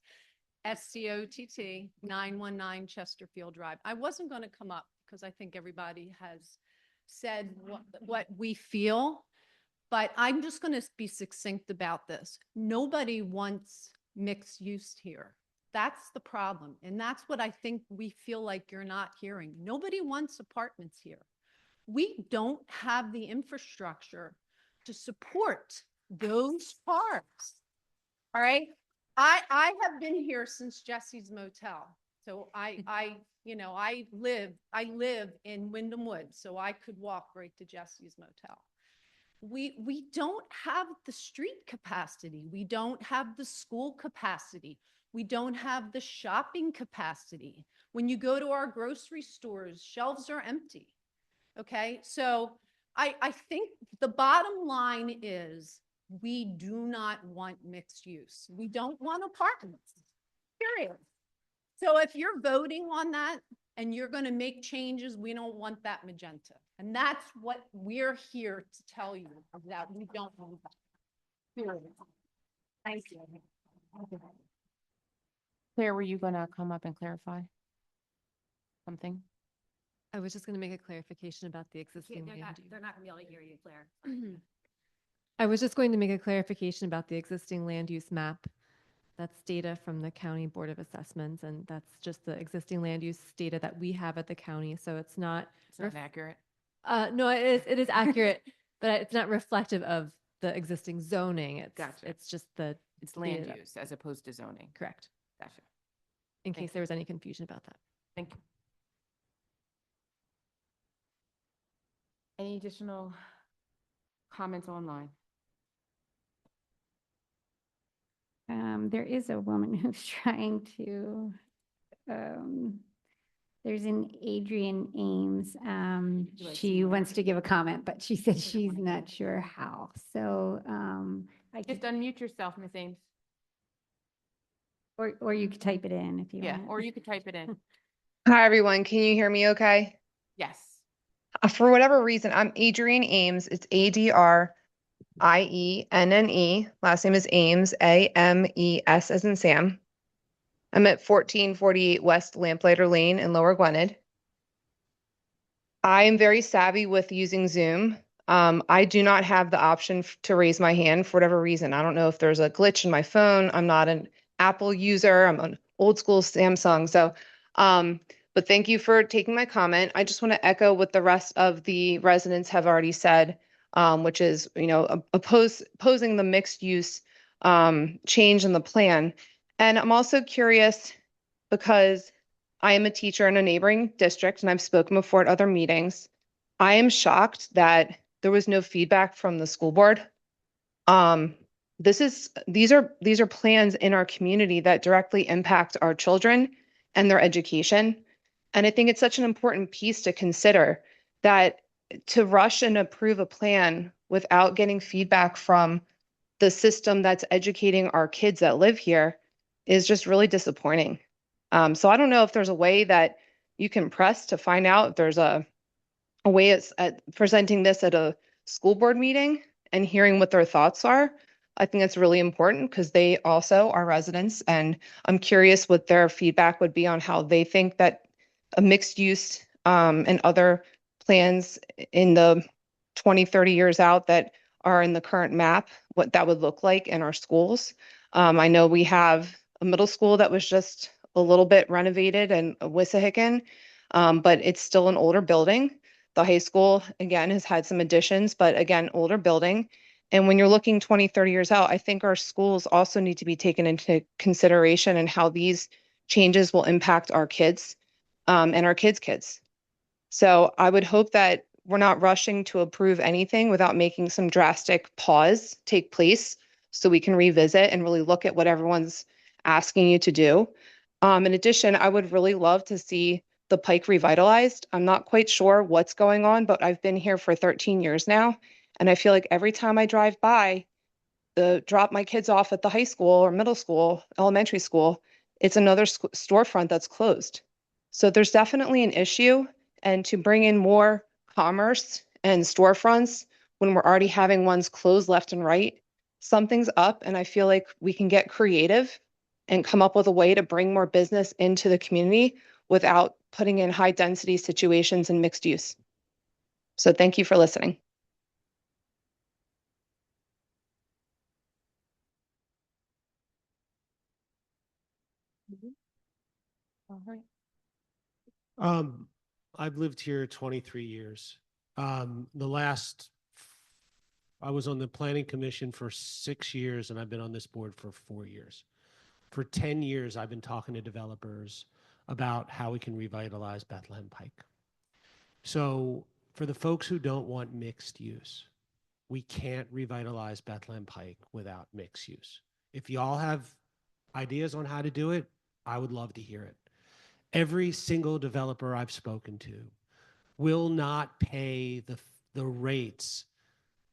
SCOTT 919 Chesterfield Drive. I wasn't going to come up because I think everybody has said what we feel, but I'm just going to be succinct about this. Nobody wants mixed use here. That's the problem. And that's what I think we feel like you're not hearing. Nobody wants apartments here. We don't have the infrastructure to support those parks. All right. I have been here since Jesse's Motel. So I live in Wyndham Woods, so I could walk right to Jesse's Motel. We don't have the street capacity. We don't have the school capacity. We don't have the shopping capacity. When you go to our grocery stores, shelves are empty. Okay, so I think the bottom line is we do not want mixed use. We don't want apartments, period. So if you're voting on that and you're going to make changes, we don't want that magenta. And that's what we're here to tell you, that we don't want that. Period. Thank you. Claire, were you going to come up and clarify something? I was just going to make a clarification about the existing They're land. not going to be able to hear you, Claire. I was just going to make a clarification about the existing land use map. That's data from the County Board of Assessments, and that's just the existing land use data that we have at the county. So it's not accurate. No, it is accurate, but it's not reflective of the existing zoning. It's Gotcha. It's just the It's land data. use as opposed to zoning. Correct. Gotcha. in case there was any confusion about that. Thank you. Any additional comments online? There is a woman who's trying to, there's an Adrian Ames. She wants to give a comment, but she said she's not sure how. So, I Just could, unmute yourself, Ms. Ames. or you could type it in if you Yeah, want. or you could type it in. Hi, everyone. Can you hear me okay? Yes. For whatever reason, I'm Adrienne Ames. It's Adrienne. Last name is Ames, Ames as in Sam. I'm at 1448 West Lamplighter Lane in Lower Gwinnett. I am very savvy with using Zoom. I do not have the option to raise my hand for whatever reason. I don't know if there's a glitch in my phone. I'm not an Apple user. I'm an old school Samsung. So, but thank you for taking my comment. I just want to echo what the rest of the residents have already said, which is, opposing the mixed use change in the plan. And I'm also curious because I am a teacher in a neighboring district and I've spoken before at other meetings. I am shocked that there was no feedback from the school board. These are plans in our community that directly impact our children and their education. And I think it's such an important piece to consider that to rush and approve a plan without getting feedback from the system that's educating our kids that live here is just really disappointing. So I don't know if there's a way that you can press to find out if there's a way at presenting this at a school board meeting and hearing what their thoughts are. I think it's really important because they also are residents, and I'm curious what their feedback would be on how they think that a mixed use and other plans in the 20, 30 years out that are in the current map, what that would look like in our schools. I know we have a middle school that was just a little bit renovated in Wissahickon, but it's still an older building. The high school, again, has had some additions, but again, older building. And when you're looking 20, 30 years out, I think our schools also need to be taken into consideration and how these changes will impact our kids and our kids' kids. So I would hope that we're not rushing to approve anything without making some drastic pause take place so we can revisit and really look at what everyone's asking you to do. In addition, I would really love to see the Pike revitalized. I'm not quite sure what's going on, but I've been here for 13 years now. And I feel like every time I drive by, drop my kids off at the high school or middle school, elementary school, it's another storefront that's closed. So there's definitely an issue. And to bring in more commerce and storefronts when we're already having ones closed left and right, something's up. And I feel like we can get creative and come up with a way to bring more business into the community without putting in high density situations and mixed use. So thank you for listening. All right. I've lived here 23 years. I was on the planning commission for 6 years and I've been on this board for 4 years. For 10 years, I've been talking to developers about how we can revitalize Bethlehem Pike. So for the folks who don't want mixed use, we can't revitalize Bethlehem Pike without mixed use. If y'all have ideas on how to do it, I would love to hear it. Every single developer I've spoken to will not pay the rates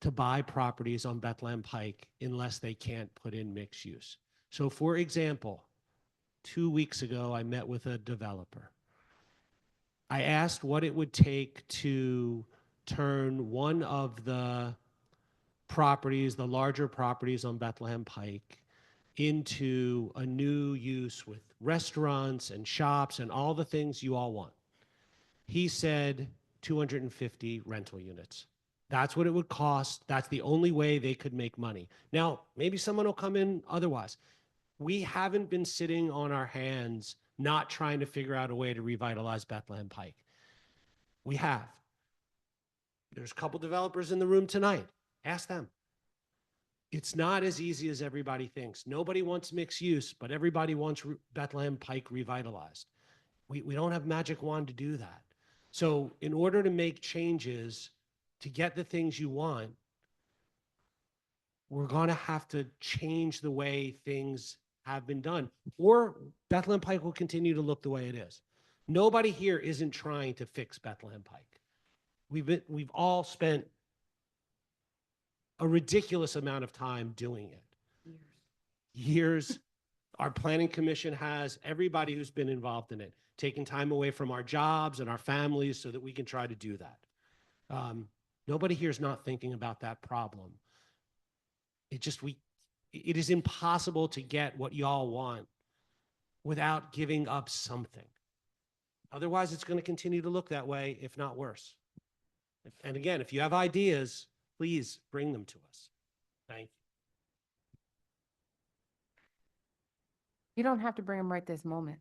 to buy properties on Bethlehem Pike unless they can't put in mixed use. So for example, 2 weeks ago, I met with a developer. I asked what it would take to turn one of the properties, the larger properties on Bethlehem Pike, into a new use with restaurants and shops and all the things you all want. He said 250 rental units. That's what it would cost. That's the only way they could make money. Now, maybe someone will come in otherwise. We haven't been sitting on our hands not trying to figure out a way to revitalize Bethlehem Pike. We have. There's a couple developers in the room tonight. Ask them. It's not as easy as everybody thinks. Nobody wants mixed use, but everybody wants Bethlehem Pike revitalized. We don't have magic wand to do that. So in order to make changes to get the things you want, we're going to have to change the way things have been done, or Bethlehem Pike will continue to look the way it is. Nobody here isn't trying to fix Bethlehem Pike. We've all spent a ridiculous amount of time doing it. Years. Our planning commission has, everybody who's been involved in it, taking time away from our jobs and our families so that we can try to do that. Nobody here is not thinking about that problem. It is impossible to get what y'all want without giving up something. Otherwise, it's going to continue to look that way, if not worse. And again, if you have ideas, please bring them to us. Thank you. You don't have to bring them right this moment.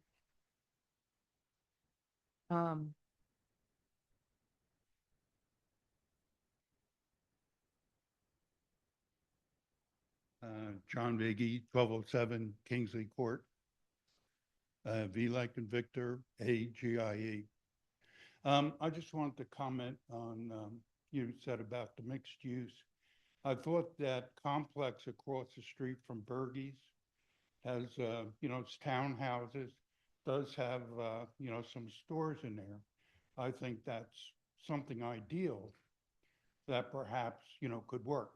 John Viggy, 1207 Kingsley Court. V like in Victor, AGIE. I just wanted to comment on you said about the mixed use. I thought that complex across the street from Bergie's has, it's townhouses, does have, some stores in there. I think that's something ideal that perhaps, could work.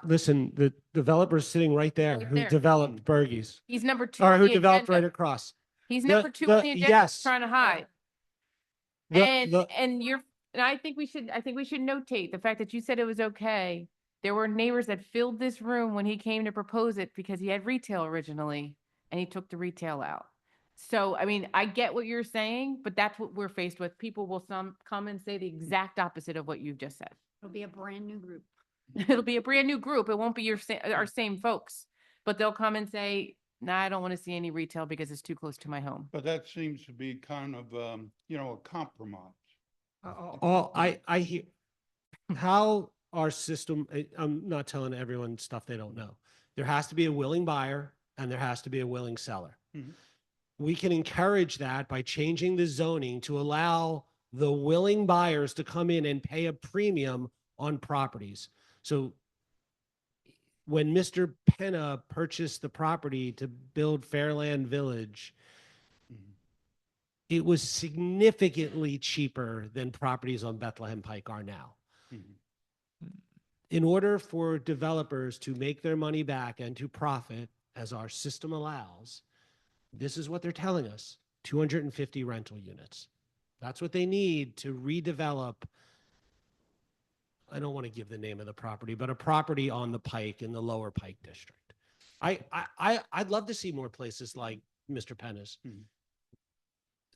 Listen, the developer's sitting right there Right who there. developed Bergie's. He's number 2 Or on who the developed agenda. right across. He's The- number 2 the- on the agenda. yes. Trying to hide. The- And the- I think we should notate the fact that you said it was okay. There were neighbors that filled this room when he came to propose it because he had retail originally and he took the retail out. So, I mean, I get what you're saying, but that's what we're faced with. People will come and say the exact opposite of what you've just said. It'll be a brand new group. It'll be a brand new group. It won't be our same folks, but they'll come and say, "Nah, I don't want to see any retail because it's too close to my home." But that seems to be kind of, a compromise. I hear how our system, I'm not telling everyone stuff they don't know. There has to be a willing buyer and there has to be a willing seller. Mhm. We can encourage that by changing the zoning to allow the willing buyers to come in and pay a premium on properties. So when Mr. Penna purchased the property to build Fairland Village, it was significantly cheaper than properties on Bethlehem Pike are now. In order for developers to make their money back and to profit, as our system allows, this is what they're telling us, 250 rental units. That's what they need to redevelop. I don't want to give the name of the property, but a property on the Pike in the Lower Pike District. I'd love to see more places like Mr. Penna's.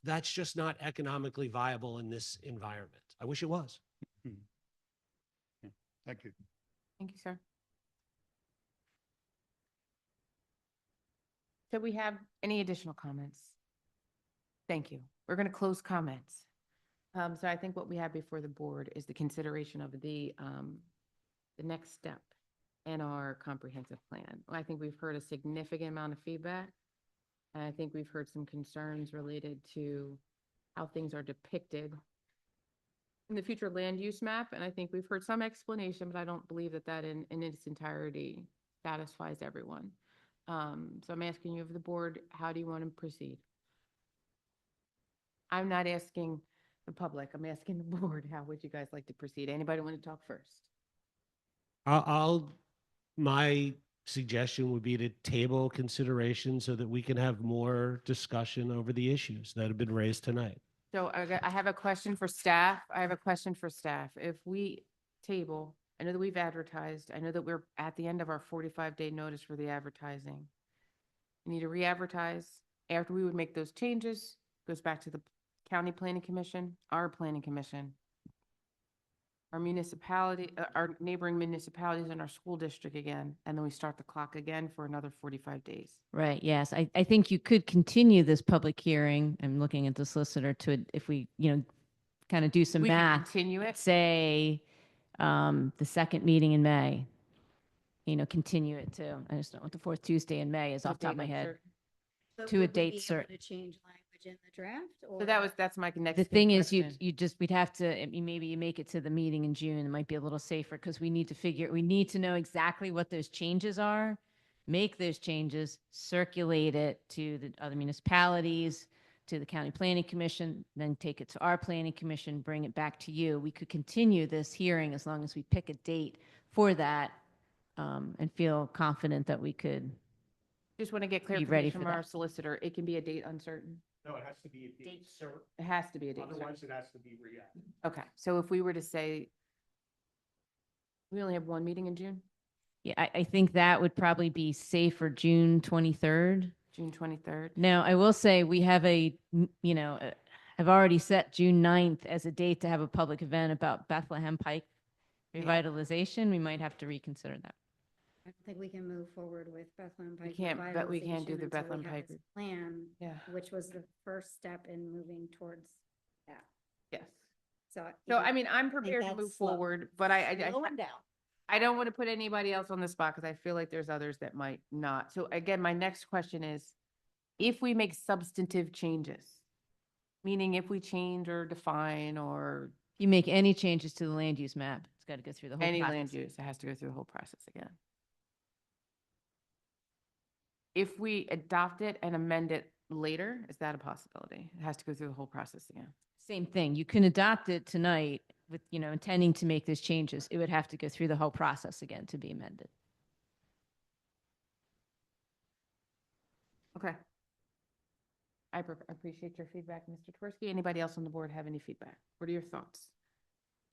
That's just not economically viable in this environment. I wish it was. Thank you. Thank you, sir. So we have any additional comments? Thank you. We're going to close comments. So I think what we have before the board is the consideration of the next step in our comprehensive plan. I think we've heard a significant amount of feedback. And I think we've heard some concerns related to how things are depicted in the future land use map. And I think we've heard some explanation, but I don't believe that in its entirety satisfies everyone. So I'm asking you of the board, how do you want to proceed? I'm not asking the public, I'm asking the board, how would you guys like to proceed? Anybody want to talk first? My suggestion would be to table consideration so that we can have more discussion over the issues that have been raised tonight. So I have a question for staff. If we table, I know that we've advertised. I know that we're at the end of our 45-day notice for the advertising. We need to re-advertise. After we would make those changes, goes back to the county planning commission, our planning commission, our municipality, our neighboring municipalities and our school district again. And then we start the clock again for another 45 days. Right, yes. I think you could continue this public hearing. I'm looking at the solicitor if we, kind of do some We can math. continue it. Say, the second meeting in May. continue it to, I just don't know what the fourth Tuesday in May is To a off the top of date my like head. certain. But To a would we date be able certain. To change language in the draft or? So that's my next. The thing is, question. we'd have to, maybe you make it to the meeting in June, it might be a little safer because we need to know exactly what those changes are, make those changes, circulate it to the other municipalities, to the county planning commission, then take it to our planning commission, bring it back to you. We could continue this hearing as long as we pick a date for that, and feel confident that we could. Just want to get Be ready clarification for from our that. solicitor. It can be a date uncertain. No, it has to be a date certain. It has to be a date certain. Otherwise, it has to be reactive. Okay, so if we were to say, we only have one meeting in June, Yeah, I think that would probably be safe for June 23rd. June 23rd. Now, I will say we have I've already set June 9th as a date to have a public event about Bethlehem Pike revitalization. We might have to reconsider that. I don't think we can move forward with Bethlehem Pike. But we can't do the revitalization Bethlehem until we have Pike. this Plan, Yeah. which was the first step in moving towards that. Yes. So. So, I mean, I'm think prepared to that's move slow. forward, but I Slowing down. I don't want to put anybody else on the spot because I feel like there's others that might not. So again, my next question is, if we make substantive changes, meaning if we change or define or If you make any changes to the land use map, it's got to go through the whole any process. land use, it has to go through the whole process again. If we adopt it and amend it later, is that a possibility? It has to go through the whole process again. Same thing. You can adopt it tonight with, intending to make those changes. It would have to go through the whole process again to be amended. Okay. I appreciate your feedback, Mr. Tversky. Anybody else on the board have any feedback? What are your thoughts?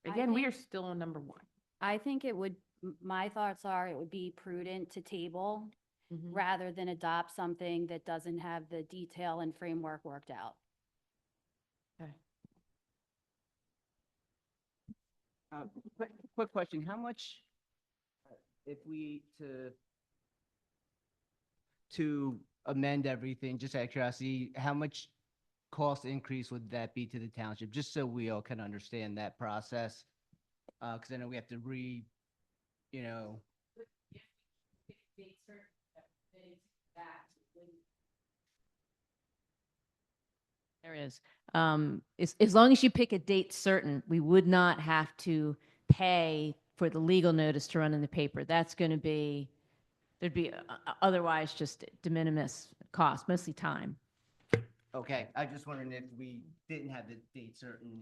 Again, we are still on number one. I think my thoughts are it would be prudent to table rather than adopt something that doesn't have the detail and framework worked out. Okay. Quick question, how much, if we to amend everything, just out of curiosity, how much cost increase would that be to the township? Just so we all can understand that process. Because I know we have to There is. As long as you pick a date certain, we would not have to pay for the legal notice to run in the paper. That's going to be, there'd be otherwise just de minimis cost, mostly time. Okay, I just wondering if we didn't have the date certain,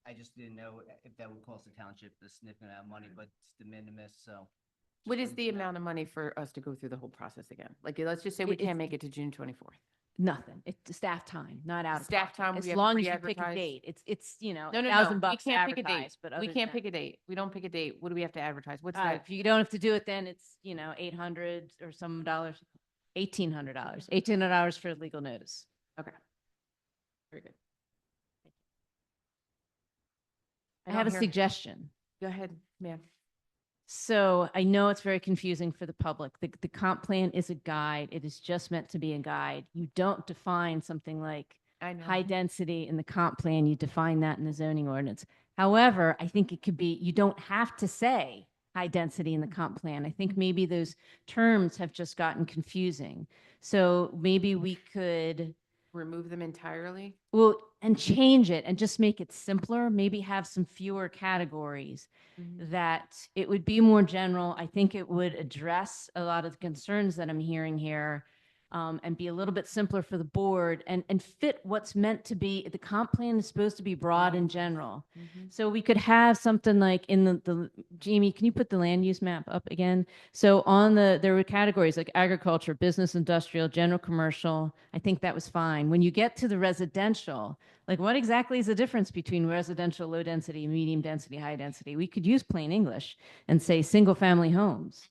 I just didn't know if that would cost the township a significant amount of money, but it's de minimis, so. What is the amount of money for us to go through the whole process again? Like, let's just say we can't make it to June 24th. Nothing. It's staff time, not out of Staff pocket. time, As we have long to as you pick a re-advertise. date. It's No, $1,000 we can't pick a date. advertised, but We other can't than pick a date. We don't pick a date. What do we have to advertise? What's that, that? if you don't have to do it, then it's, $800 or some dollars, $1,800, $1,800 for legal notice. Okay. Very good. I have a suggestion. Go ahead, ma'am. So I know it's very confusing for the public. The comp plan is a guide. It is just meant to be a guide. You don't define something like high density in the comp plan. You define that in the zoning ordinance. However, I think it could be, you don't have to say high density in the comp plan. I think maybe those terms have just gotten confusing. So maybe we could remove them entirely? Well, and change it and just make it simpler, maybe have some fewer categories, that it would be more general. I think it would address a lot of the concerns that I'm hearing here, and be a little bit simpler for the board and fit what's meant to be. The comp plan is supposed to be broad and general. So we could have something like in the Jamie, can you put the land use map up again? So there were categories like agriculture, business, industrial, general commercial. I think that was fine. When you get to the residential, like what exactly is the difference between residential, low density, medium density, high density? We could use plain English and say single family homes.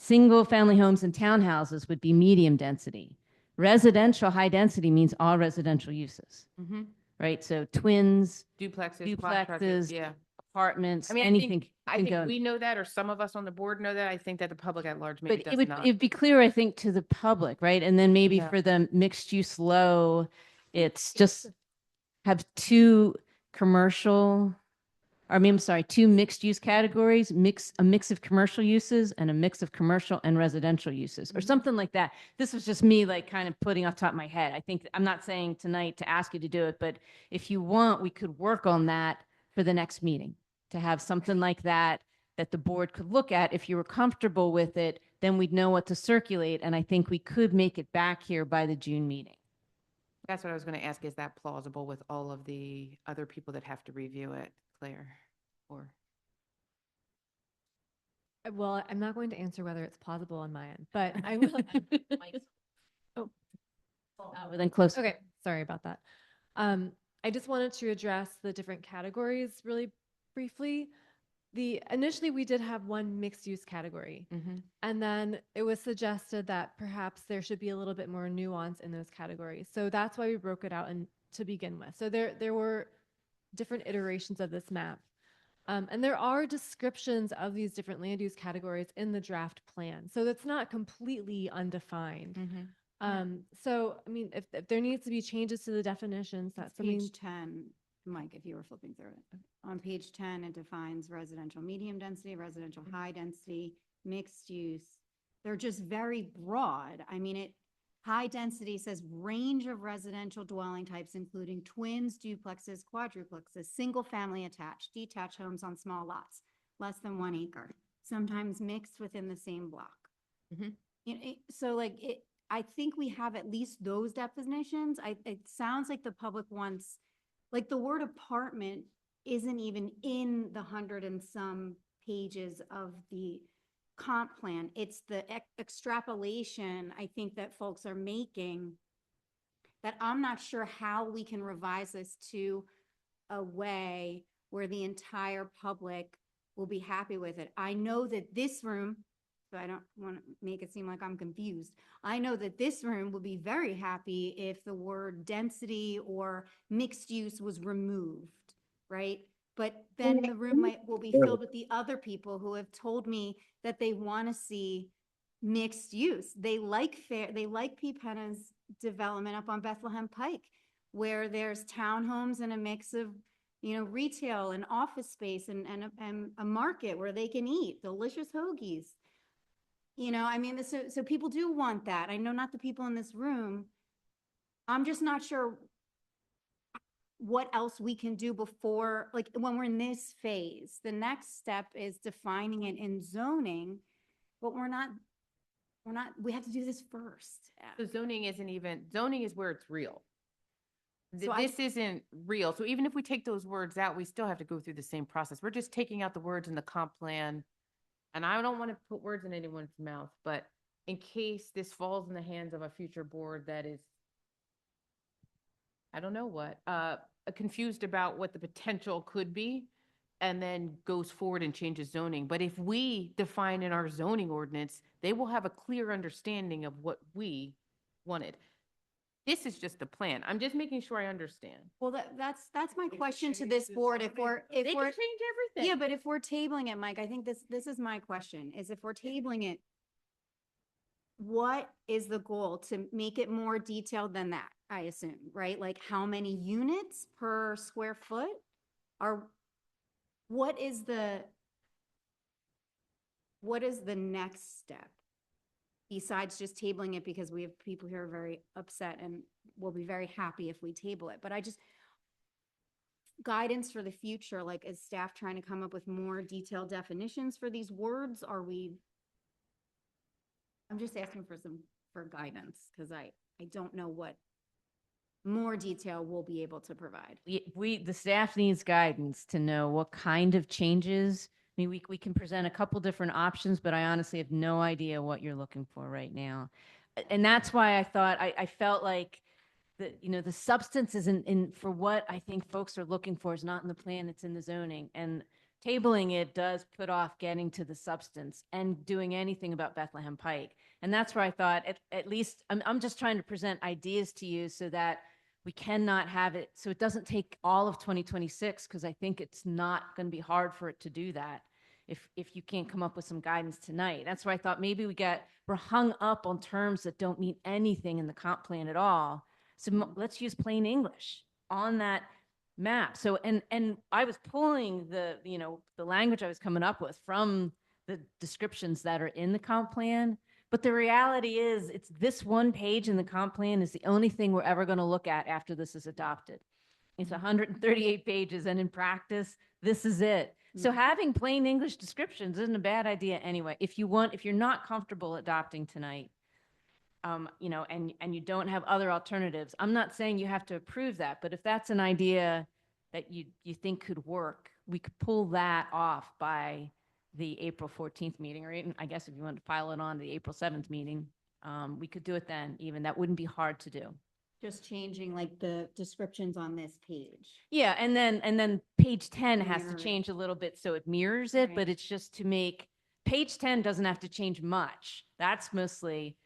Single family homes and townhouses would be medium density. Residential high density means all residential uses, right? So twins, duplexes, yeah, apartments, I mean, anything. I think we know that, or some of us on the board know that. I think that the public at large maybe But does not. it'd be clear, I think, to the public, right? And then maybe Yeah. for the mixed use low, it's just have two commercial I'm sorry, two mixed use categories, a mix of commercial uses and a mix of commercial and residential uses, or something like that. This was just me like kind of putting off the top of my head. I think, I'm not saying tonight to ask you to do it, but if you want, we could work on that for the next meeting, to have something like that that the board could look at. If you were comfortable with it, then we'd know what to circulate. And I think we could make it back here by the June meeting. That's what I was going to ask. Is that plausible with all of the other people that have to review it, Claire? Or Well, I'm not going to answer whether it's plausible on my end, but I will. Oh, Then close. okay. Sorry about that. I just wanted to address the different categories really briefly. Initially we did have one mixed use category, and then it was suggested that perhaps there should be a little bit more nuance in those categories. So that's why we broke it out to begin with. So there were different iterations of this map. And there are descriptions of these different land use categories in the draft plan. So it's not completely undefined. So, I mean, if there needs to be changes to the definitions, that's something. Page 10, Mike, if you were flipping through it. On page 10, it defines residential medium density, residential high density, mixed use. They're just very broad. I mean, high density says range of residential dwelling types, including twins, duplexes, quadruplexes, single family attached, detached homes on small lots, less than 1 acre, sometimes mixed within the same block. So like I think we have at least those definitions. It sounds like the public wants, like the word apartment isn't even in the 100 and some pages of the comp plan. It's the extrapolation, I think, that folks are making, that I'm not sure how we can revise this to a way where the entire public will be happy with it. I know that this room, so I don't want to make it seem like I'm confused. I know that this room would be very happy if the word density or mixed use was removed, right? But then the room will be filled with the other people who have told me that they want to see mixed use. They like Pepenna's development up on Bethlehem Pike, where there's townhomes and a mix of, retail and office space and a market where they can eat delicious hoagies. I mean, so people do want that. I know not the people in this room. I'm just not sure what else we can do before, like when we're in this phase. The next step is defining it in zoning, but we have to do this first. so zoning is where it's real. So This isn't real. So even if we take those words out, we still have to go through the same process. We're just taking out the words in the comp plan. And I don't want to put words in anyone's mouth, but in case this falls in the hands of a future board that is, I don't know what, confused about what the potential could be, and then goes forward and changes zoning. But if we define in our zoning ordinance, they will have a clear understanding of what we wanted. This is just a plan. I'm just making sure I understand. Well, that's my question to this board. If we're They can change everything. yeah, but if we're tabling it, Mike, I think this is my question, is if we're tabling it, what is the goal to make it more detailed than that? I assume, right? Like how many units per square foot what is the next step? Besides just tabling it, because we have people here are very upset and will be very happy if we table it. But guidance for the future, like is staff trying to come up with more detailed definitions for these words? I'm just asking for guidance, because I don't know what more detail we'll be able to provide. The staff needs guidance to know what kind of changes. I mean, we can present a couple different options, but I honestly have no idea what you're looking for right now. And that's why I felt like the substance isn't in for what I think folks are looking for is not in the plan, it's in the zoning. And tabling it does put off getting to the substance and doing anything about Bethlehem Pike. And that's where I thought at least I'm just trying to present ideas to you so that we cannot have it. So it doesn't take all of 2026, because I think it's not going to be hard for it to do that if you can't come up with some guidance tonight. That's why I thought maybe we're hung up on terms that don't mean anything in the comp plan at all. So let's use plain English on that map. So, and I was pulling the language I was coming up with from the descriptions that are in the comp plan. But the reality is it's this one page in the comp plan is the only thing we're ever going to look at after this is adopted. It's 138 pages, and in practice, this is it. So having plain English descriptions isn't a bad idea anyway. If you're not comfortable adopting tonight, and you don't have other alternatives, I'm not saying you have to approve that, but if that's an idea that you think could work, we could pull that off by the April 14th meeting, or even, I guess if you want to file it on the April 7th meeting, we could do it then even. That wouldn't be hard to do. Just changing like the descriptions on this page. Yeah, and then page 10 has to Mirror it. change a little bit so it mirrors it, but it's just to make, page 10 doesn't have to change much. That's mostly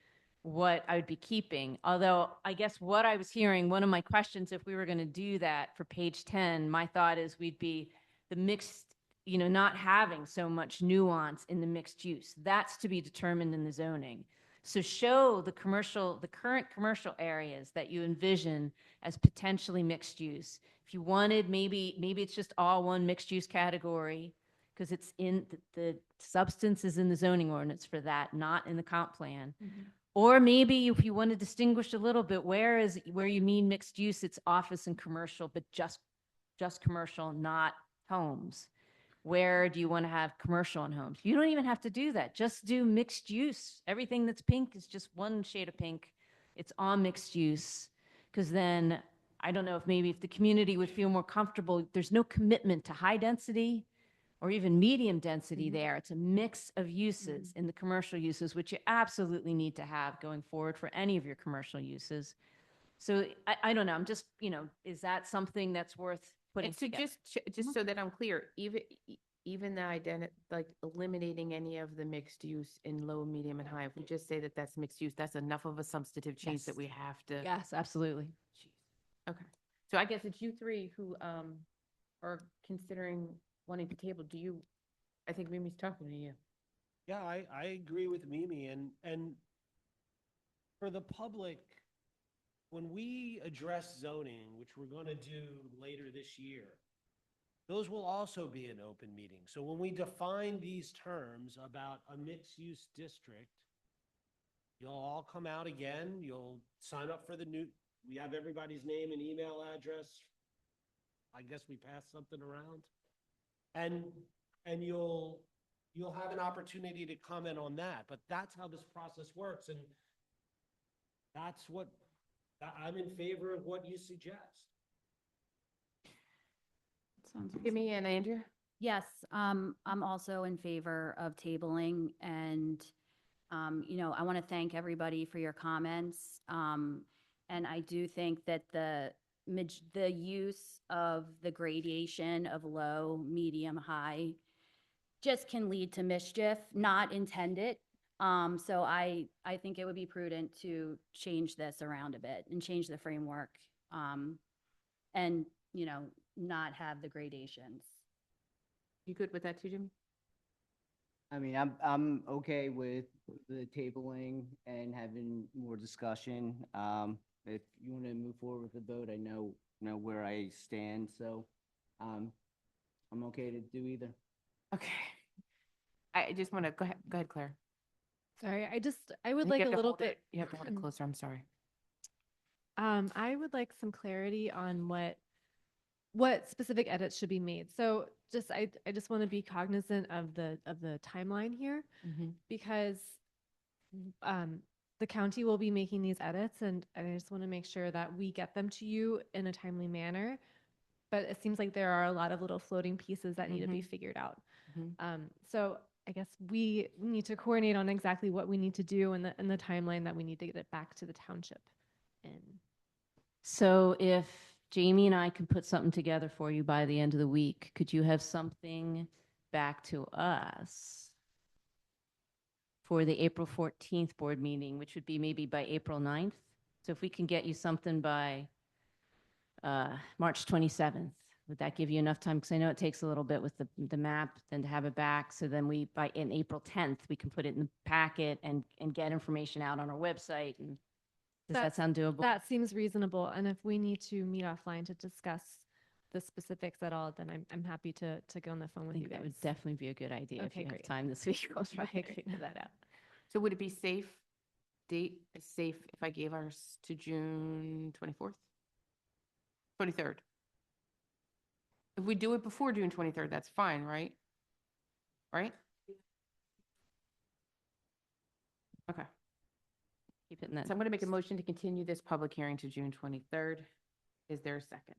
what I would be keeping. Although I guess what I was hearing, one of my questions, if we were going to do that for page 10, my thought is we'd be the mixed, not having so much nuance in the mixed use. That's to be determined in the zoning. So show the current commercial areas that you envision as potentially mixed use. If you wanted, maybe it's just all one mixed use category because it's in the substance is in the zoning ordinance for that, not in the comp plan. Or maybe if you want to distinguish a little bit, where you mean mixed use, it's office and commercial, but just commercial, not homes. Where do you want to have commercial and homes? You don't even have to do that. Just do mixed use. Everything that's pink is just one shade of pink. It's all mixed use. Because then, I don't know if the community would feel more comfortable, there's no commitment to high density or even medium density there. It's a mix of uses in the commercial uses, which you absolutely need to have going forward for any of your commercial uses. So I don't know. I'm just, is that something that's worth putting And so together? just so that I'm clear, even the like eliminating any of the mixed use in low, medium, and high, if we just say that that's mixed use, that's enough of a substantive change that Yes. we have to. Yes, absolutely. Okay. So I guess it's you three who are considering wanting to table. I think Mimi's talking to you. Yeah, I agree with Mimi, and for the public, when we address zoning, which we're going to do later this year, those will also be an open meeting. So when we define these terms about a mixed-use district, you'll all come out again, you'll sign up for we have everybody's name and email address. I guess we passed something around. And you'll have an opportunity to comment on that, but that's how this process works. And that's what I'm in favor of what you suggest. Jimmy and Andrea? Yes, I'm also in favor of tabling and, I want to thank everybody for your comments. And I do think that the use of the gradation of low, medium, high just can lead to mischief, not intended. So I think it would be prudent to change this around a bit and change the framework. And, not have the gradations. You good with that too, Jimmy? I mean, I'm okay with the tabling and having more discussion. If you want to move forward with the vote, I know where I stand, so I'm okay to do either. Okay. I just want to go ahead, Claire. Sorry, I would You like have a to little hold it- bit. You have to hold it closer. I'm sorry. I would like some clarity on what specific edits should be made. So I just want to be cognizant of the timeline here because the county will be making these edits and I just want to make sure that we get them to you in a timely manner. But it seems like there are a lot of little floating pieces that need to be figured out. So I guess we need to coordinate on exactly what we need to do and the timeline that we need to get it back to the township in. So if Jamie and I can put something together for you by the end of the week, could you have something back to us for the April 14th board meeting, which would be maybe by April 9th? So if we can get you something by March 27th, would that give you enough time? Because I know it takes a little bit with the map, then to have it back. So then in April 10th, we can put it in the packet and get information out on our website. And does that sound doable? That seems reasonable. And if we need to meet offline to discuss the specifics at all, then I'm happy to go on the phone I with you think that guys. would definitely be a good idea if Okay, you have great. time this week. We'll try Okay, to great. figure that out. So would it be safe, date is safe if I gave ours to June 24th? 23rd? If we do it before June 23rd, that's fine, right? Right? Okay. Keep it in that. So I'm going to make a motion to continue this public hearing to June 23rd. Is there a second?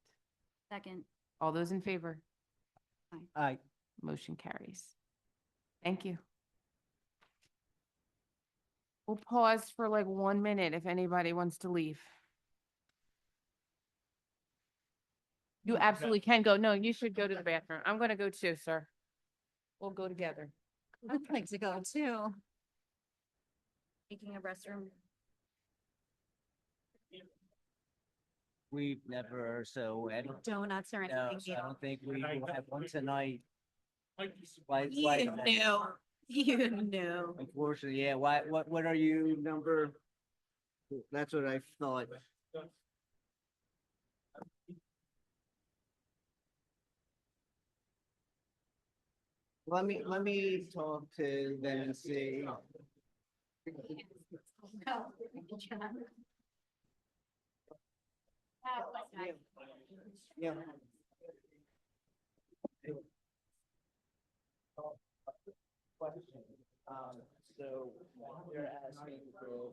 Second. All those in favor? Aye. Motion carries. Thank you. We'll pause for like 1 minute if anybody wants to leave. You absolutely can go. No, you should go to the bathroom. I'm going to go too, sir. We'll go together. I'd like to go too. Making a restroom. We've never, so, Donuts or no, anything. so I don't think we will have one tonight. You knew. You knew. Unfortunately, yeah, what are you number? That's what I thought. Let me talk to them and see. Yeah. Question, so they're asking for.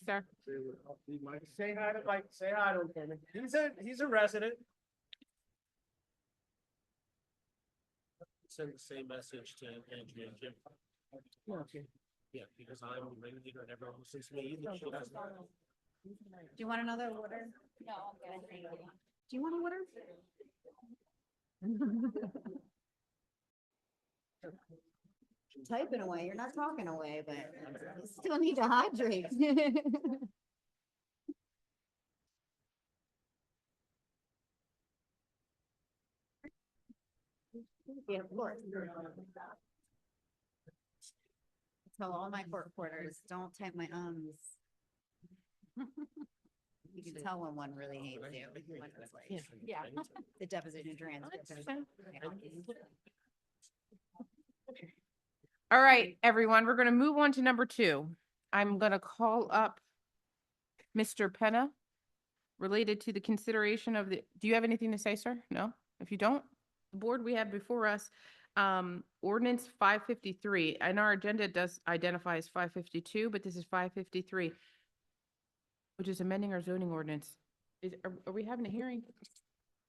Sir. Say hi to Mike, say hi to him. He's a resident. Send the same message to Andrea and Jim. Yeah, because I'm a ring leader and everyone listens to me. Do you want another water? No, I'm good. Do you want a water? Typing away, you're not talking away, but you still need to hydrate. Yeah, of course. Tell all my court reporters, don't type my ums. You can tell when one really hates you. When it's like, yeah, the deposition transcript. All right, everyone, we're going to move on to number 2. I'm going to call up Mr. Penna related to the consideration of the, do you have anything to say, sir? No? If you don't, the board we have before us, ordinance 553, and our agenda does identify as 552, but this is 553, which is amending our zoning ordinance. Are we having a hearing?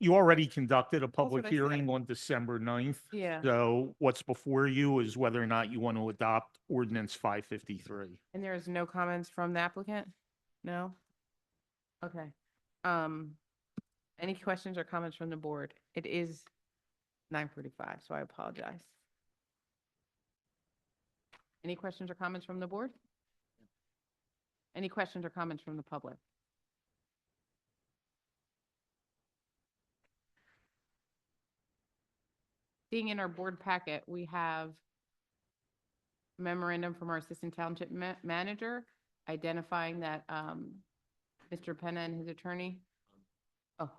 You already conducted a public what I said. hearing on December 9th. Yeah. So what's before you is whether or not you want to adopt ordinance 553. And there is no comments from the applicant? No? Okay. Any questions or comments from the board? It is 9:45, so I apologize. Any questions or comments from the board? Any questions or comments from the public? Seeing in our board packet, we have memorandum from our assistant township manager identifying that Mr. Penna and his attorney. Oh,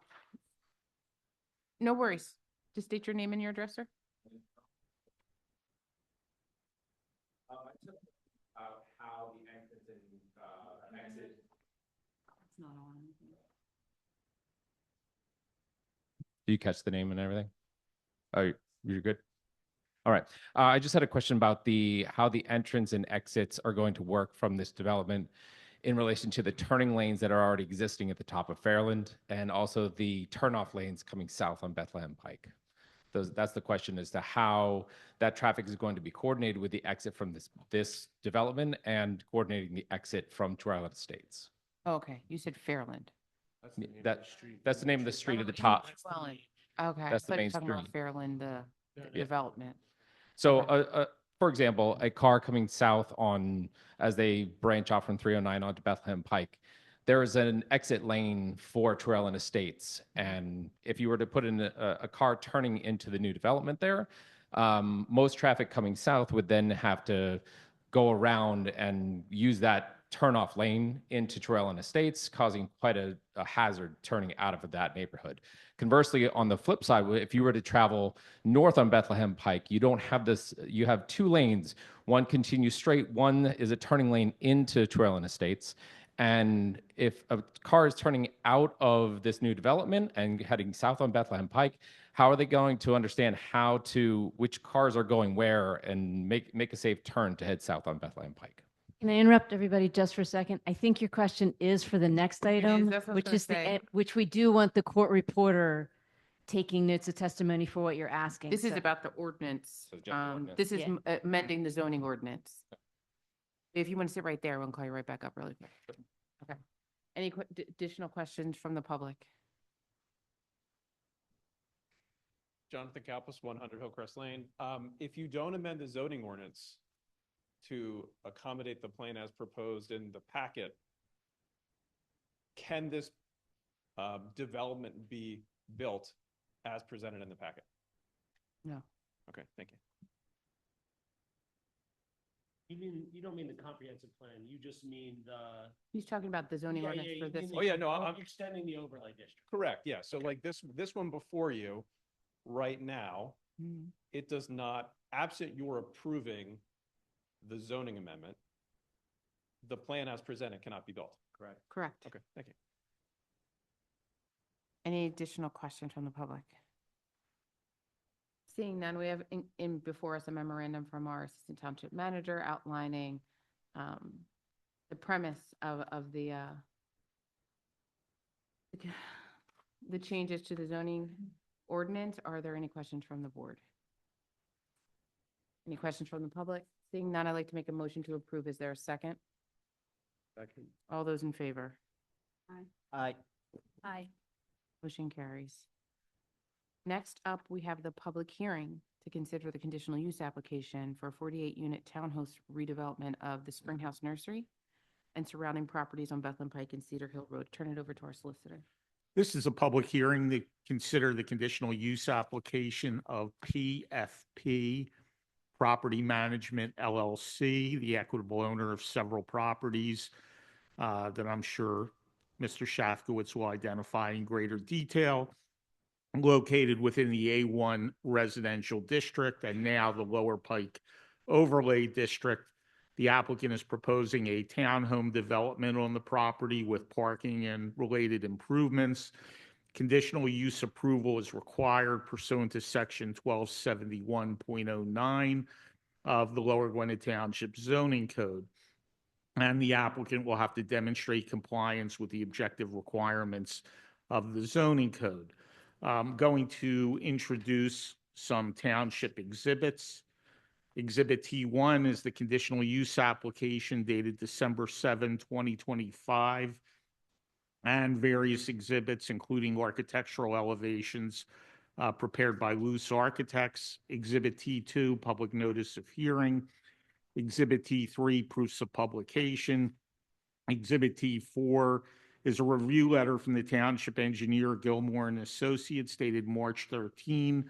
no worries. Just state your name and your address, sir. How the entrance and exit. It's not on. Do you catch the name and everything? Oh, you're good? All right. I just had a question about how the entrance and exits are going to work from this development in relation to the turning lanes that are already existing at the top of Fairland and also the turnoff lanes coming south on Bethlehem Pike. That's the question as to how that traffic is going to be coordinated with the exit from this development and coordinating the exit from Twilight Estates. Oh, okay, you said Fairland. That's the name of the street at the top. Fairland. Okay. That's the I thought you main were talking about street. Fairland, the Yeah. development. So, for example, a car coming south as they branch off from 309 onto Bethlehem Pike, there is an exit lane for Twilight Estates. And if you were to put in a car turning into the new development there, most traffic coming south would then have to go around and use that turnoff lane into Twilight Estates, causing quite a hazard turning out of that neighborhood. Conversely, on the flip side, if you were to travel north on Bethlehem Pike, you don't have this, you have 2 lanes. One continues straight, one is a turning lane into Twilight Estates. And if a car is turning out of this new development and heading south on Bethlehem Pike, how are they going to understand which cars are going where and make a safe turn to head south on Bethlehem Pike? Can I interrupt everybody just for a second? I think your question is for the next item, that's what I was which gonna is say. which we do want the court reporter taking notes of testimony for what you're asking. This is so- about the ordinance. So just the ordinance. This is Yeah. amending the zoning ordinance. If you want to sit right there, we'll call you right back up really quick. Okay. Any additional questions from the public? Jonathan Kalpas, 100 Hillcrest Lane. If you don't amend the zoning ordinance to accommodate the plan as proposed in the packet, can this development be built as presented in the packet? No. Okay, thank you. You don't mean the comprehensive plan, you just mean He's talking about the zoning Yeah, ordinance yeah, for you this. mean Oh, yeah, no, I'm extending the overlay district. correct. Yeah, so like this one before you, right now, Mhm. it does not, absent your approving the zoning amendment, the plan as presented cannot be built. Correct. Correct. Okay, thank you. Any additional questions from the public? Seeing none, we have before us a memorandum from our assistant township manager outlining the premise of the changes to the zoning ordinance. Are there any questions from the board? Any questions from the public? Seeing none, I'd like to make a motion to approve. Is there a second? Second. All those in favor? Aye. Aye. Motion carries. Next up, we have the public hearing to consider the conditional use application for a 48-unit townhouse redevelopment of the Springhouse Nursery and surrounding properties on Bethlehem Pike and Cedar Hill Road. Turn it over to our solicitor. This is a public hearing to consider the conditional use application of PFP Property Management LLC, the equitable owner of several properties that I'm sure Mr. Shafkowitz will identify in greater detail, located within the A1 residential district and now the Lower Pike Overlay District. The applicant is proposing a townhome development on the property with parking and related improvements. Conditional use approval is required pursuant to section 1271.09 of the Lower Gwinnett Township zoning code. And the applicant will have to demonstrate compliance with the objective requirements of the zoning code. I'm going to introduce some township exhibits. Exhibit T1 is the conditional use application dated December 7, 2025, and various exhibits, including architectural elevations prepared by Luce Architects. Exhibit T2, public notice of hearing. Exhibit T3, proofs of publication. Exhibit T4 is a review letter from the township engineer Gilmore and Associates dated March 13,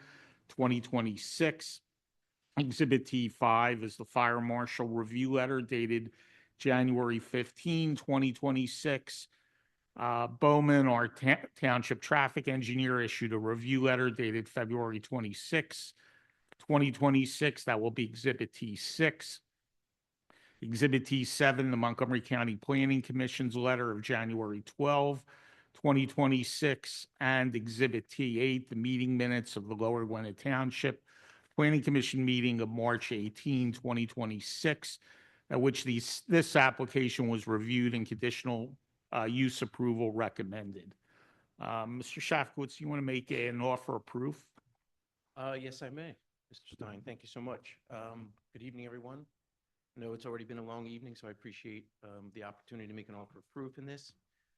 2026. Exhibit T5 is the fire marshal review letter dated January 15, 2026. Bowman, our township traffic engineer, issued a review letter dated February 26, 2026. That will be Exhibit T6. Exhibit T7, the Montgomery County Planning Commission's letter of January 12, 2026, and Exhibit T8, the meeting minutes of the Lower Gwinnett Township Planning Commission meeting of March 18, 2026, at which this application was reviewed and conditional use approval recommended. Mr. Shafkowitz, you want to make an offer of proof? Yes, I may. Mr. Stein, thank you so much. Good evening, everyone. I know it's already been a long evening, so I appreciate the opportunity to make an offer of proof in this.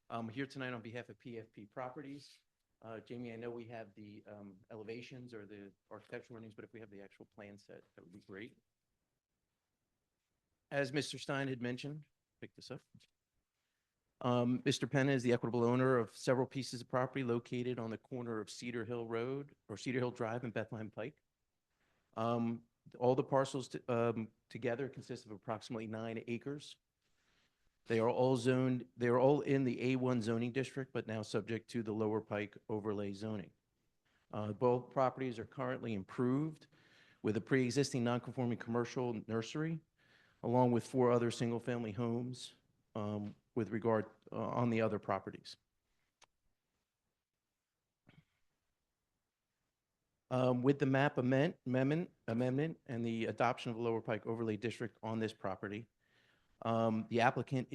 I'm here tonight on behalf of PFP Properties. Jamie, I know we have the elevations or the architectural renderings, but if we have the actual plan set, that would be great. As Mr. Stein had mentioned, pick this up. Mr. Penna is the equitable owner of several pieces of property located on the corner of Cedar Hill Road or Cedar Hill Drive and Bethlehem Pike. All the parcels together consist of approximately 9 acres. They are all zoned, they are all in the A1 zoning district, but now subject to the Lower Pike overlay zoning. Both properties are currently improved with a pre-existing non-conforming commercial nursery, along with 4 other single-family homes with regard on the other properties. With the map amendment and the adoption of the Lower Pike Overlay District on this property, the applicant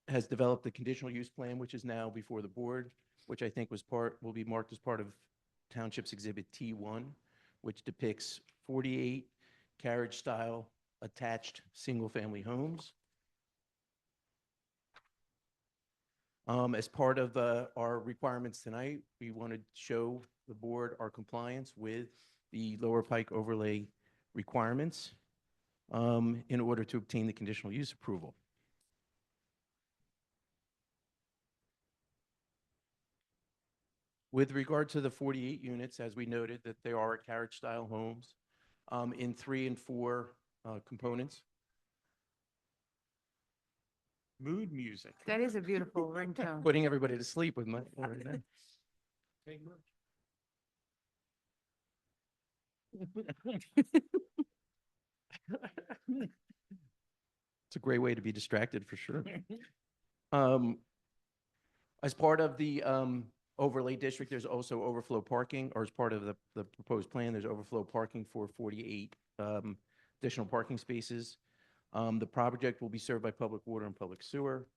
has developed a conditional use plan, which is now before the board, which I think will be marked as part of Township's Exhibit T1, which depicts 48 carriage-style attached single-family homes. As part of our requirements tonight, we want to show the board our compliance with the Lower Pike overlay requirements in order to obtain the conditional use approval. With regard to the 48 units, as we noted, that they are carriage-style homes in 3 and 4 components. Mood music. That is a beautiful ringtone. Putting everybody to sleep with my. It's a great way to be distracted for sure. As part of the overlay district, there's also overflow parking, or as part of the proposed plan, there's overflow parking for 48 additional parking spaces. The project will be served by public water and public sewer.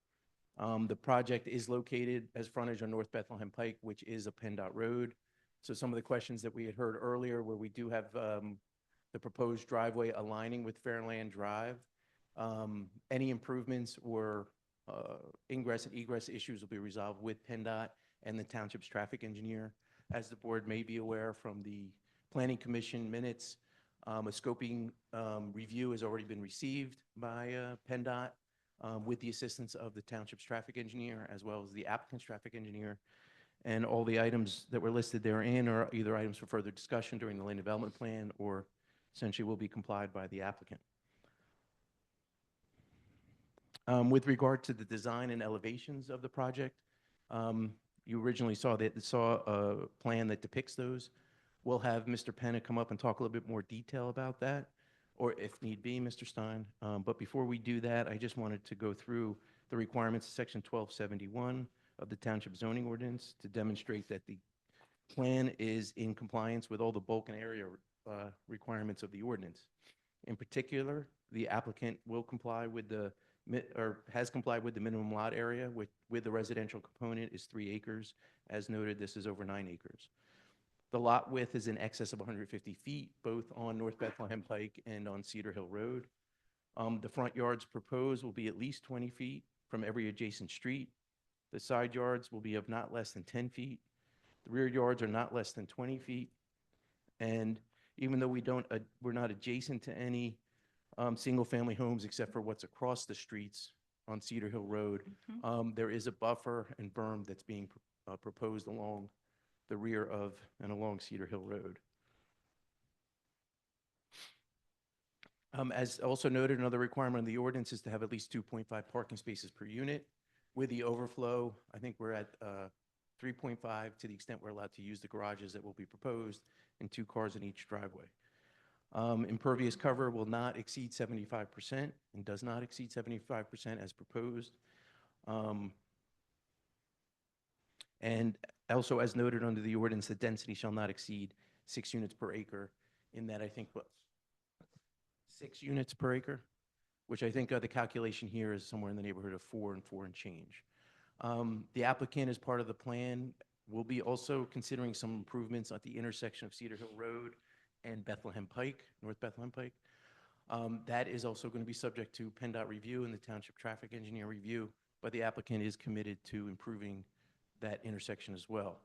The project is located as frontage on North Bethlehem Pike, which is a PennDOT road. So some of the questions that we had heard earlier, where we do have the proposed driveway aligning with Fairland Drive, any improvements or ingress and egress issues will be resolved with PennDOT and the township's traffic engineer. As the board may be aware from the Planning Commission minutes, a scoping review has already been received by PennDOT with the assistance of the township's traffic engineer as well as the applicant's traffic engineer. And all the items that were listed therein are either items for further discussion during the land development plan or essentially will be complied by the applicant. With regard to the design and elevations of the project, you originally saw a plan that depicts those. We'll have Mr. Penna come up and talk a little bit more detail about that, or if need be, Mr. Stein. But before we do that, I just wanted to go through the requirements of Section 1271 of the Township Zoning Ordinance to demonstrate that the plan is in compliance with all the bulk and area requirements of the ordinance. In particular, the applicant will comply with or has complied with the minimum lot area with the residential component is 3 acres. As noted, this is over 9 acres. The lot width is in excess of 150 feet, both on North Bethlehem Pike and on Cedar Hill Road. The front yards proposed will be at least 20 feet from every adjacent street. The side yards will be of not less than 10 feet. The rear yards are not less than 20 feet. And even though we're not adjacent to any single-family homes except for what's across the streets on Cedar Hill Road, there is a buffer and berm that's being proposed along the rear of and along Cedar Hill Road. As also noted, another requirement of the ordinance is to have at least 2.5 parking spaces per unit. With the overflow, I think we're at 3.5 to the extent we're allowed to use the garages that will be proposed and 2 cars in each driveway. Impervious cover will not exceed 75% and does not exceed 75% as proposed. And also, as noted under the ordinance, the density shall not exceed 6 units per acre. In that, I think, 6 units per acre, which I think the calculation here is somewhere in the neighborhood of 4 and 4 and change. The applicant, as part of the plan, will be also considering some improvements at the intersection of Cedar Hill Road and Bethlehem Pike, North Bethlehem Pike. That is also going to be subject to PennDOT review and the Township Traffic Engineer review, but the applicant is committed to improving that intersection as well.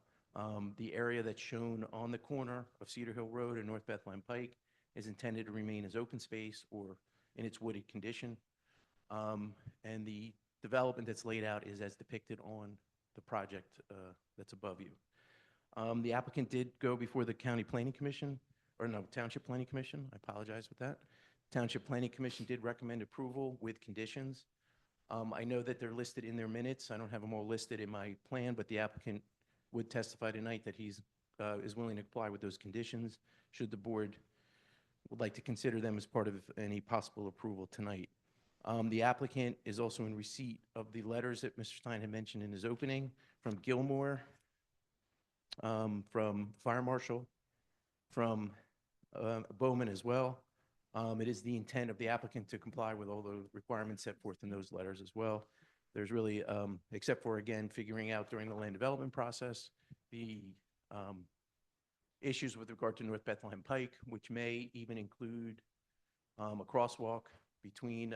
The area that's shown on the corner of Cedar Hill Road and North Bethlehem Pike is intended to remain as open space or in its wooded condition. And the development that's laid out is as depicted on the project that's above you. The applicant did go before the Township Planning Commission. I apologize with that. Township Planning Commission did recommend approval with conditions. I know that they're listed in their minutes. I don't have them all listed in my plan, but the applicant would testify tonight that he's is willing to comply with those conditions should the board would like to consider them as part of any possible approval tonight. The applicant is also in receipt of the letters that Mr. Stein had mentioned in his opening from Gilmore, from Fire Marshal, from Bowman as well. It is the intent of the applicant to comply with all the requirements set forth in those letters as well. There's really, except for, again, figuring out during the land development process, the issues with regard to North Bethlehem Pike, which may even include a crosswalk between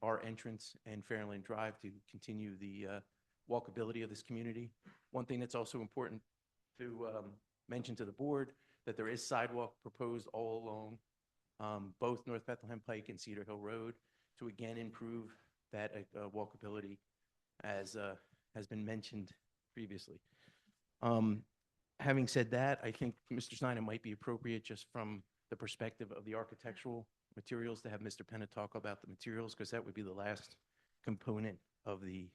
our entrance and Fairland Drive to continue the walkability of this community. One thing that's also important to mention to the board, that there is sidewalk proposed all along both North Bethlehem Pike and Cedar Hill Road to again improve that walkability as has been mentioned previously. Having said that, I think Mr. Stein, it might be appropriate just from the perspective of the architectural materials to have Mr. Penna talk about the materials, because that would be the last component of the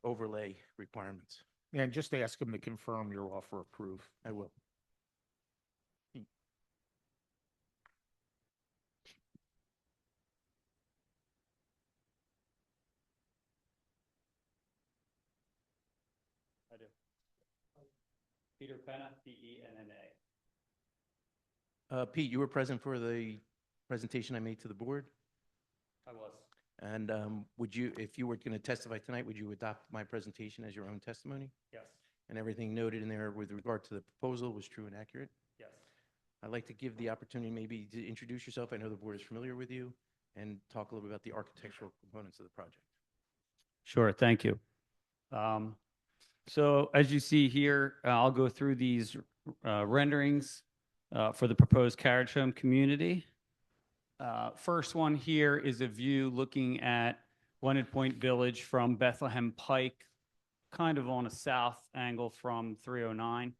overlay requirements. And just ask him to confirm your offer approve. I will. I do. Peter Penna, Penna. Pete, you were present for the presentation I made to the board? I was. And would you, if you were going to testify tonight, would you adopt my presentation as your own testimony? Yes. And everything noted in there with regard to the proposal was true and accurate? Yes. I'd like to give the opportunity maybe to introduce yourself. I know the board is familiar with you, and talk a little bit about the architectural components of the project. Sure. Thank you. So as you see here, I'll go through these renderings for the proposed carriage home community. First one here is a view looking at Gwinnett Point Village from Bethlehem Pike, kind of on a south angle from 309.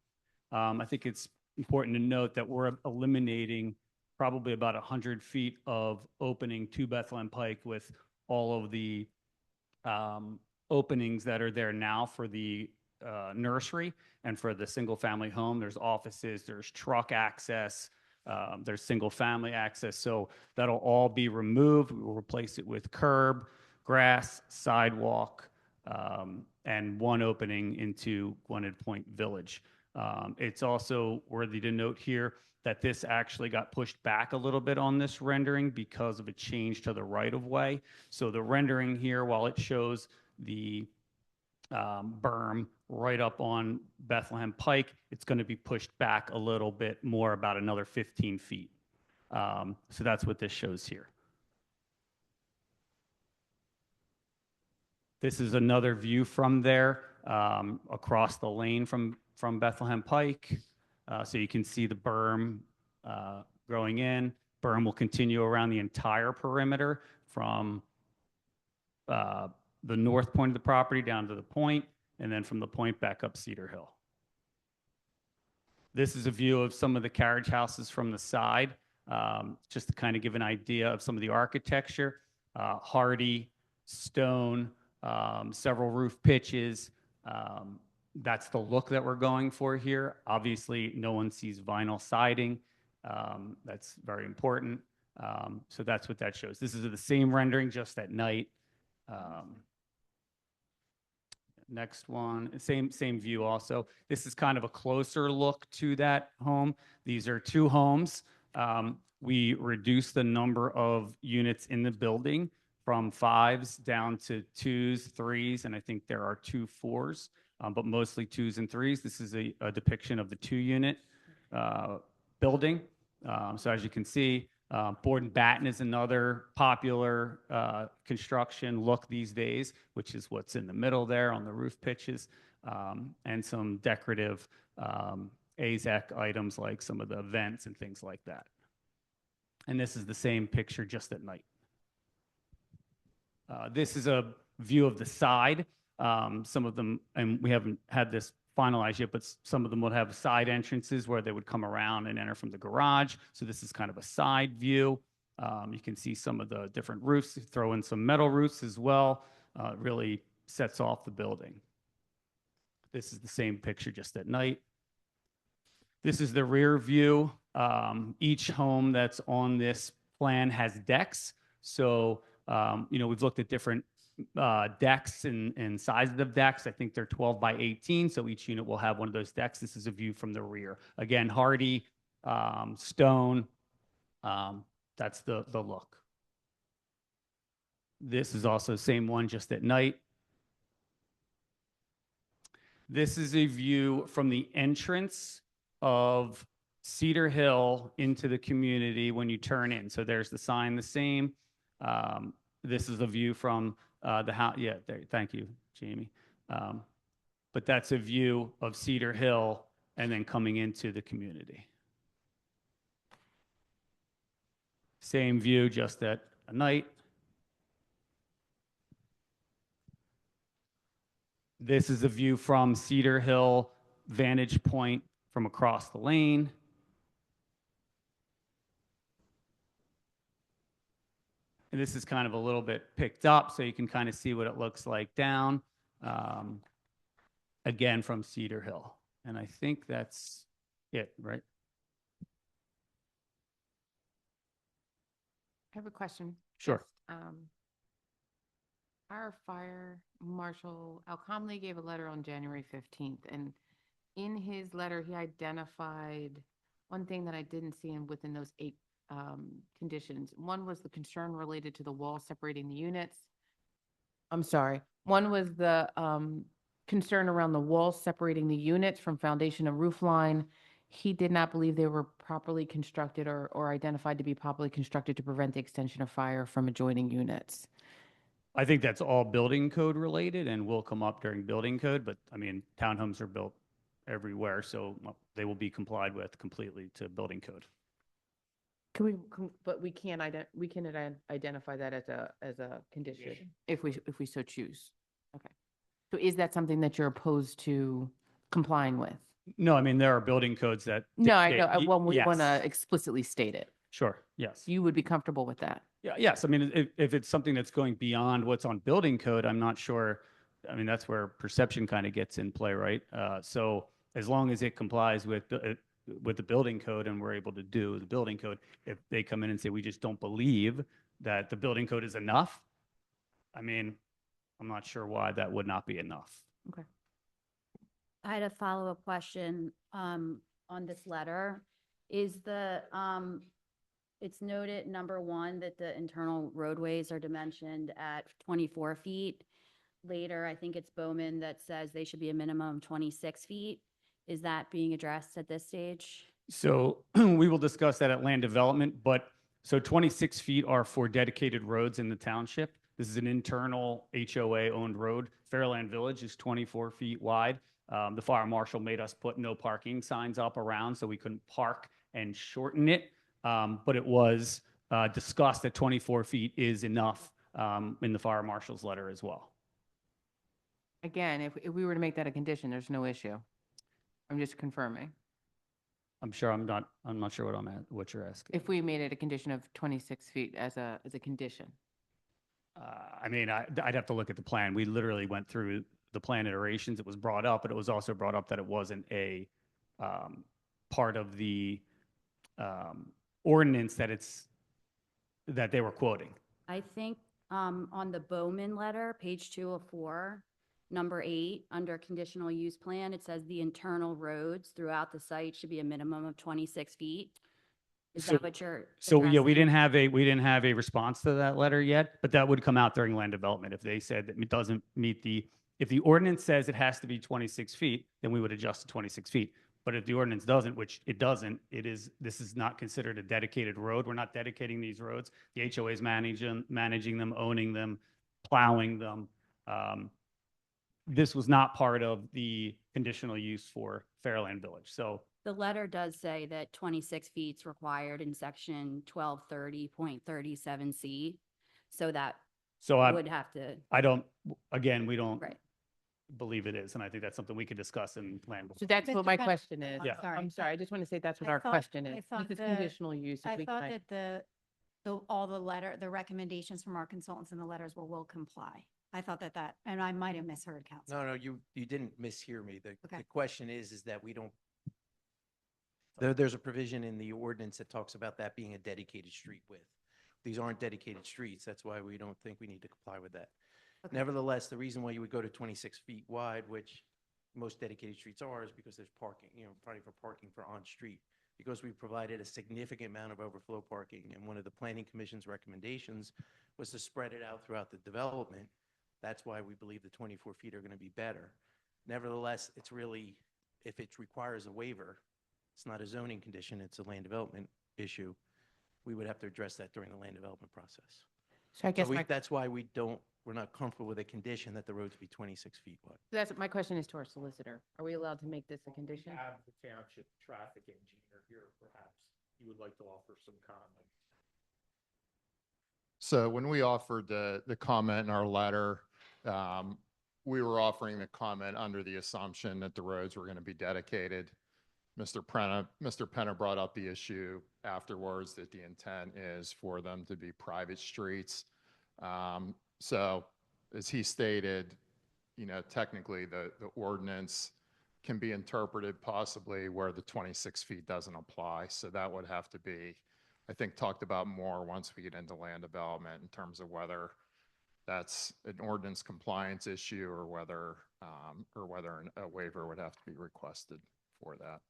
I think it's important to note that we're eliminating probably about 100 feet of opening to Bethlehem Pike with all of the openings that are there now for the nursery and for the single family home. There's offices, there's truck access, there's single family access. So that'll all be removed. We will replace it with curb, grass, sidewalk, and one opening into Gwinnett Point Village. It's also worthy to note here that this actually got pushed back a little bit on this rendering because of a change to the right of way. So the rendering here, while it shows the berm right up on Bethlehem Pike, it's going to be pushed back a little bit more, about another 15 feet. So that's what this shows here. This is another view from there, across the lane from Bethlehem Pike. So you can see the berm growing in. Berm will continue around the entire perimeter from the north point of the property down to the point, and then from the point back up Cedar Hill. This is a view of some of the carriage houses from the side, just to kind of give an idea of some of the architecture. Hardy, stone, several roof pitches. That's the look that we're going for here. Obviously, no one sees vinyl siding. That's very important. So that's what that shows. This is the same rendering, just at night. Next one, same view also. This is kind of a closer look to that home. These are two homes. We reduced the number of units in the building from 5s down to 2s, 3s, and I think there are 2 4s, but mostly 2s and 3s. This is a depiction of the 2-unit building. So as you can see, board and batten is another popular construction look these days, which is what's in the middle there on the roof pitches, and some decorative AZEK items like some of the vents and things like that. And this is the same picture just at night. This is a view of the side. Some of them, and we haven't had this finalized yet, but some of them would have side entrances where they would come around and enter from the garage. So this is kind of a side view. You can see some of the different roofs, throw in some metal roofs as well. It really sets off the building. This is the same picture just at night. This is the rear view. Each home that's on this plan has decks. So, we've looked at different decks and size of the decks. I think they're 12 by 18. So each unit will have one of those decks. This is a view from the rear. Again, hardy, stone. That's the look. This is also the same one just at night. This is a view from the entrance of Cedar Hill into the community when you turn in. So there's the sign, the same. This is a view from the house. Yeah, there, thank you, Jamie. But that's a view of Cedar Hill and then coming into the community. Same view, just at a night. This is a view from Cedar Hill vantage point from across the lane. And this is kind of a little bit picked up, so you can kind of see what it looks like down, again, from Cedar Hill. And I think that's it, right? I have a question. Sure. Yes, our fire marshal, Al Comley, gave a letter on January 15th, and in his letter, he identified one thing that I didn't see in within those 8 conditions. One was the concern related to the wall separating the units. I'm sorry. One was the concern around the walls separating the units from foundation and roof line. He did not believe they were properly constructed or identified to be properly constructed to prevent the extension of fire from adjoining units. I think that's all building code related and will come up during building code, but I mean, townhomes are built everywhere, so they will be complied with completely to building code. But we can identify that as a condition if we so choose. Okay. So is that something that you're opposed to complying with? No, I mean, there are building codes that. No, I dictate- know. Well, we yes. want to explicitly state it. Sure, yes. You would be comfortable with that? Yeah, yes. I mean, if it's something that's going beyond what's on building code, I'm not sure. I mean, that's where perception kind of gets in play, right? So as long as it complies with the building code and we're able to do the building code, if they come in and say, we just don't believe that the building code is enough, I mean, I'm not sure why that would not be enough. Okay. I had a follow-up question on this letter. Is the, it's noted, number one, that the internal roadways are dimensioned at 24 feet. Later, I think it's Bowman that says they should be a minimum of 26 feet. Is that being addressed at this stage? So we will discuss that at land development, but so 26 feet are for dedicated roads in the township. This is an internal HOA-owned road. Fairland Village is 24 feet wide. The fire marshal made us put no parking signs up around so we couldn't park and shorten it. But it was discussed that 24 feet is enough in the fire marshal's letter as well. Again, if we were to make that a condition, there's no issue. I'm just confirming. I'm not sure what you're asking. If we made it a condition of 26 feet as a condition. I mean, I'd have to look at the plan. We literally went through the plan iterations. It was brought up, but it was also brought up that it wasn't a part of the ordinance that they were quoting. I think on the Bowman letter, page 204, number 8, under conditional use plan, it says the internal roads throughout the site should be a minimum of 26 feet. Is that what you're So yeah, we addressing? didn't have a response to that letter yet, but that would come out during land development. If they said that it doesn't meet if the ordinance says it has to be 26 feet, then we would adjust to 26 feet. But if the ordinance doesn't, which it doesn't, this is not considered a dedicated road. We're not dedicating these roads. The HOA is managing them, owning them, plowing them. This was not part of the conditional use for Fairland Village. So The letter does say that 26 feet is required in section 1230.37C. So that would have to. we don't Right. believe it is. And I think that's something we could discuss in land. So that's what my question is. Yeah. I'm sorry. I just want to say that's what I our thought- question I is. thought This is the- conditional use. if I we thought can- that all the recommendations from our consultants in the letters were will comply. I thought that, and I might have misheard council. No, you didn't mishear me. The Okay. question is that we don't, there's a provision in the ordinance that talks about that being a dedicated street width. These aren't dedicated streets. That's why we don't think we need to comply with that. Okay. Nevertheless, the reason why you would go to 26 feet wide, which most dedicated streets are, is because there's parking, probably for parking for on-street. Because we provided a significant amount of overflow parking, and one of the planning commission's recommendations was to spread it out throughout the development. That's why we believe the 24 feet are going to be better. Nevertheless, it's really, if it requires a waiver, it's not a zoning condition, it's a land development issue. We would have to address that during the land development process. So I guess That's why we're not comfortable with a condition that the roads be 26 feet wide. my question is to our solicitor. Are we allowed to make this a condition? Have the township traffic engineer here, perhaps you would like to offer some comment. So when we offered the comment in our letter, we were offering the comment under the assumption that the roads were going to be dedicated. Mr. Penna brought up the issue afterwards that the intent is for them to be private streets. So as he stated, technically the ordinance can be interpreted possibly where the 26 feet doesn't apply. So that would have to be, I think, talked about more once we get into land development in terms of whether that's an ordinance compliance issue or whether a waiver would have to be requested for that.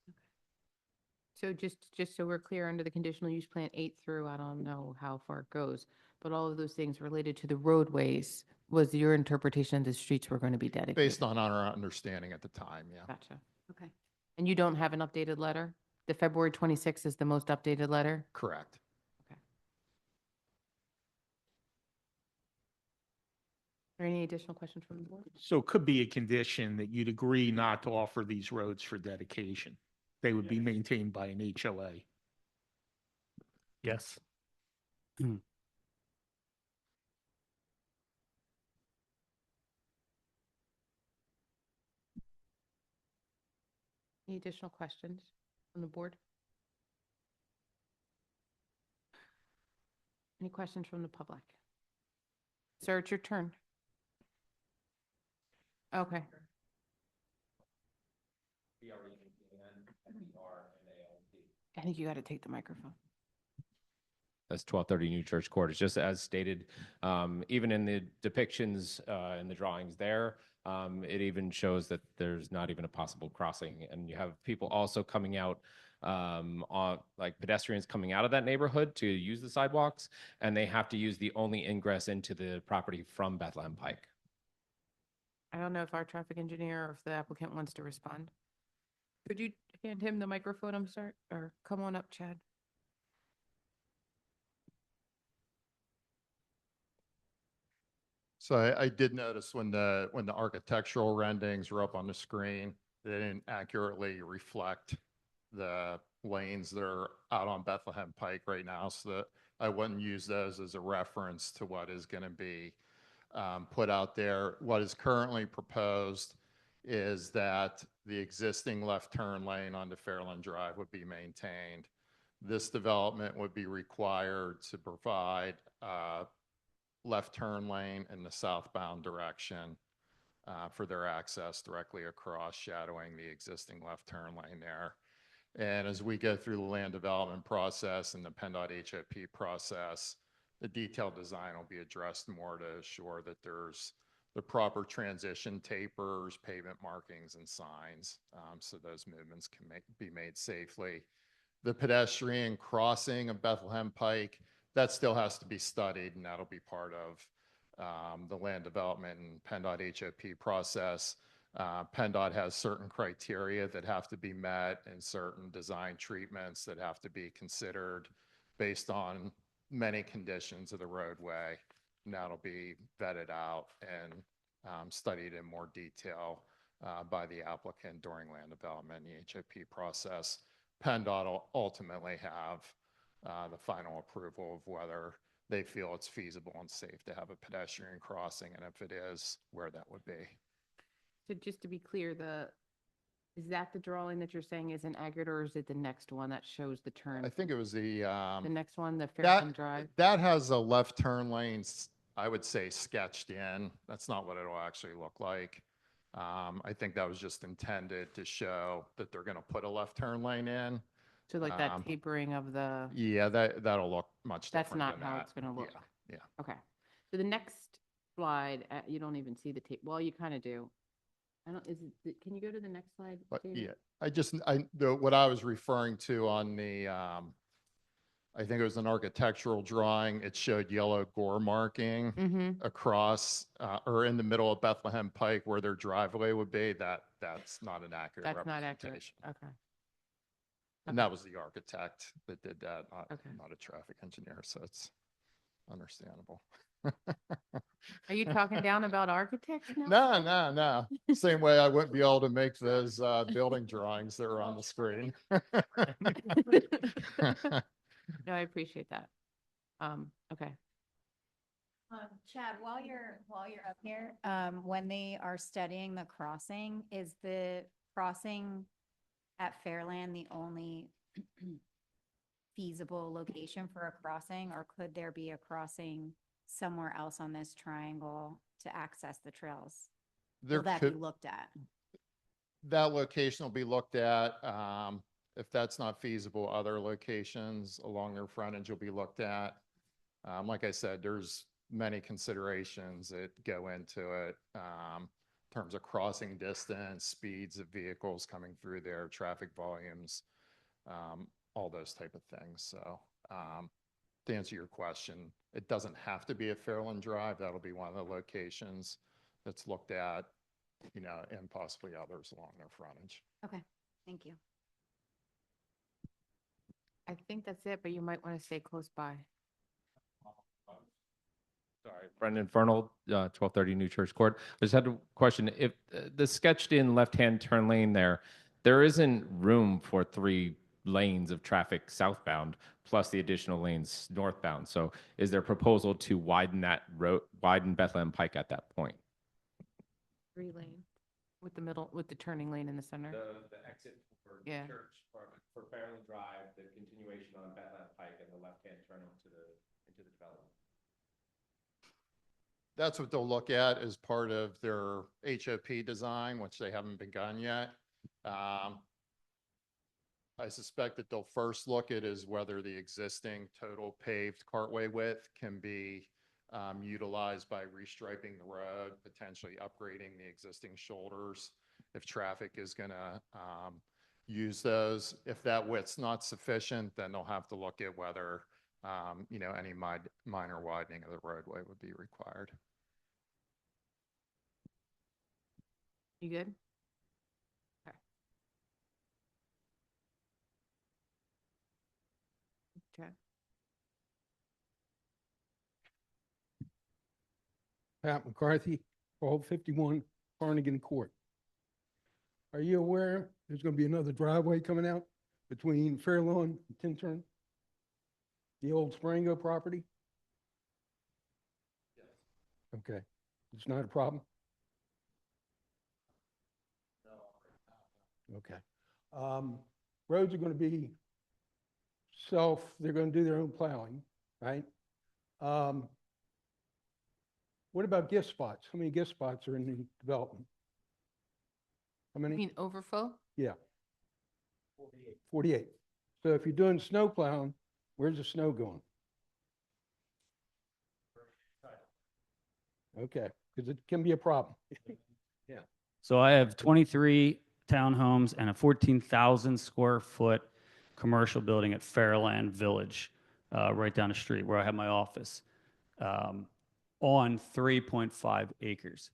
So just so we're clear, under the conditional use plan 8 through, I don't know how far it goes, but all of those things related to the roadways was your interpretation the streets were going to be dedicated? Based on our understanding at the time, yeah. Gotcha. Okay. And you don't have an updated letter? The February 26th is the most updated letter? Correct. Okay. Are there any additional questions from the board? So it could be a condition that you'd agree not to offer these roads for dedication. They would be maintained by an HOA. Yes. Any additional questions from the board? Any questions from the public? Sir, it's your turn. Okay. I think you got to take the microphone. That's 1230 New Church Court. It's just as stated, even in the depictions in the drawings there, it even shows that there's not even a possible crossing. And you have people also coming out, on like pedestrians coming out of that neighborhood to use the sidewalks, and they have to use the only ingress into the property from Bethlehem Pike. I don't know if our traffic engineer or if the applicant wants to respond. Could you hand him the microphone, I'm sorry, or come on up, Chad? So I did notice when the architectural renderings were up on the screen, they didn't accurately reflect the lanes that are out on Bethlehem Pike right now, so that I wouldn't use those as a reference to what is going to be put out there. What is currently proposed is that the existing left turn lane onto Fairland Drive would be maintained. This development would be required to provide left turn lane in the southbound direction for their access directly across, shadowing the existing left turn lane there. And as we go through the land development process and the PennDOT HOP process, the detailed design will be addressed more to assure that there's the proper transition tapers, pavement markings, and signs, so those movements can be made safely. The pedestrian crossing of Bethlehem Pike, that still has to be studied, and that'll be part of the land development and PennDOT HOP process. PennDOT has certain criteria that have to be met and certain design treatments that have to be considered based on many conditions of the roadway. And that'll be vetted out and studied in more detail by the applicant during land development and the HOP process. PennDOT will ultimately have the final approval of whether they feel it's feasible and safe to have a pedestrian crossing, and if it is, where that would be. So just to be clear, is that the drawing that you're saying isn't accurate, or is it the next one that shows the turn? I think it was the next one, the Fairfield Drive? That has a left turn lane, I would say, sketched in. That's not what it'll actually look like. I think that was just intended to show that they're going to put a left turn lane in. So like that tapering of the. Yeah, that'll look much That's different. not how it's going to look. Yeah. Okay. So the next slide, you don't even see the tape. Well, you kind of do. I don't, can you go to the next slide? But Jamie? yeah, what I was referring to on the, I think it was an architectural drawing. It showed yellow gore marking across or in the middle of Bethlehem Pike where their driveway would be. That's not an accurate That's representation. not accurate. Okay. And that was the architect that did that, Okay. not a traffic engineer. So it's understandable. Are you talking down about architects now? No. Same way I wouldn't be able to make those building drawings that are on the screen. No, I appreciate that. Okay. Chad, while you're up here, when they are studying the crossing, is the crossing at Fairland the only feasible location for a crossing, or could there be a crossing somewhere else on this triangle to access the trails? Will that be looked at? That location will be looked at. If that's not feasible, other locations along their frontage will be looked at. Like I said, there's many considerations that go into it in terms of crossing distance, speeds of vehicles coming through there, traffic volumes. all those type of things. So to answer your question, it doesn't have to be a Fairland Drive. That'll be one of the locations that's looked at, you know, and possibly others along their frontage. Okay, thank you. I think that's it, but you might want to stay close by. Sorry, Brendan Fernald, 1230 New Church Court. I just had a question. If the sketched in left-hand turn lane there isn't room for 3 lanes of traffic southbound plus the additional lanes northbound. So is there a proposal to widen that road, widen Bethlehem Pike at that point? 3 lane with the turning lane in the center. The exit for Yeah. Church, for Fairland Drive, the continuation on Bethlehem Pike and the left-hand turn into the development. That's what they'll look at as part of their HOP design, which they haven't begun yet. I suspect that they'll first look at is whether the existing total paved cartway width can be utilized by restriping the road, potentially upgrading the existing shoulders if traffic is going to use those. If that width's not sufficient, then they'll have to look at whether you know, any minor widening of the roadway would be required. You good? Okay. Okay. Pat McCarthy, 1251 Carnegie Court. Are you aware there's going to be another driveway coming out between Fairlawn and Tintern? The old Sprango property? Yes. Okay. It's not a problem? No. Okay. Roads are going to be they're going to do their own plowing, right? What about gift spots? How many gift spots are in the development? How many? You mean overflow? Yeah. 48. So if you're doing snow plowing, where's the snow going? Okay, because it can be a problem. Yeah. So I have 23 townhomes and a 14,000 square foot commercial building at Fairland Village, right down the street where I have my office, on 3.5 acres.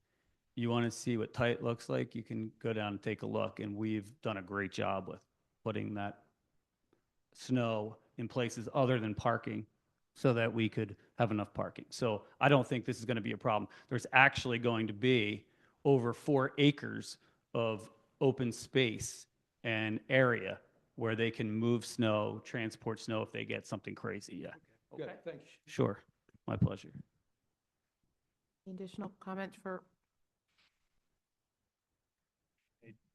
You want to see what tight looks like, you can go down and take a look, and we've done a great job with putting that snow in places other than parking so that we could have enough parking. So I don't think this is going to be a problem. There's actually going to be over 4 acres of open space and area where they can move snow, transport snow if they get something crazy. Yeah. Good, thanks. Sure. My pleasure. Additional comments for?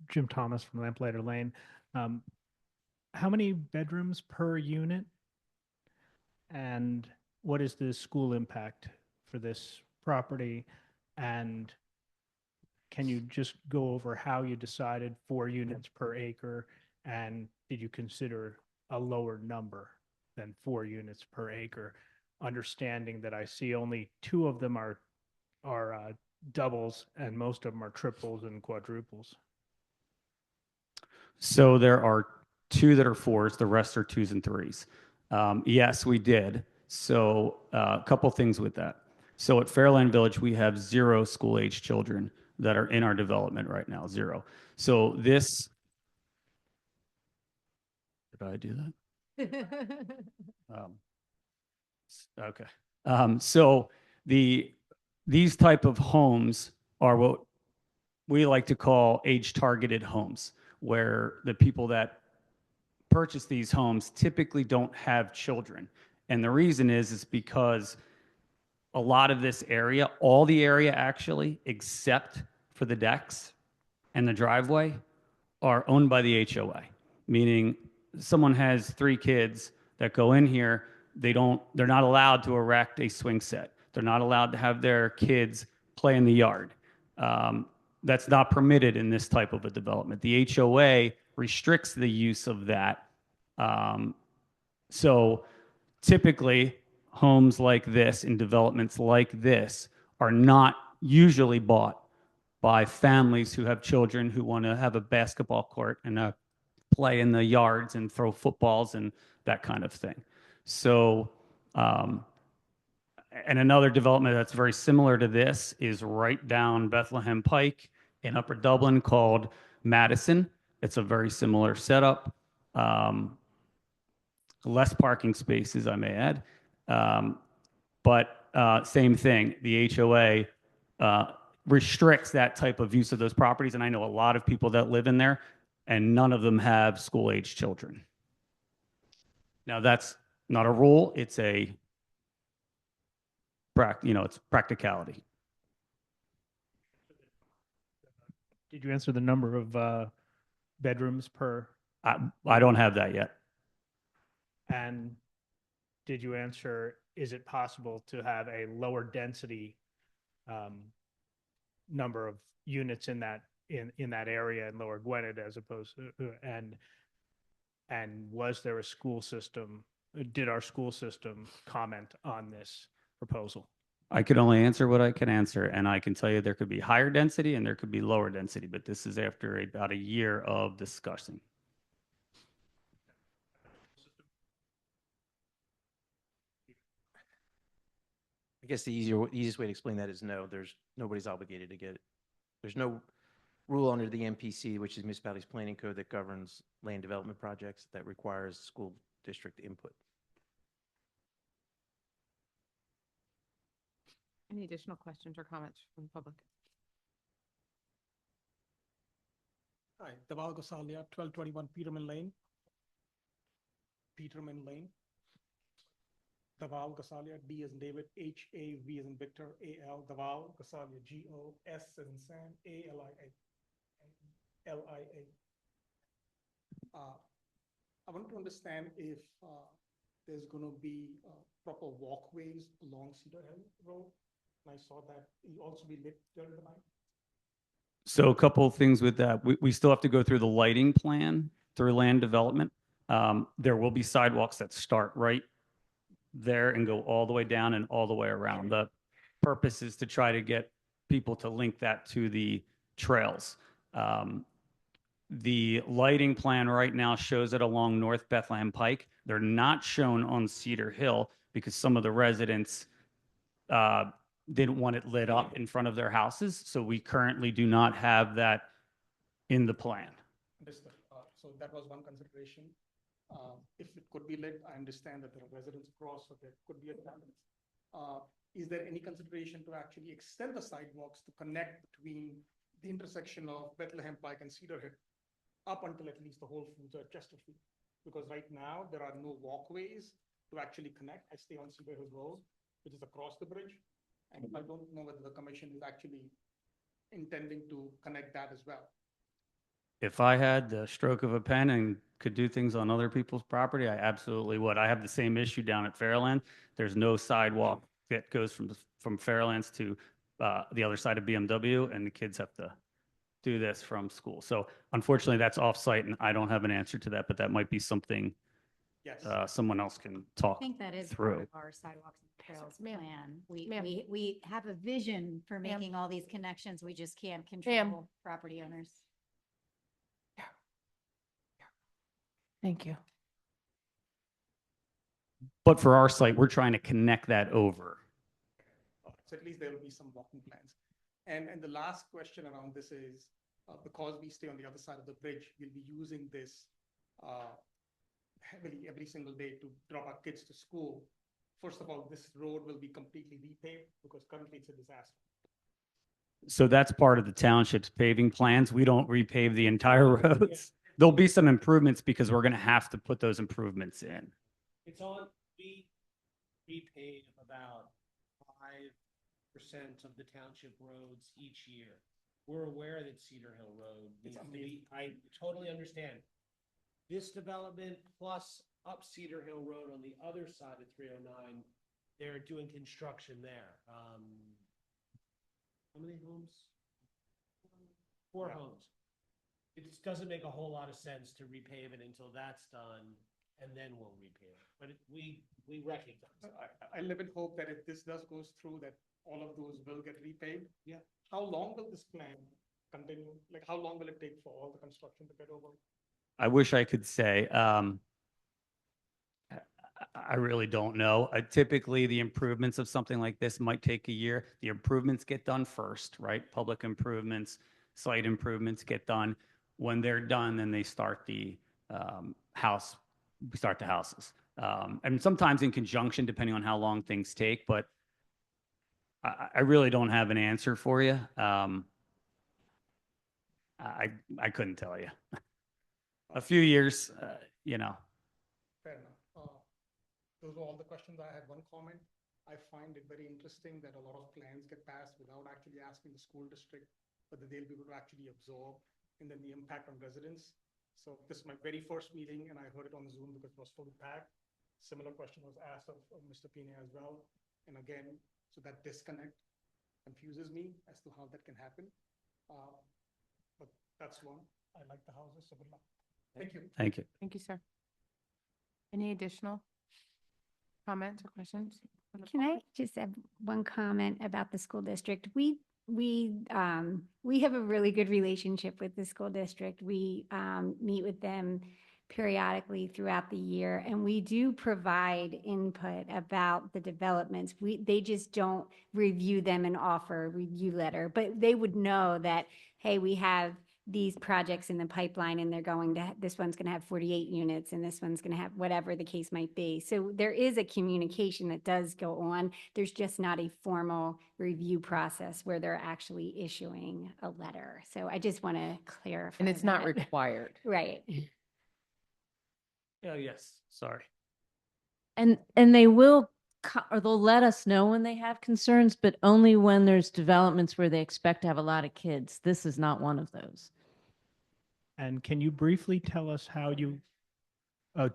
Jim Thomas from Lamplighter Lane. How many bedrooms per unit? And what is the school impact for this property? And can you just go over how you decided 4 units per acre? And did you consider a lower number than 4 units per acre? Understanding that I see only 2 of them are doubles and most of them are triples and quadruples. So there are 2 that are 4s, the rest are 2s and 3s. Yes, we did. So a couple things with that. So at Fairland Village, we have 0 school-age children that are in our development right now, 0. So this, did I do that? Okay. So these type of homes are what we like to call age-targeted homes, where the people that purchase these homes typically don't have children. And the reason is because a lot of this area, all the area actually, except for the decks and the driveway, are owned by the HOA, meaning someone has 3 kids that go in here, they're not allowed to erect a swing set. They're not allowed to have their kids play in the yard. That's not permitted in this type of a development. The HOA restricts the use of that. So typically, homes like this and developments like this are not usually bought by families who have children who want to have a basketball court and a play in the yards and throw footballs and that kind of thing. So, and another development that's very similar to this is right down Bethlehem Pike in Upper Dublin called Madison. It's a very similar setup. Less parking spaces, I may add. But same thing, the HOA restricts that type of use of those properties. And I know a lot of people that live in there, and none of them have school-age children. Now, that's not a rule. It's a, it's practicality. Did you answer the number of bedrooms per? I don't have that yet. And did you answer, is it possible to have a lower density number of units in that area in Lower Gwinnett as opposed to, and was there a school system, did our school system comment on this proposal? I could only answer what I can answer, and I can tell you there could be higher density and there could be lower density, but this is after about a year of discussing. I guess the easiest way to explain that is no, nobody's obligated to get it. There's no rule under the MPC, which is Municipalities Planning Code, that governs land development projects that requires school district input. Any additional questions or comments from the public? Hi, Deval Gosalia, 1221 Peterman Lane. Peterman Lane. Deval Gosalia, D as in David, H-A-V as in Victor, A-L, Deval Gosalia, G-O-S as in Sam, A-L-I-A. L-I-A. I wanted to understand if there's going to be proper walkways along Cedar Hill Road. And I saw that it also be lit during the night. So a couple of things with that. We still have to go through the lighting plan through land development. There will be sidewalks that start right there and go all the way down and all the way around. The purpose is to try to get people to link that to the trails. The lighting plan right now shows it along North Bethlehem Pike. They're not shown on Cedar Hill because some of the residents didn't want it lit up in front of their houses. So we currently do not have that in the plan. Understood. So that was one consideration. If it could be lit, I understand that there are residents across, so there could be a challenge. Is there any consideration to actually extend the sidewalks to connect between the intersection of Bethlehem Pike and Cedar Hill up until at least the Whole Foods or Chesterfield? Because right now there are no walkways to actually connect. I stay on Cedar Hill Road, which is across the bridge. And I don't know whether the commission is actually intending to connect that as well. If I had the stroke of a pen and could do things on other people's property, I absolutely would. I have the same issue down at Fairland. There's no sidewalk that goes from Fairlands to the other side of BMW, and the kids have to do this from school. So unfortunately, that's off-site, and I don't have an answer to that, but that might be something someone else can talk I think that is part through. of our sidewalks and trails Ma'am. plan. Ma'am. We have a vision for Ma'am. making all these connections. We just can't Ma'am. control property owners. Thank you. But for our site, we're trying to connect that over. So at least there will be some walking plans. And the last question around this is, because we stay on the other side of the bridge, we'll be using this heavily every single day to drop our kids to school. First of all, this road will be completely repaved because currently it's a disaster. So that's part of the township's paving plans. We don't repave the entire roads. There'll be some improvements because we're going to have to put those improvements in. It's on, we repave about 5% of the township roads each year. We're aware that Cedar Hill Road needs to be, I totally understand. This development plus up Cedar Hill Road on the other side of 309, they're doing construction there. How many homes? 4 homes. It just doesn't make a whole lot of sense to repave it until that's done, and then we'll repave it. But we recognize it. I live in hope that if this goes through, that all of those will get repaved. Yeah. How long will this plan continue? Like, how long will it take for all the construction to get over? I wish I could say. I really don't know. Typically, the improvements of something like this might take a year. The improvements get done first, right? Public improvements, site improvements get done. When they're done, then they start the we start the houses. And sometimes in conjunction, depending on how long things take, but I really don't have an answer for you. I couldn't tell you. A few years, you know. Fair enough. Those were all the questions. I had one comment. I find it very interesting that a lot of plans get passed without actually asking the school district whether they'll be able to actually absorb and then the impact on residents. So this is my very first meeting and I heard it on Zoom because it was fully packed. Similar question was asked of Mr. Pina as well. And again, so that disconnect confuses me as to how that can happen. But that's one. I like the houses, so good luck. Thank you. Thank you. Thank you, sir. Any additional comments or questions? Can I just have one comment about the school district? We have a really good relationship with the school district. We meet with them periodically throughout the year, and we do provide input about the developments. They just don't review them and offer a review letter, but they would know that, hey, we have these projects in the pipeline and they're going to, this one's going to have 48 units and this one's going to have whatever the case might be. So there is a communication that does go on. There's just not a formal review process where they're actually issuing a letter. So I just want to clarify. And it's not that. required. Right. Oh, yes. Sorry. And they will, or they'll let us know when they have concerns, but only when there's developments where they expect to have a lot of kids. This is not one of those. And can you briefly tell us how you,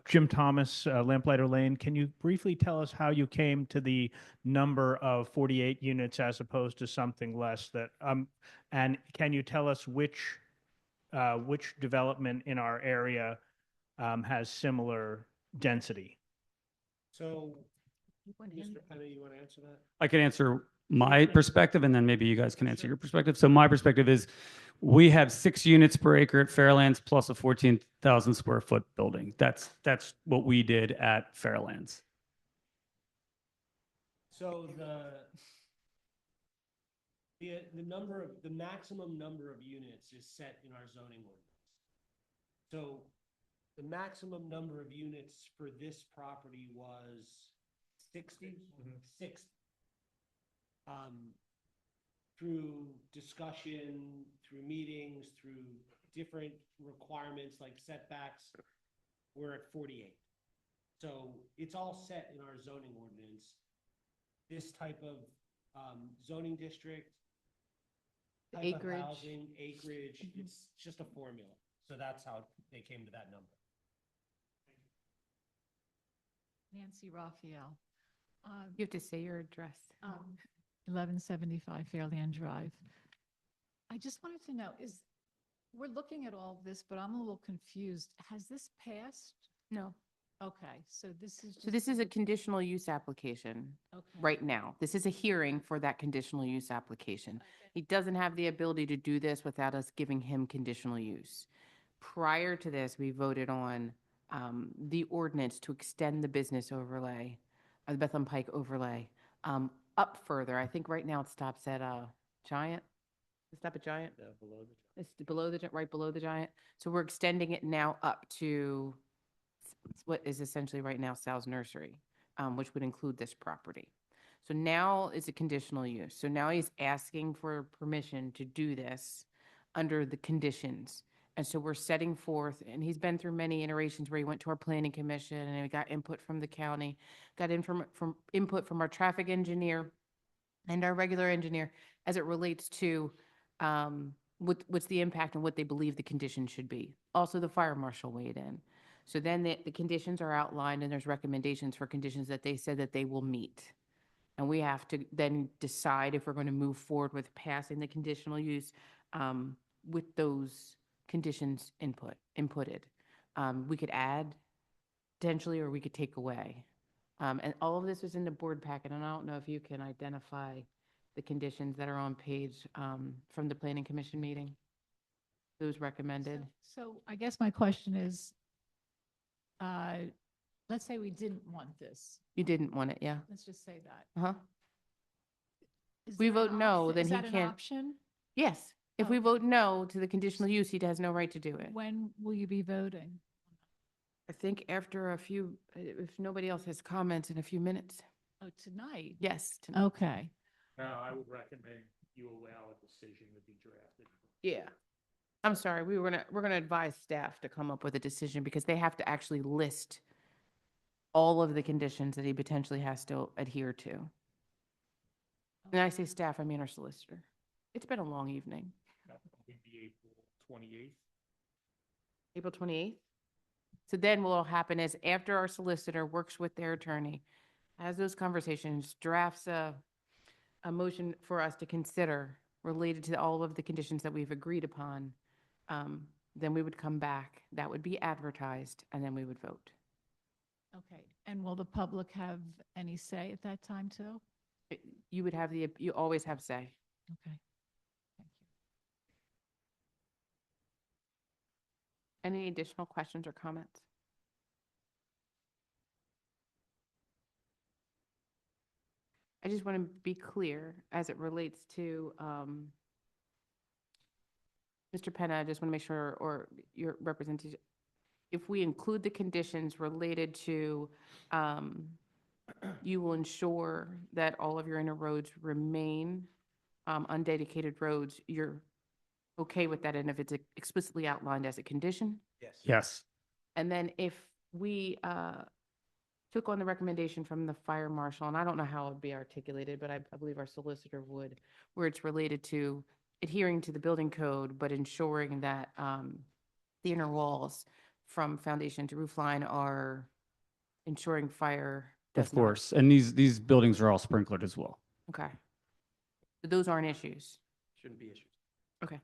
Jim Thomas, Lamplighter Lane, can you briefly tell us how you came to the number of 48 units as opposed to something less that, and can you tell us which development in our area has similar density? So, Mr. Penna, you want to answer that? I can answer my perspective and then maybe you guys can answer your perspective. So my perspective is we have 6 units per acre at Fairlands plus a 14,000 square foot building. That's what we did at Fairlands. So the maximum number of units is set in our zoning ordinance. So the maximum number of units for this property was 60? 60. Through discussion, through meetings, through different requirements like setbacks, we're at 48. So it's all set in our zoning ordinance. This type of zoning district, type of Acreage. housing, acreage, it's just a formula. So that's how they came to that number. Nancy Raphael. You have to say your address. 1175 Fairland Drive. I just wanted to know, we're looking at all this, but I'm a little confused. Has this passed? No. Okay, so this is So this is a conditional use application Okay. right now. This is a hearing for that conditional use application. He doesn't have the ability to do this without us giving him conditional use. Prior to this, we voted on the ordinance to extend the business overlay, the Bethlehem Pike overlay, up further. I think right now it stops at Giant. Does it stop at Giant? Yeah, below the. It's below the, right below the Giant. So we're extending it now up to what is essentially right now Sal's Nursery, which would include this property. So now it's a conditional use. So now he's asking for permission to do this under the conditions. And so we're setting forth, and he's been through many iterations where he went to our planning commission and we got input from the county, got input from our traffic engineer and our regular engineer as it relates to what's the impact and what they believe the conditions should be. Also, the fire marshal weighed in. So then the conditions are outlined and there's recommendations for conditions that they said that they will meet. And we have to then decide if we're going to move forward with passing the conditional use with those conditions inputted. We could add potentially, or we could take away. And all of this is in the board packet, and I don't know if you can identify the conditions that are on page from the planning commission meeting. those recommended. So I guess my question is, let's say we didn't want this. You didn't want it, yeah. Let's just say that. Uh-huh. Is We there an vote no, option- then is he that an can't. option? Yes, if we Okay. vote no to the conditional use, he has no right to do it. When will you be voting? I think after a few, if nobody else has comments in a few minutes. Oh, tonight? Yes. tonight. Okay. No, I would recommend you allow a decision to be drafted. Yeah. I'm sorry, we're gonna advise staff to come up with a decision because they have to actually list all of the conditions that he potentially has to adhere to. And I say staff, I mean our solicitor. It's been a long evening. That would be April 28th. April 28th. So then what'll happen is after our solicitor works with their attorney, has those conversations, drafts a motion for us to consider related to all of the conditions that we've agreed upon, then we would come back, that would be advertised, and then we would vote. Okay. And will the public have any say at that time too? You would have you always have say. Okay. Any additional questions or comments? I just want to be clear as it relates to Mr. Penna, I just want to make sure, or your representation, if we include the conditions related to you will ensure that all of your inner roads remain undedicated roads, you're okay with that, and if it's explicitly outlined as a condition? Yes. Yes. And then if we took on the recommendation from the fire marshal, and I don't know how it would be articulated, but I believe our solicitor would, where it's related to adhering to the building code, but ensuring that the inner walls from foundation to roof line are ensuring fire does Of not. course. And these buildings are all sprinklered as well. Okay. So those aren't issues. Shouldn't be issues. Okay.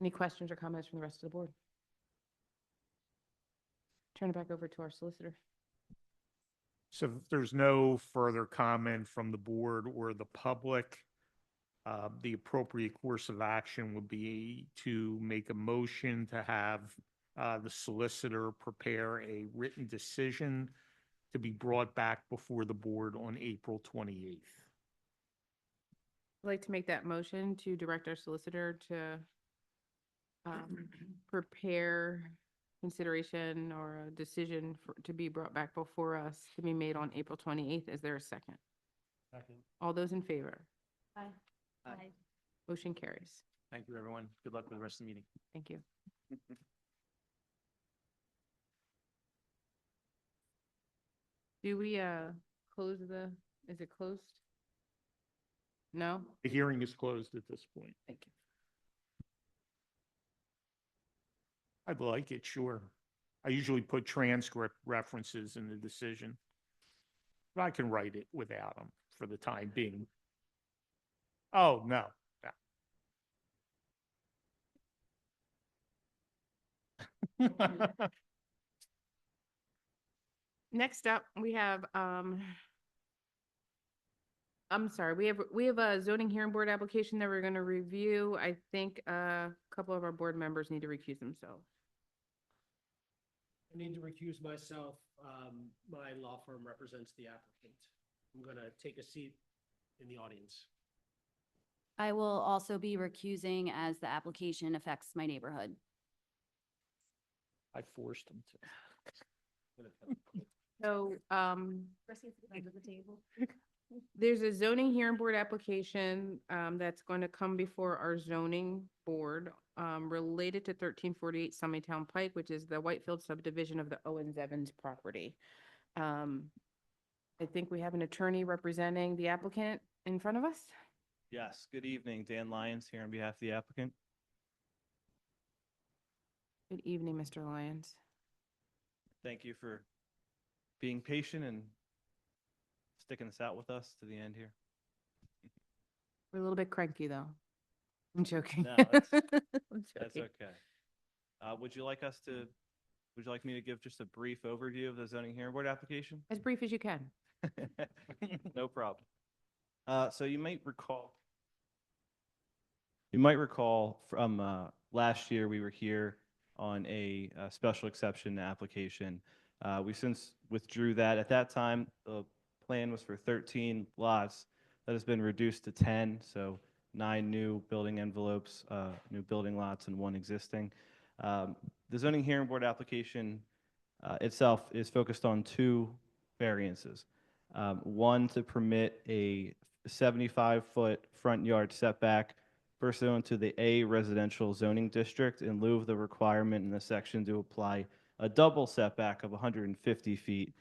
Any questions or comments from the rest of the board? Turn it back over to our solicitor. So if there's no further comment from the board or the public, the appropriate course of action would be to make a motion to have the solicitor prepare a written decision to be brought back before the board on April 28th. I'd like to make that motion to direct our solicitor to prepare consideration or a decision to be brought back before us to be made on April 28th. Is there a second? Second. All those in favor? Aye. Aye. Motion carries. Thank you, everyone. Good luck with the rest of the meeting. Thank you. Do we close is it closed? No? The hearing is closed at this point. Thank you. I'd like it, sure. I usually put transcript references in the decision. But I can write it without them for the time being. Oh, no. No. Next up, we have, I'm sorry, we have a zoning hearing board application that we're going to review. I think a couple of our board members need to recuse themselves. I need to recuse myself. My law firm represents the applicant. I'm going to take a seat in the audience. I will also be recusing as the application affects my neighborhood. I forced him to. So, there's a zoning hearing board application that's going to come before our zoning board related to 1348 Summitown Pike, which is the Whitefield subdivision of the Owens Evans property. I think we have an attorney representing the applicant in front of us. Yes, good evening. Dan Lyons here on behalf of the applicant. Good evening, Mr. Lyons. Thank you for being patient and sticking this out with us to the end here. We're a little bit cranky, though. I'm joking. No, that's, I'm that's joking. okay. Would you like me to give just a brief overview of the zoning hearing board application? As brief as you can. No problem. So you might recall from last year, we were here on a special exception application. We since withdrew that. At that time, the plan was for 13 lots. That has been reduced to 10, so 9 new building envelopes, new building lots, and 1 existing. The zoning hearing board application itself is focused on 2 variances. One, to permit a 75-foot front yard setback pursuant to the A residential zoning district in lieu of the requirement in the section to apply a double setback of 150 feet.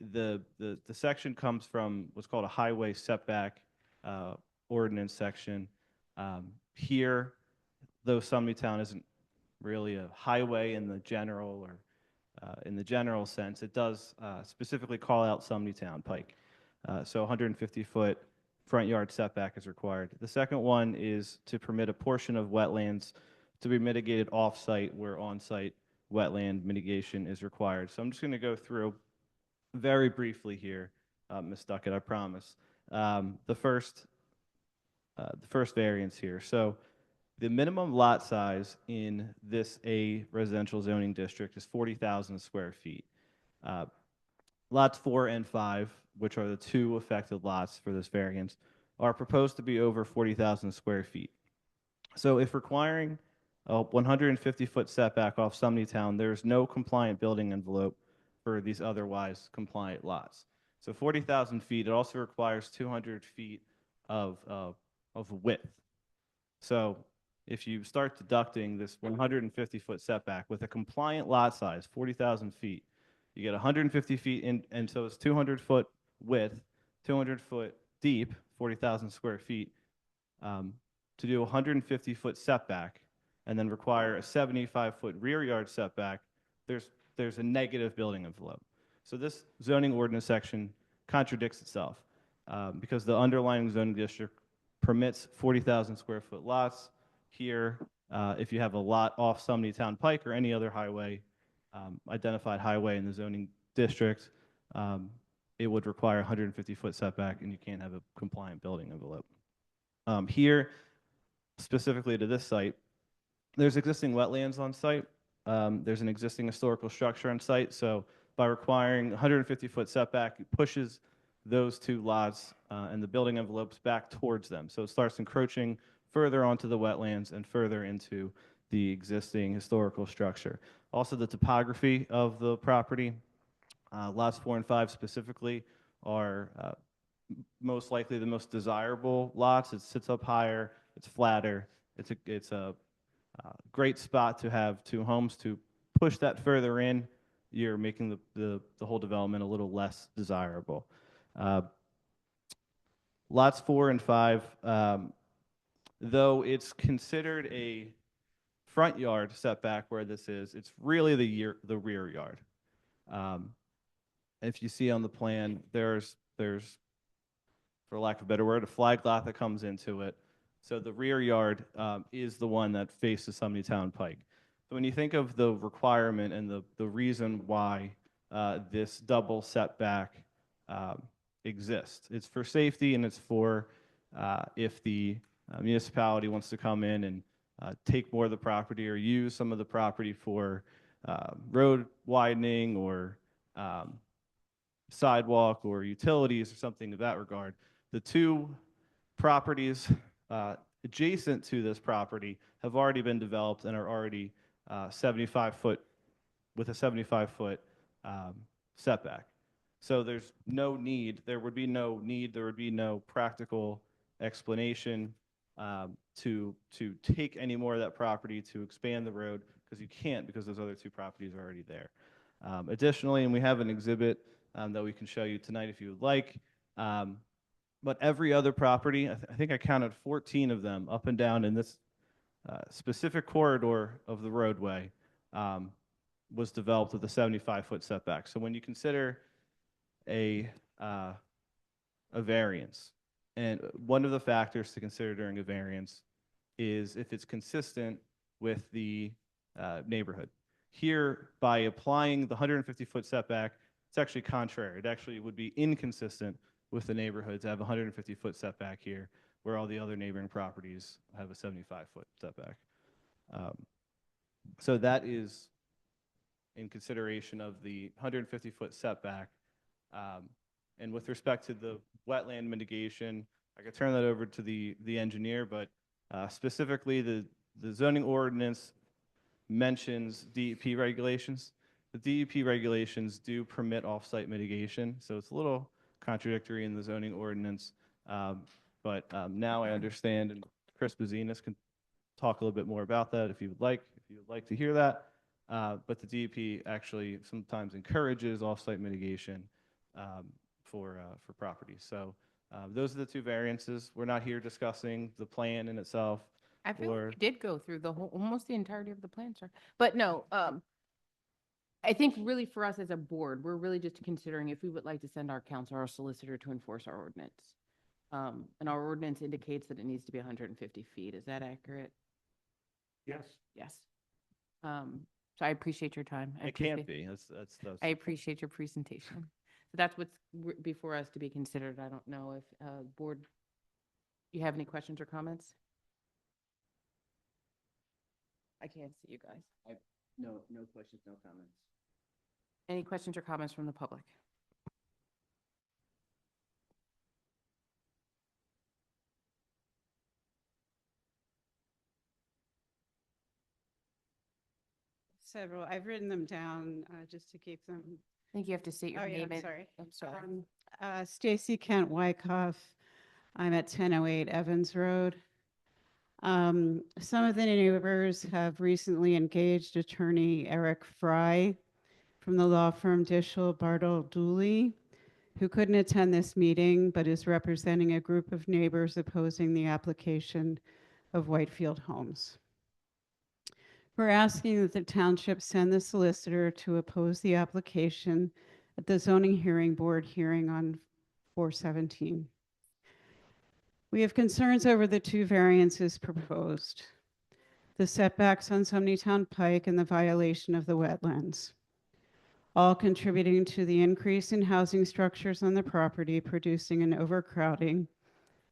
The section comes from what's called a highway setback ordinance section. Here, though Summitown isn't really a highway in the general sense, it does specifically call out Summitown Pike. So 150-foot front yard setback is required. The second one is to permit a portion of wetlands to be mitigated off-site where on-site wetland mitigation is required. So I'm just going to go through very briefly here, Ms. Duckett, I promise. The first variance here. So the minimum lot size in this A residential zoning district is 40,000 square feet. Lots 4 and 5, which are the 2 affected lots for this variance, are proposed to be over 40,000 square feet. So if requiring a 150-foot setback off Summitown, there is no compliant building envelope for these otherwise compliant lots. So 40,000 feet, it also requires 200 feet of width. So if you start deducting this 150-foot setback with a compliant lot size, 40,000 feet, you get 150 feet in, and so it's 200-foot width, 200-foot deep, 40,000 square feet, to do a 150-foot setback, and then require a 75-foot rear yard setback. There's a negative building envelope. So this zoning ordinance section contradicts itself because the underlying zoning district permits 40,000 square foot lots. Here, if you have a lot off Summitown Pike or any other highway, identified highway in the zoning district, it would require a 150-foot setback, and you can't have a compliant building envelope. Here, specifically to this site, there's existing wetlands on site. There's an existing historical structure on site, so by requiring 150-foot setback, it pushes those 2 lots and the building envelopes back towards them. So it starts encroaching further onto the wetlands and further into the existing historical structure. Also, the topography of the property, lots 4 and 5 specifically, are most likely the most desirable lots. It sits up higher, it's flatter, it's a great spot to have 2 homes. To push that further in, you're making the whole development a little less desirable. Lots 4 and 5, though it's considered a front yard setback where this is, it's really the rear yard. If you see on the plan, there's, for lack of a better word, a flag lot that comes into it. So the rear yard is the one that faces Summitown Pike. So when you think of the requirement and the reason why this double setback exists, it's for safety, and it's for if the municipality wants to come in and take more of the property or use some of the property for road widening or sidewalk or utilities or something of that regard. The 2 properties adjacent to this property have already been developed and are already 75-foot with a 75-foot setback. So there's no need, there would be no practical explanation to take any more of that property to expand the road, because you can't, because those other 2 properties are already there. Additionally, and we have an exhibit that we can show you tonight if you would like, but every other property, I think I counted 14 of them up and down in this specific corridor of the roadway, was developed with a 75-foot setback. So when you consider a variance, and one of the factors to consider during a variance is if it's consistent with the neighborhood. Here, by applying the 150-foot setback, it's actually contrary. It actually would be inconsistent with the neighborhood to have a 150-foot setback here, where all the other neighboring properties have a 75-foot setback. So that is in consideration of the 150-foot setback. And with respect to the wetland mitigation, I could turn that over to the engineer, but specifically the zoning ordinance mentions DEP regulations. The DEP regulations do permit off-site mitigation, so it's a little contradictory in the zoning ordinance. But now I understand, and Chris Bazinas can talk a little bit more about that if you would like to hear that. But the DEP actually sometimes encourages off-site mitigation for properties. So those are the two variances. We're not here discussing the plan in itself. I feel or- like we did go through the whole, almost the entirety of the plan, sir. But no, I think really for us as a board, we're really just considering if we would like to send our counsel or our solicitor to enforce our ordinance. And our ordinance indicates that it needs to be 150 feet. Is that accurate? Yes. Yes. So I appreciate your time. I It can't appreciate- be. That's I appreciate your presentation. So that's what's before us to be considered. I don't know if, board, you have any questions or comments? I can't see you guys. No questions, no comments. Any questions or comments from the public? Several. I've written them down just to keep them. I think you have to state your Oh, yeah, name. I'm sorry. I'm sorry. Stacy Kent Wyckoff. I'm at 1008 Evans Road. Some of the neighbors have recently engaged attorney Eric Fry from the law firm Dishel Bartle Dooley, who couldn't attend this meeting but is representing a group of neighbors opposing the application of Whitefield Homes. We're asking that the township send the solicitor to oppose the application at the zoning hearing board hearing on 4/17. We have concerns over the two variances proposed, the setbacks on Sumneytown Pike and the violation of the wetlands, all contributing to the increase in housing structures on the property, producing an overcrowding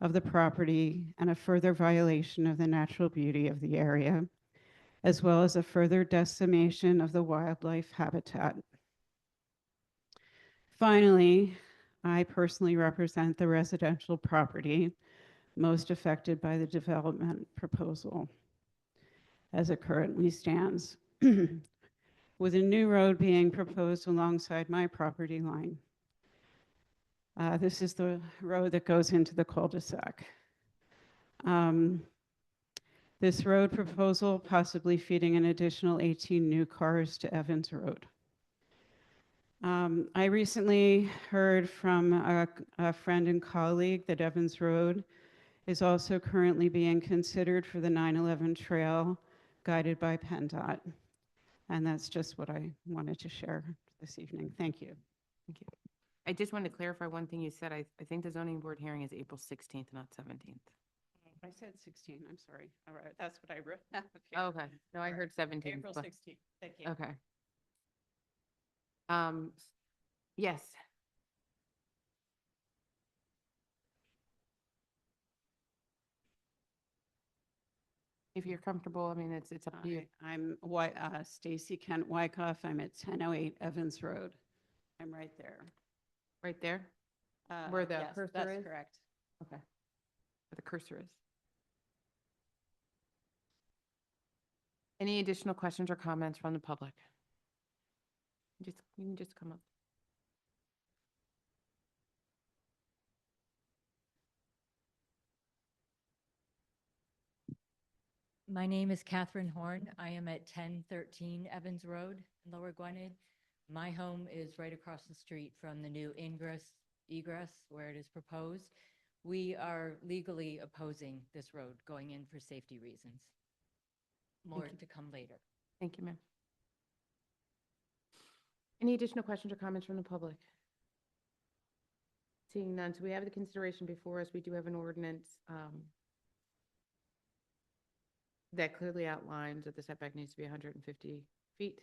of the property and a further violation of the natural beauty of the area, as well as a further decimation of the wildlife habitat. Finally, I personally represent the residential property most affected by the development proposal as it currently stands, with a new road being proposed alongside my property line. This is the road that goes into the cul-de-sac. This road proposal possibly feeding an additional 18 new cars to Evans Road. I recently heard from a friend and colleague that Evans Road is also currently being considered for the 9/11 trail guided by PennDOT. And that's just what I wanted to share this evening. Thank you. Thank you. I just wanted to clarify one thing you said. I think the zoning board hearing is April 16th, not 17th. I said 16, I'm sorry. All right, that's what I wrote. Oh, okay. No, I heard 17th. April but- 16th, thank you. Okay. Yes. If you're comfortable, I mean, it's up to you. I'm Stacy Kent Wyckoff. I'm at 1008 Evans Road. I'm right there. Right there? Where the Yes, cursor that's is? correct. Okay. Where the cursor is. Any additional questions or comments from the public? You can just come up. My name is Catherine Horn. I am at 1013 Evans Road in Lower Gwinnett. My home is right across the street from the new egress where it is proposed. We are legally opposing this road going in for safety reasons. More to come later. Thank you, ma'am. Any additional questions or comments from the public? Seeing none, so we have the consideration before us. We do have an ordinance that clearly outlines that the setback needs to be 150 feet.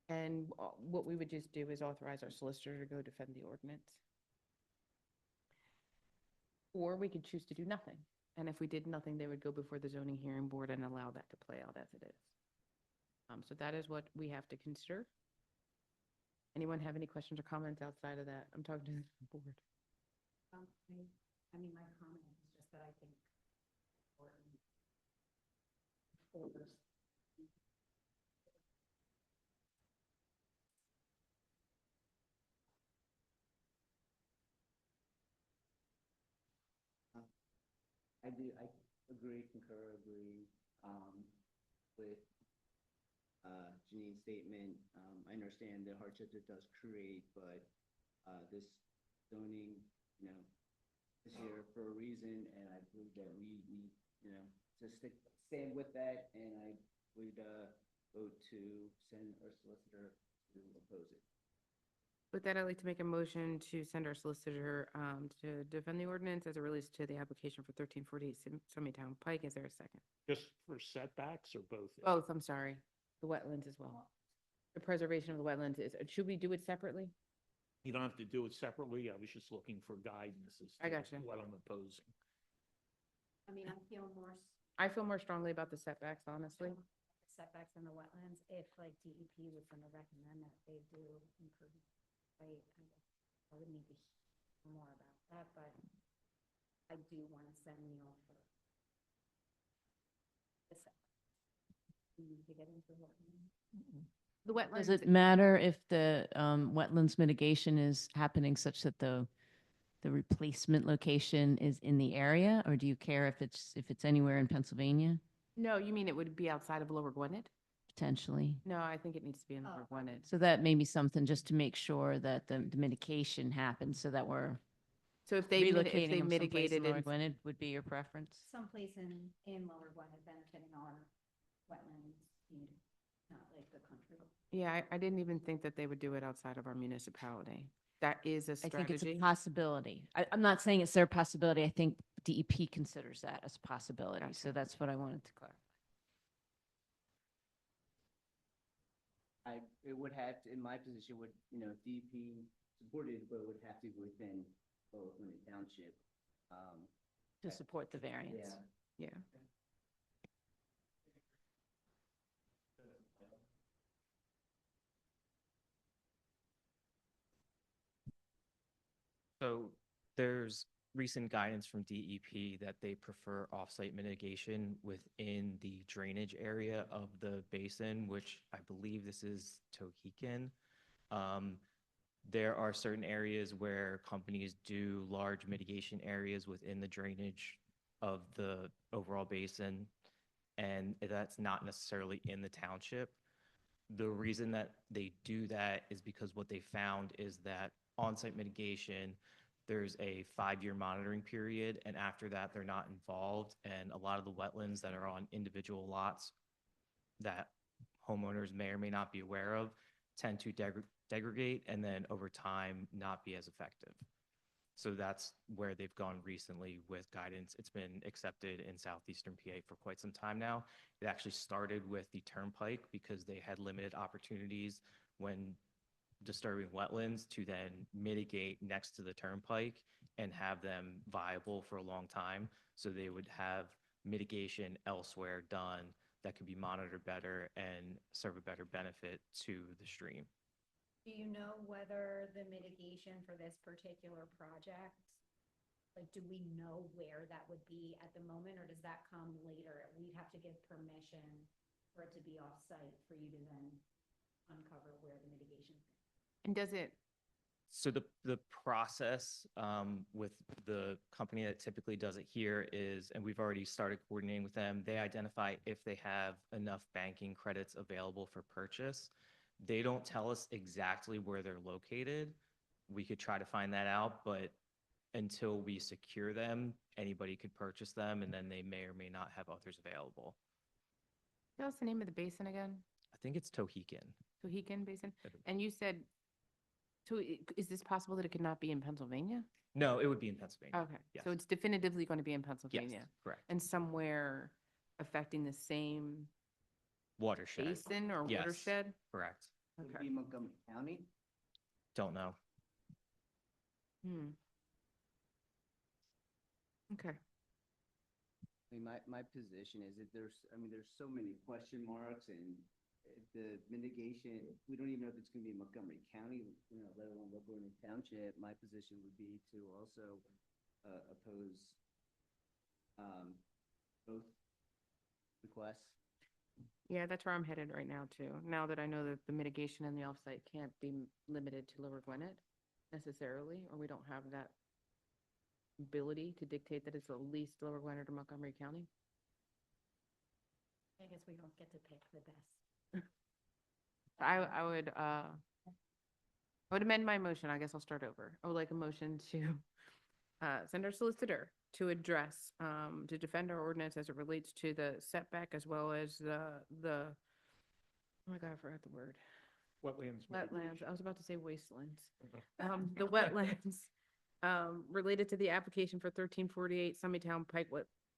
And what we would just do is authorize our solicitor to go defend the ordinance. Or we could choose to do nothing. And if we did nothing, they would go before the zoning hearing board and allow that to play out as it is. So that is what we have to consider. Anyone have any questions or comments outside of that? I'm talking to the board. I mean, my comment is just that I think I do, I concur, agree, with, Janine's statement. I understand the hardships it does create, but, this zoning, is here for a reason, and I believe that we need, to stand with that, and I would, vote to send our solicitor to oppose it. With that, I'd like to make a motion to send our solicitor to defend the ordinance as it relates to the application for 1348 Summit Pike. Is there a second? Just for setbacks or both? Both, I'm sorry. The wetlands as well. The preservation of the wetlands is, should we do it separately? You don't have to do it separately. I was just looking for guidance as I to gotcha. what I'm opposing. I mean, I feel more strongly about the setbacks, honestly. setbacks in the wetlands, if like DEP was gonna recommend that they do improve, right? I would need to hear more about that, but I do wanna send Neil for this. We need to get into what. The wetlands. Does it matter if the wetlands mitigation is happening such that the replacement location is in the area, or do you care if it's anywhere in Pennsylvania? No, you mean it would be outside of Lower Gwinnett? Potentially. No, I think it needs to be in Lower Gwinnett. So that may be something just to make sure that the mitigation happens so that we're So if they relocating them someplace mitigated in Lower in, Gwinnett would be your preference? Someplace in Lower Gwinnett benefiting our wetlands, not like the country. yeah, I didn't even think that they would do it outside of our municipality. That is a I think it's a strategy. possibility. I'm not saying it's their possibility. I think DEP considers that as a possibility. So that's what I wanted to clarify. It would have to, in my position, would, DEP supported, but it would have to be within Lower Gwinnett Township. To support the variance. Yeah. So there's recent guidance from DEP that they prefer offsite mitigation within the drainage area of the basin, which I believe this is Tohickon. There are certain areas where companies do large mitigation areas within the drainage of the overall basin, and that's not necessarily in the township. The reason that they do that is because what they found is that on-site mitigation, there's a 5-year monitoring period, and after that, they're not involved. And a lot of the wetlands that are on individual lots that homeowners may or may not be aware of tend to degrade and then over time not be as effective. So that's where they've gone recently with guidance. It's been accepted in southeastern PA for quite some time now. It actually started with the turnpike because they had limited opportunities when disturbing wetlands to then mitigate next to the turnpike and have them viable for a long time. So they would have mitigation elsewhere done that could be monitored better and serve a better benefit to the stream. Do you know whether the mitigation for this particular project, like, do we know where that would be at the moment, or does that come later? We'd have to give permission for it to be off-site for you to then uncover where the mitigation. And does it, So the process with the company that typically does it here is, and we've already started coordinating with them, they identify if they have enough banking credits available for purchase. They don't tell us exactly where they're located. We could try to find that out, but until we secure them, anybody could purchase them, and then they may or may not have others available. tell us the name of the basin again? I think it's Tohickon. Tohickon Basin? And you said, so is this possible that it could not be in Pennsylvania? No, it would be in Pennsylvania. Okay, Yes. so it's definitively going to be in Pennsylvania? correct. And somewhere affecting the same Watershed. basin or Yes, watershed? Correct. Would it Okay. be Montgomery County? Don't know. Okay. I mean, my position is that there's so many question marks and the mitigation, we don't even know if it's gonna be in Montgomery County, let alone LaGuardia Township. My position would be to also, oppose, both requests. Yeah, that's where I'm headed right now too. Now that I know that the mitigation and the offsite can't be limited to Lower Gwinnett necessarily, or we don't have that ability to dictate that it's at least Lower Gwinnett or Montgomery County. I guess we don't get to pick the best. I would amend my motion. I guess I'll start over. I would like a motion to send our solicitor to address, to defend our ordinance as it relates to the setback as well as the, oh my God, I forgot the word. Wetlands. I was about to say wastelands. The wetlands, related to the application for 1348 Summitown Pike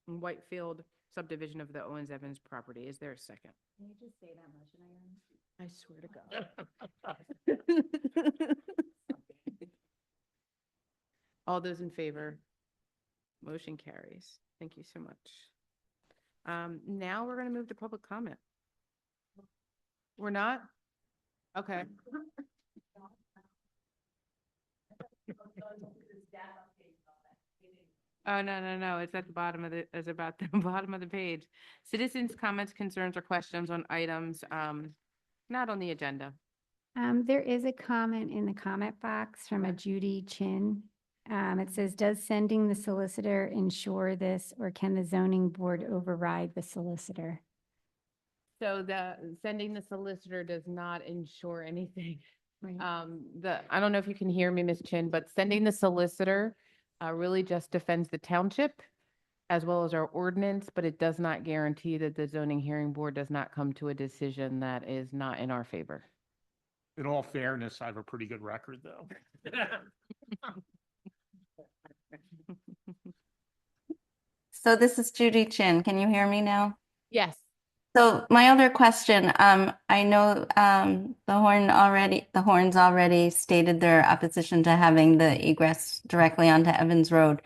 Whitefield subdivision of the Owens Evans property. Is there a second? Can you just say that motion again? I swear to God. All those in favor? Motion carries. Thank you so much. Now we're going to move to public comment. We're not? Okay. Oh, no. It's at the bottom of it's about the bottom of the page. Citizens' comments, concerns, or questions on items, not on the agenda. There is a comment in the comment box from a Judy Chin. It says, does sending the solicitor ensure this, or can the zoning board override the solicitor? So sending the solicitor does not ensure anything. Right. I don't know if you can hear me, Ms. Chin, but sending the solicitor really just defends the township as well as our ordinance, but it does not guarantee that the zoning hearing board does not come to a decision that is not in our favor. In all fairness, I have a pretty good record, though. So this is Judy Chin. Can you hear me now? Yes. So my other question, I know the Horns already stated their opposition to having the egress directly onto Evans Road.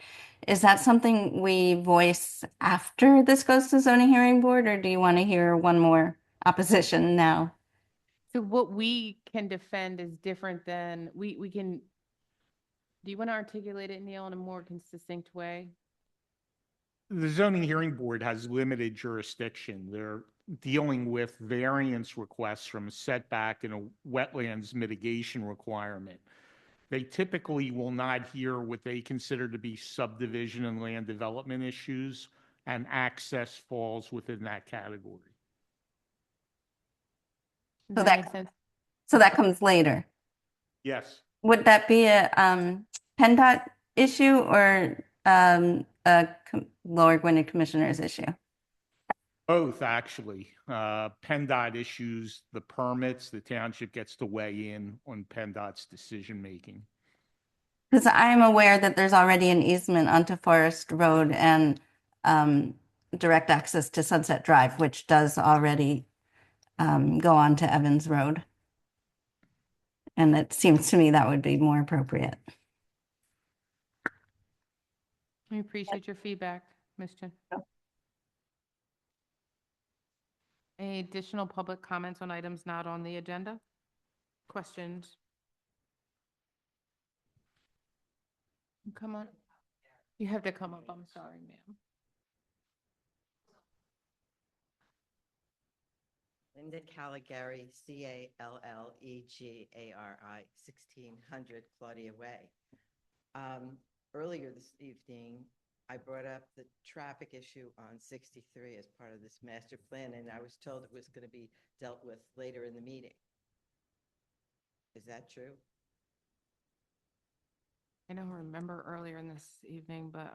Is that something we voice after this goes to zoning hearing board, or do you want to hear one more opposition now? So what we can defend is different than we can. Do you want to articulate it, Neil, in a more consistent way? The zoning hearing board has limited jurisdiction. They're dealing with variance requests from setback and a wetlands mitigation requirement. They typically will not hear what they consider to be subdivision and land development issues, and access falls within that category. So that comes later. Yes. Would that be a PennDOT issue or Lower Gwinnett Commissioner's issue? Both, actually. PennDOT issues the permits. The township gets to weigh in on PennDOT's decision-making. Because I'm aware that there's already an easement onto Forest Road and direct access to Sunset Drive, which does already go on to Evans Road. And it seems to me that would be more appropriate. We appreciate your feedback, Ms. Chin. Any additional public comments on items not on the agenda? Questions? Come on. You have to come up. I'm sorry, ma'am. Linda Caligari, Callegari, 1600 Claudia Way. Earlier this evening, I brought up the traffic issue on 63 as part of this master plan, and I was told it was going to be dealt with later in the meeting. Is that true? I don't remember earlier in this evening, but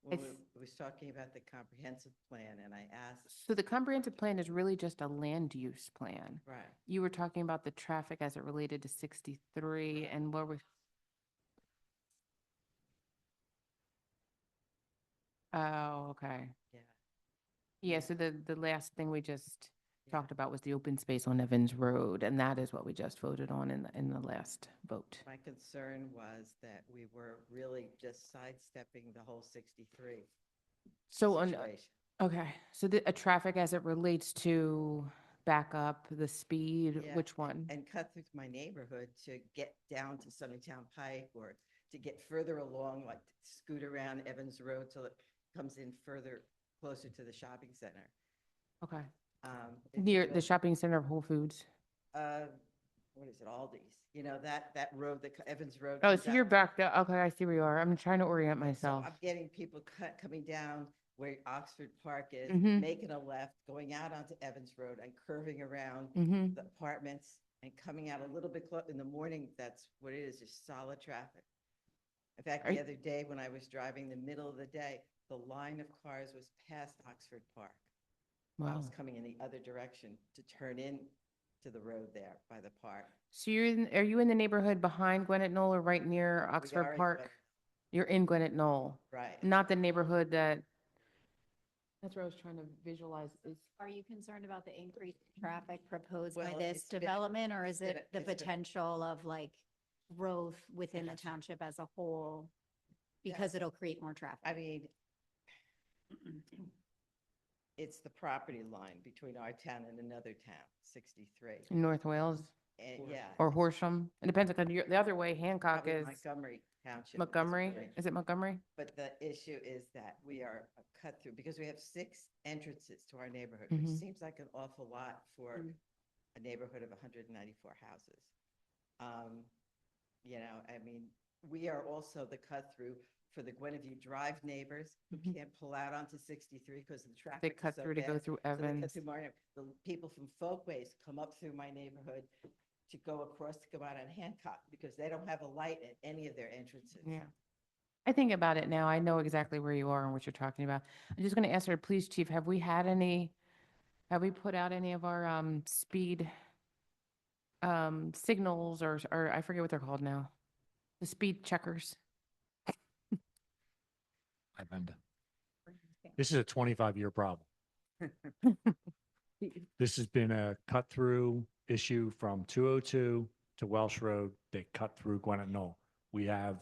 Well, we was talking about the comprehensive plan, and I asked. so the comprehensive plan is really just a land use plan. Right. You were talking about the traffic as it related to 63 and where we. Oh, okay. Yeah. Yeah, so the last thing we just talked about was the open space on Evans Road, and that is what we just voted on in the last vote. My concern was that we were really just sidestepping the whole 63 So on, situation. okay, so a traffic as it relates to backup, the speed, Yeah, which one? And cut through my neighborhood to get down to Sunnytown Pike, or to get further along, like scoot around Evans Road till it comes in further, closer to the shopping center. Okay. It's Near real- the shopping center of Whole Foods. What is it, Aldi's? You know, that road, Evans Road. Oh, comes so out- you're back there. Okay, I see where you are. I'm trying to orient So myself. I'm getting people coming down where Oxford Park is, Mhm. making a left, going out onto Evans Road and curving around Mhm. the apartments and coming out a little bit in the morning. That's what it is, just solid traffic. In fact, Are the you- other day when I was driving the middle of the day, the line of cars was past Oxford Park. I was Wow. coming in the other direction to turn in to the road there by the park. So are you in the neighborhood behind Gwinnett Knoll or right near are Oxford in Park? Gwinnett. You're in Gwinnett Knoll. Right. Not the neighborhood that's where I was trying to visualize is. Are you concerned about the increased traffic proposed by Well, this it's been- development, or is been it a- the it's been- potential of like growth within the township as a whole? Because it'll create more traffic. I mean, it's the property line between our town and another town, 63. In North Wales And yeah. or Horsham? It depends, like, the other way Hancock probably is Montgomery Township. Montgomery. Is it Montgomery? But the issue is that we are a cut through, because we have 6 entrances to our neighborhood, which Mhm. seems like an awful lot for a neighborhood of 194 houses. You know, I mean, we are also the cut through for the Gwinnett Drive neighbors who can't pull out onto 63 because the traffic They is cut so through to go bad. through So they cut Evans. through my, the people from Folkways come up through my neighborhood to go across to come out on Hancock because they don't have a light at any of their entrances. Yeah. I think about it now. I know exactly where you are and what you're talking about. I'm just going to ask our police chief, have we put out any of our speed signals or I forget what they're called now? The speed checkers. Hi, Brenda. This is a 25-year problem. This has been a cut-through issue from 202 to Welsh Road. They cut through Gwinnett Knoll. We have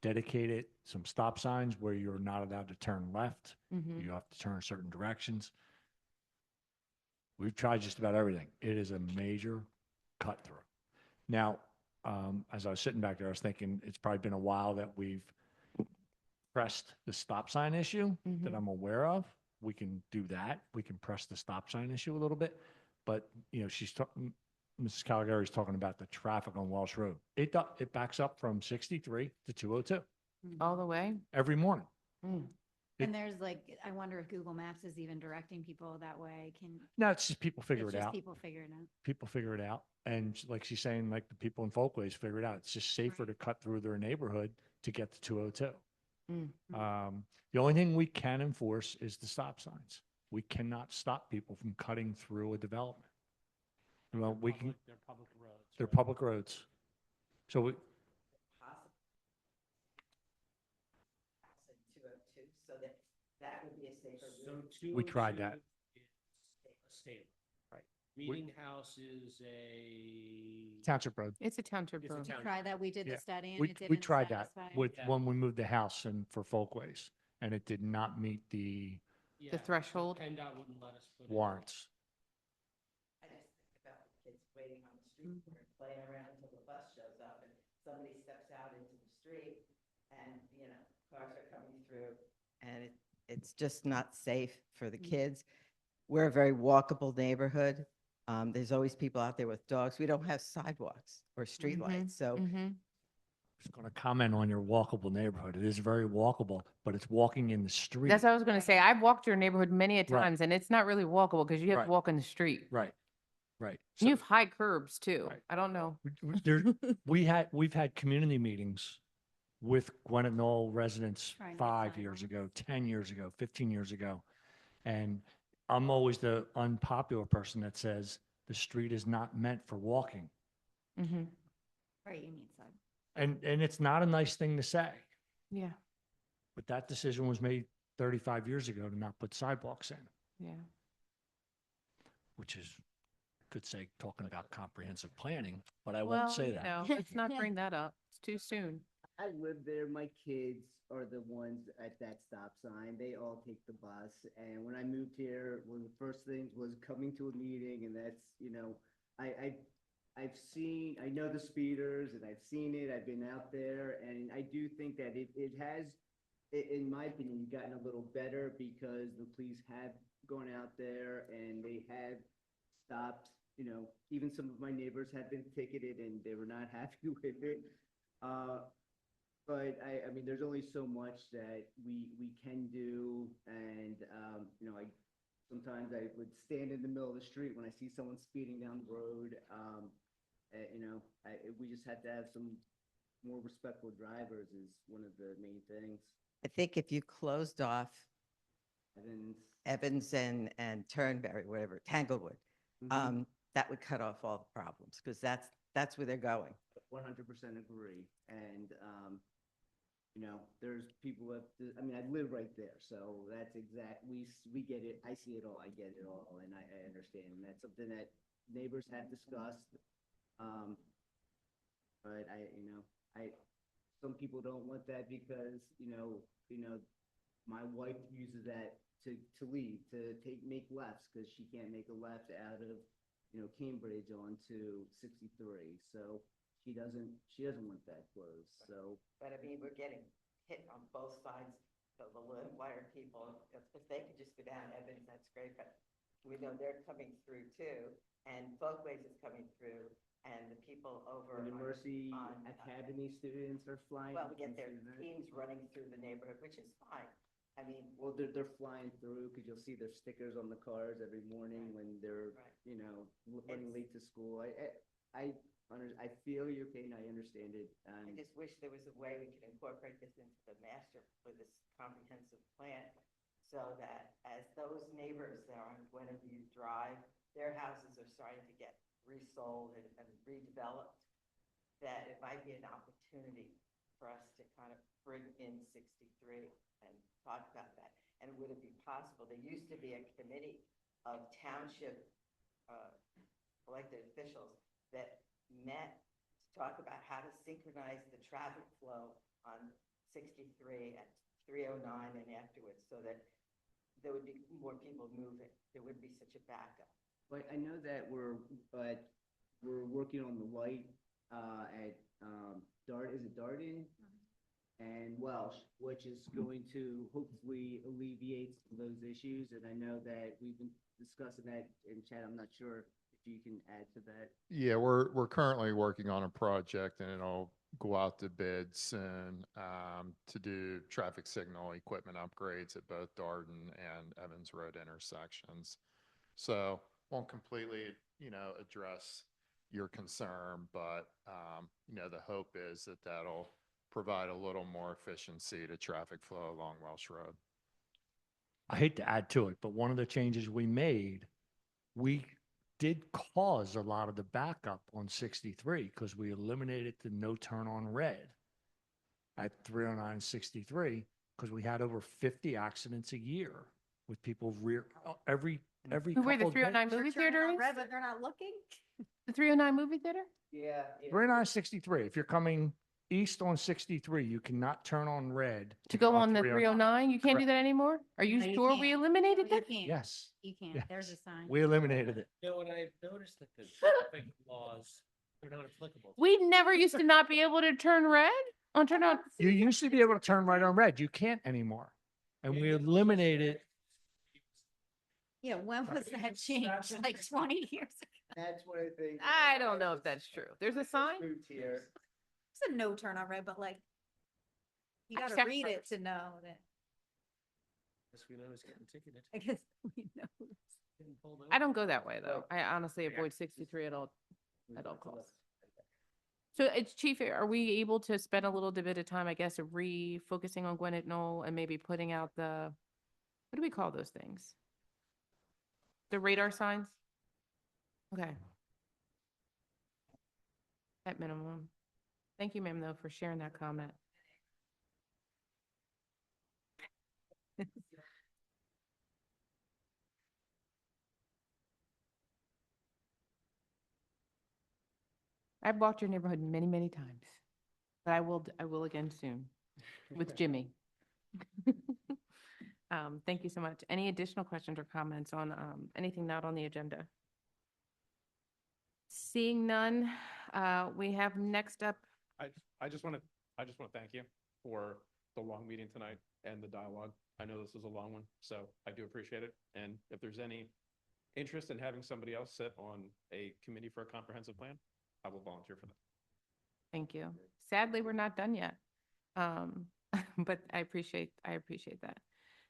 dedicated some stop signs where you're not allowed to turn left. Mhm. You have to turn certain directions. We've tried just about everything. It is a major cut-through. Now, as I was sitting back there, I was thinking it's probably been a while that we've pressed the stop sign issue that I'm aware of. We can do that. We can press the stop sign issue a little bit. But, you know, she's talking, Mrs. Caligari's talking about the traffic on Welsh Road. It backs up from 63 to 202 All the way? every morning. And there's like, I wonder if Google Maps is even directing people that way. No, it's just people figure It's it just out. people figuring it out. People figure it out. And like she's saying, like the people in Folkways figure it out. It's just safer to cut through their neighborhood to get to 202. The only thing we can enforce is the stop signs. We cannot stop people from cutting through a development. Well, we can. They're public roads. They're public roads. So we, Possible. 202, so that would be a safer So route. We tried that. 202 is a state. Right. Meeting House is a. Township Road. It's a township It's a road. township. Try that. We did Yeah. the study and We it didn't tried that satisfy. with, Yeah. when we moved the house and for Folkways, and it did not meet the Yeah, The threshold. PennDOT wouldn't let us put it. warrants. I just think about the kids waiting on the street corner, playing around until the bus shows up and somebody steps out into the street and, you know, cars are coming through. And it's just not safe for the kids. We're a very walkable neighborhood. There's always people out there with dogs. We don't have sidewalks or streetlights, so Just going to comment on your walkable neighborhood. It is very walkable, but it's walking in the street. That's what I was going to say. I've walked your neighborhood many a Right. times and it's not really walkable because you have Right. to walk in the street. Right, right. And you have high curbs too. Right. I don't know. There, we've had community meetings with Gwinnett Knoll residents Trying to get 5 years ago, 10 years ago, 15 years ago. And I'm always the unpopular person that says the street is not meant for walking. Mm-hmm. Right, you need side. And it's not a nice thing to say, Yeah, but that decision was made 35 years ago to not put sidewalks in, yeah. which is could say, talking about comprehensive planning, but I Well, won't say you that. know, let's not bring that up. It's too soon. I live there. My kids are the ones at that stop sign. They all take the bus. And when I moved here, one of the first things was coming to a meeting, and that's, I've seen, I know the speeders, and I've seen it. I've been out there, and I do think that it has, in my opinion, gotten a little better because the police have gone out there and they have stopped. Even some of my neighbors have been ticketed and they were not happy with it. But I mean, there's only so much that we can do, and sometimes I would stand in the middle of the street when I see someone speeding down the road. We just have to have some more respectful drivers is one of the main things. I think if you closed off And Evans and Turnberry, whatever, Tanglewood, that would cut off all the problems because that's where they're going. 100% agree. And, there's people that, I mean, I live right there, so that's we get it. I see it all. I get it all. And I understand. And that's something that neighbors have discussed. But some people don't want that because, my wife uses that to leave, to make lefts because she can't make a left out of, Cambridge onto 63. So she doesn't want that closed. So, But I mean, we're getting hit on both sides of the wire people. If they could just go down Evans, that's great. But we know they're coming through too, and Folkways is coming through, and the people over the on- Mercy on, Academy students are flying. Well, we get their through that. teams running through the neighborhood, which is fine. I mean, Well, they're flying through because you'll see their stickers on the cars every morning when they're, running late to school. I feel your pain. I understand it. I just wish there was a way we could incorporate this into the master for this comprehensive plan so that as those neighbors that are on Gweneview Drive, their houses are starting to get resold and redeveloped, that it might be an opportunity for us to kind of bring in 63 and talk about that. And would it be possible? There used to be a committee of township elected officials that met to talk about how to synchronize the traffic flow on 63 at 309 and afterwards so that there would be more people moving. There wouldn't be such a backup. But I know that we're working on the light at is it Darden and Welsh, which is going to hopefully alleviate some of those issues. And I know that we've been discussing that in chat. I'm not sure if you can add to that. Yeah, we're currently working on a project and it'll go out to bid soon to do traffic signal equipment upgrades at both Darden and Evans Road intersections. So won't completely, address your concern, but, the hope is that that'll provide a little more efficiency to traffic flow along Welsh Road. I hate to add to it, but one of the changes we made, we did cause a lot of the backup on 63 because we eliminated the no turn on red at 309 63 because we had over 50 accidents a year with people every Where the couple of 309 days. movie theater is? Red, but they're not looking? The 309 movie theater? Yeah. 309 63. If you're coming east on 63, you cannot turn on red To go on the 309. 309? You can't do Correct. that anymore? Are you No, you sure we can't. eliminated You that? can't. Yes. You can't. Yes. There's a sign. We eliminated it. No, and I've noticed that the traffic laws are not applicable. We never used to not be able to turn red on turn on. You used to be able to turn right on red. You can't anymore. And we eliminated. Yeah, when was that changed? Like 20 years ago? That's what I think. I don't know if that's true. There's a sign? Route here. It's a no turn on red, but like, you gotta Check read it first. to know that, Guess we know who's getting ticketed. I guess we know. Getting pulled over. I don't go that way though. I honestly avoid 63 at all costs. So it's Chief, are we able to spend a little bit of time, I guess, of refocusing on Gwinnett Knoll and maybe putting out what do we call those things? The radar signs? Okay. At minimum. Thank you, ma'am, though, for sharing that comment. I've walked your neighborhood many, many times, but I will again soon with Jimmy. Thank you so much. Any additional questions or comments on, anything not on the agenda? Seeing none, we have next up. I just want to thank you for the long meeting tonight and the dialogue. I know this was a long one, so I do appreciate it. And if there's any interest in having somebody else sit on a committee for a comprehensive plan, I will volunteer for that. Thank you. Sadly, we're not done yet. But I appreciate that.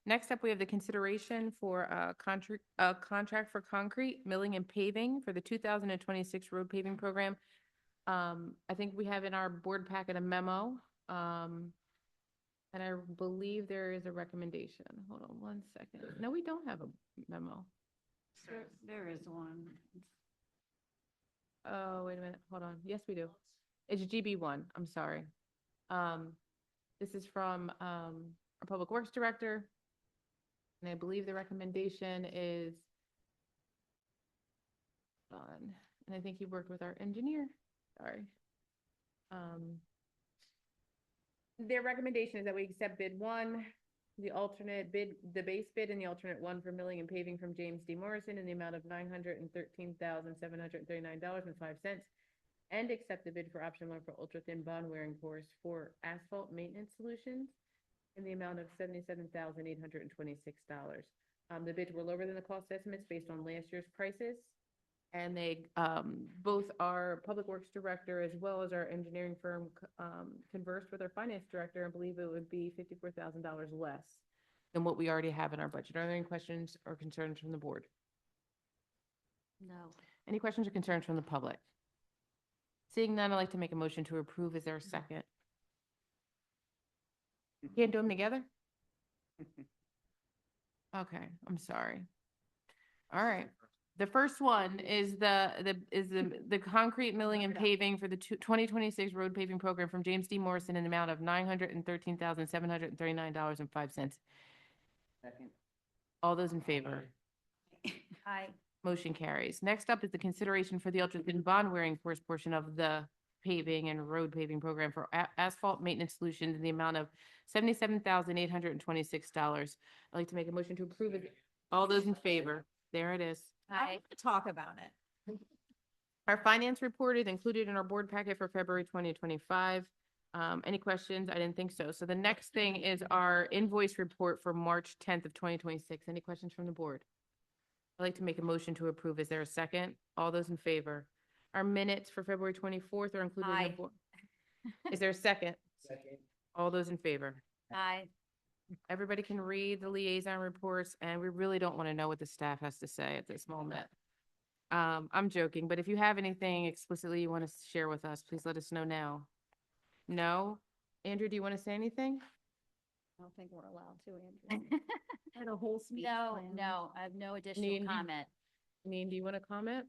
Next up, we have the consideration for a contract for concrete milling and paving for the 2026 road paving program. I think we have in our board packet a memo. And I believe there is a recommendation. Hold on one second. No, we don't have a memo. There is one. Oh, wait a minute. Hold on. Yes, we do. It's GB1. I'm sorry. This is from our Public Works Director. And I believe the recommendation is on, and I think he worked with our engineer. Sorry. Their recommendation is that we accept bid 1, the alternate bid, the base bid and the alternate 1 for milling and paving from James D. Morrison in the amount of $913,739.05, and accept the bid for option 1 for ultra thin bond wearing course for asphalt maintenance solutions in the amount of $77,826. The bids were lower than the cost estimates based on last year's prices. And they, both our Public Works Director as well as our engineering firm conversed with our Finance Director and believe it would be $54,000 less than what we already have in our budget. Are there any questions or concerns from the board? No. Any questions or concerns from the public? Seeing none, I'd like to make a motion to approve. Is there a second? You can't do them together? Okay, I'm sorry. All right. The first one is the concrete milling and paving for the 2026 road paving program from James D. Morrison in the amount of $913,739.05. Second. All those in favor? Aye. Motion carries. Next up is the consideration for the ultra thin bond wearing course portion of the paving and road paving program for asphalt maintenance solutions in the amount of $77,826. I'd like to make a motion to approve it. All those in favor? There it is. I talk about it. Our finance report is included in our board packet for February 2025. Any questions? I didn't think so. So the next thing is our invoice report for March 10th of 2026. Any questions from the board? I'd like to make a motion to approve. Is there a second? All those in favor? Our minutes for February 24th are included in the board. Is there a second? Second. All those in favor? Aye. Everybody can read the liaison reports, and we really don't want to know what the staff has to say at this moment. I'm joking, but if you have anything explicitly you want to share with us, please let us know now. No? Andrew, do you want to say anything? I don't think we're allowed to, Andrew. Had a whole speech. No, no, I have no additional Neen, comment. Neen, do you want to comment?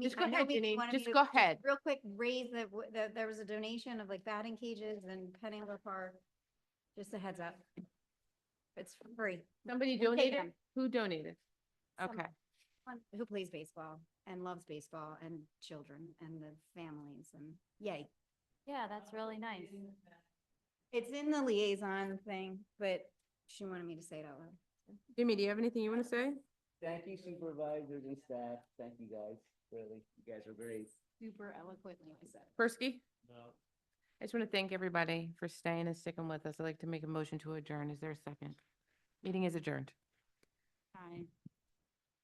Just go ahead, Janine. Just go ahead. Real quick, raise there was a donation of like batting cages and petting the park. Just a heads up. It's free. Somebody We'll take donated? them. Who donated? Someone Okay. Who plays baseball and loves baseball and children and the families and yay. Yeah, that's really nice. It's in the liaison thing, but she wanted me to say it out loud. Jimmy, do you have anything you want to say? Thank you, supervisors and staff. Thank you, guys. Really, you guys are great. Super eloquently said. Persky? No. I just want to thank everybody for staying and sticking with us. I'd like to make a motion to adjourn. Is there a second? Meeting is adjourned. Aye.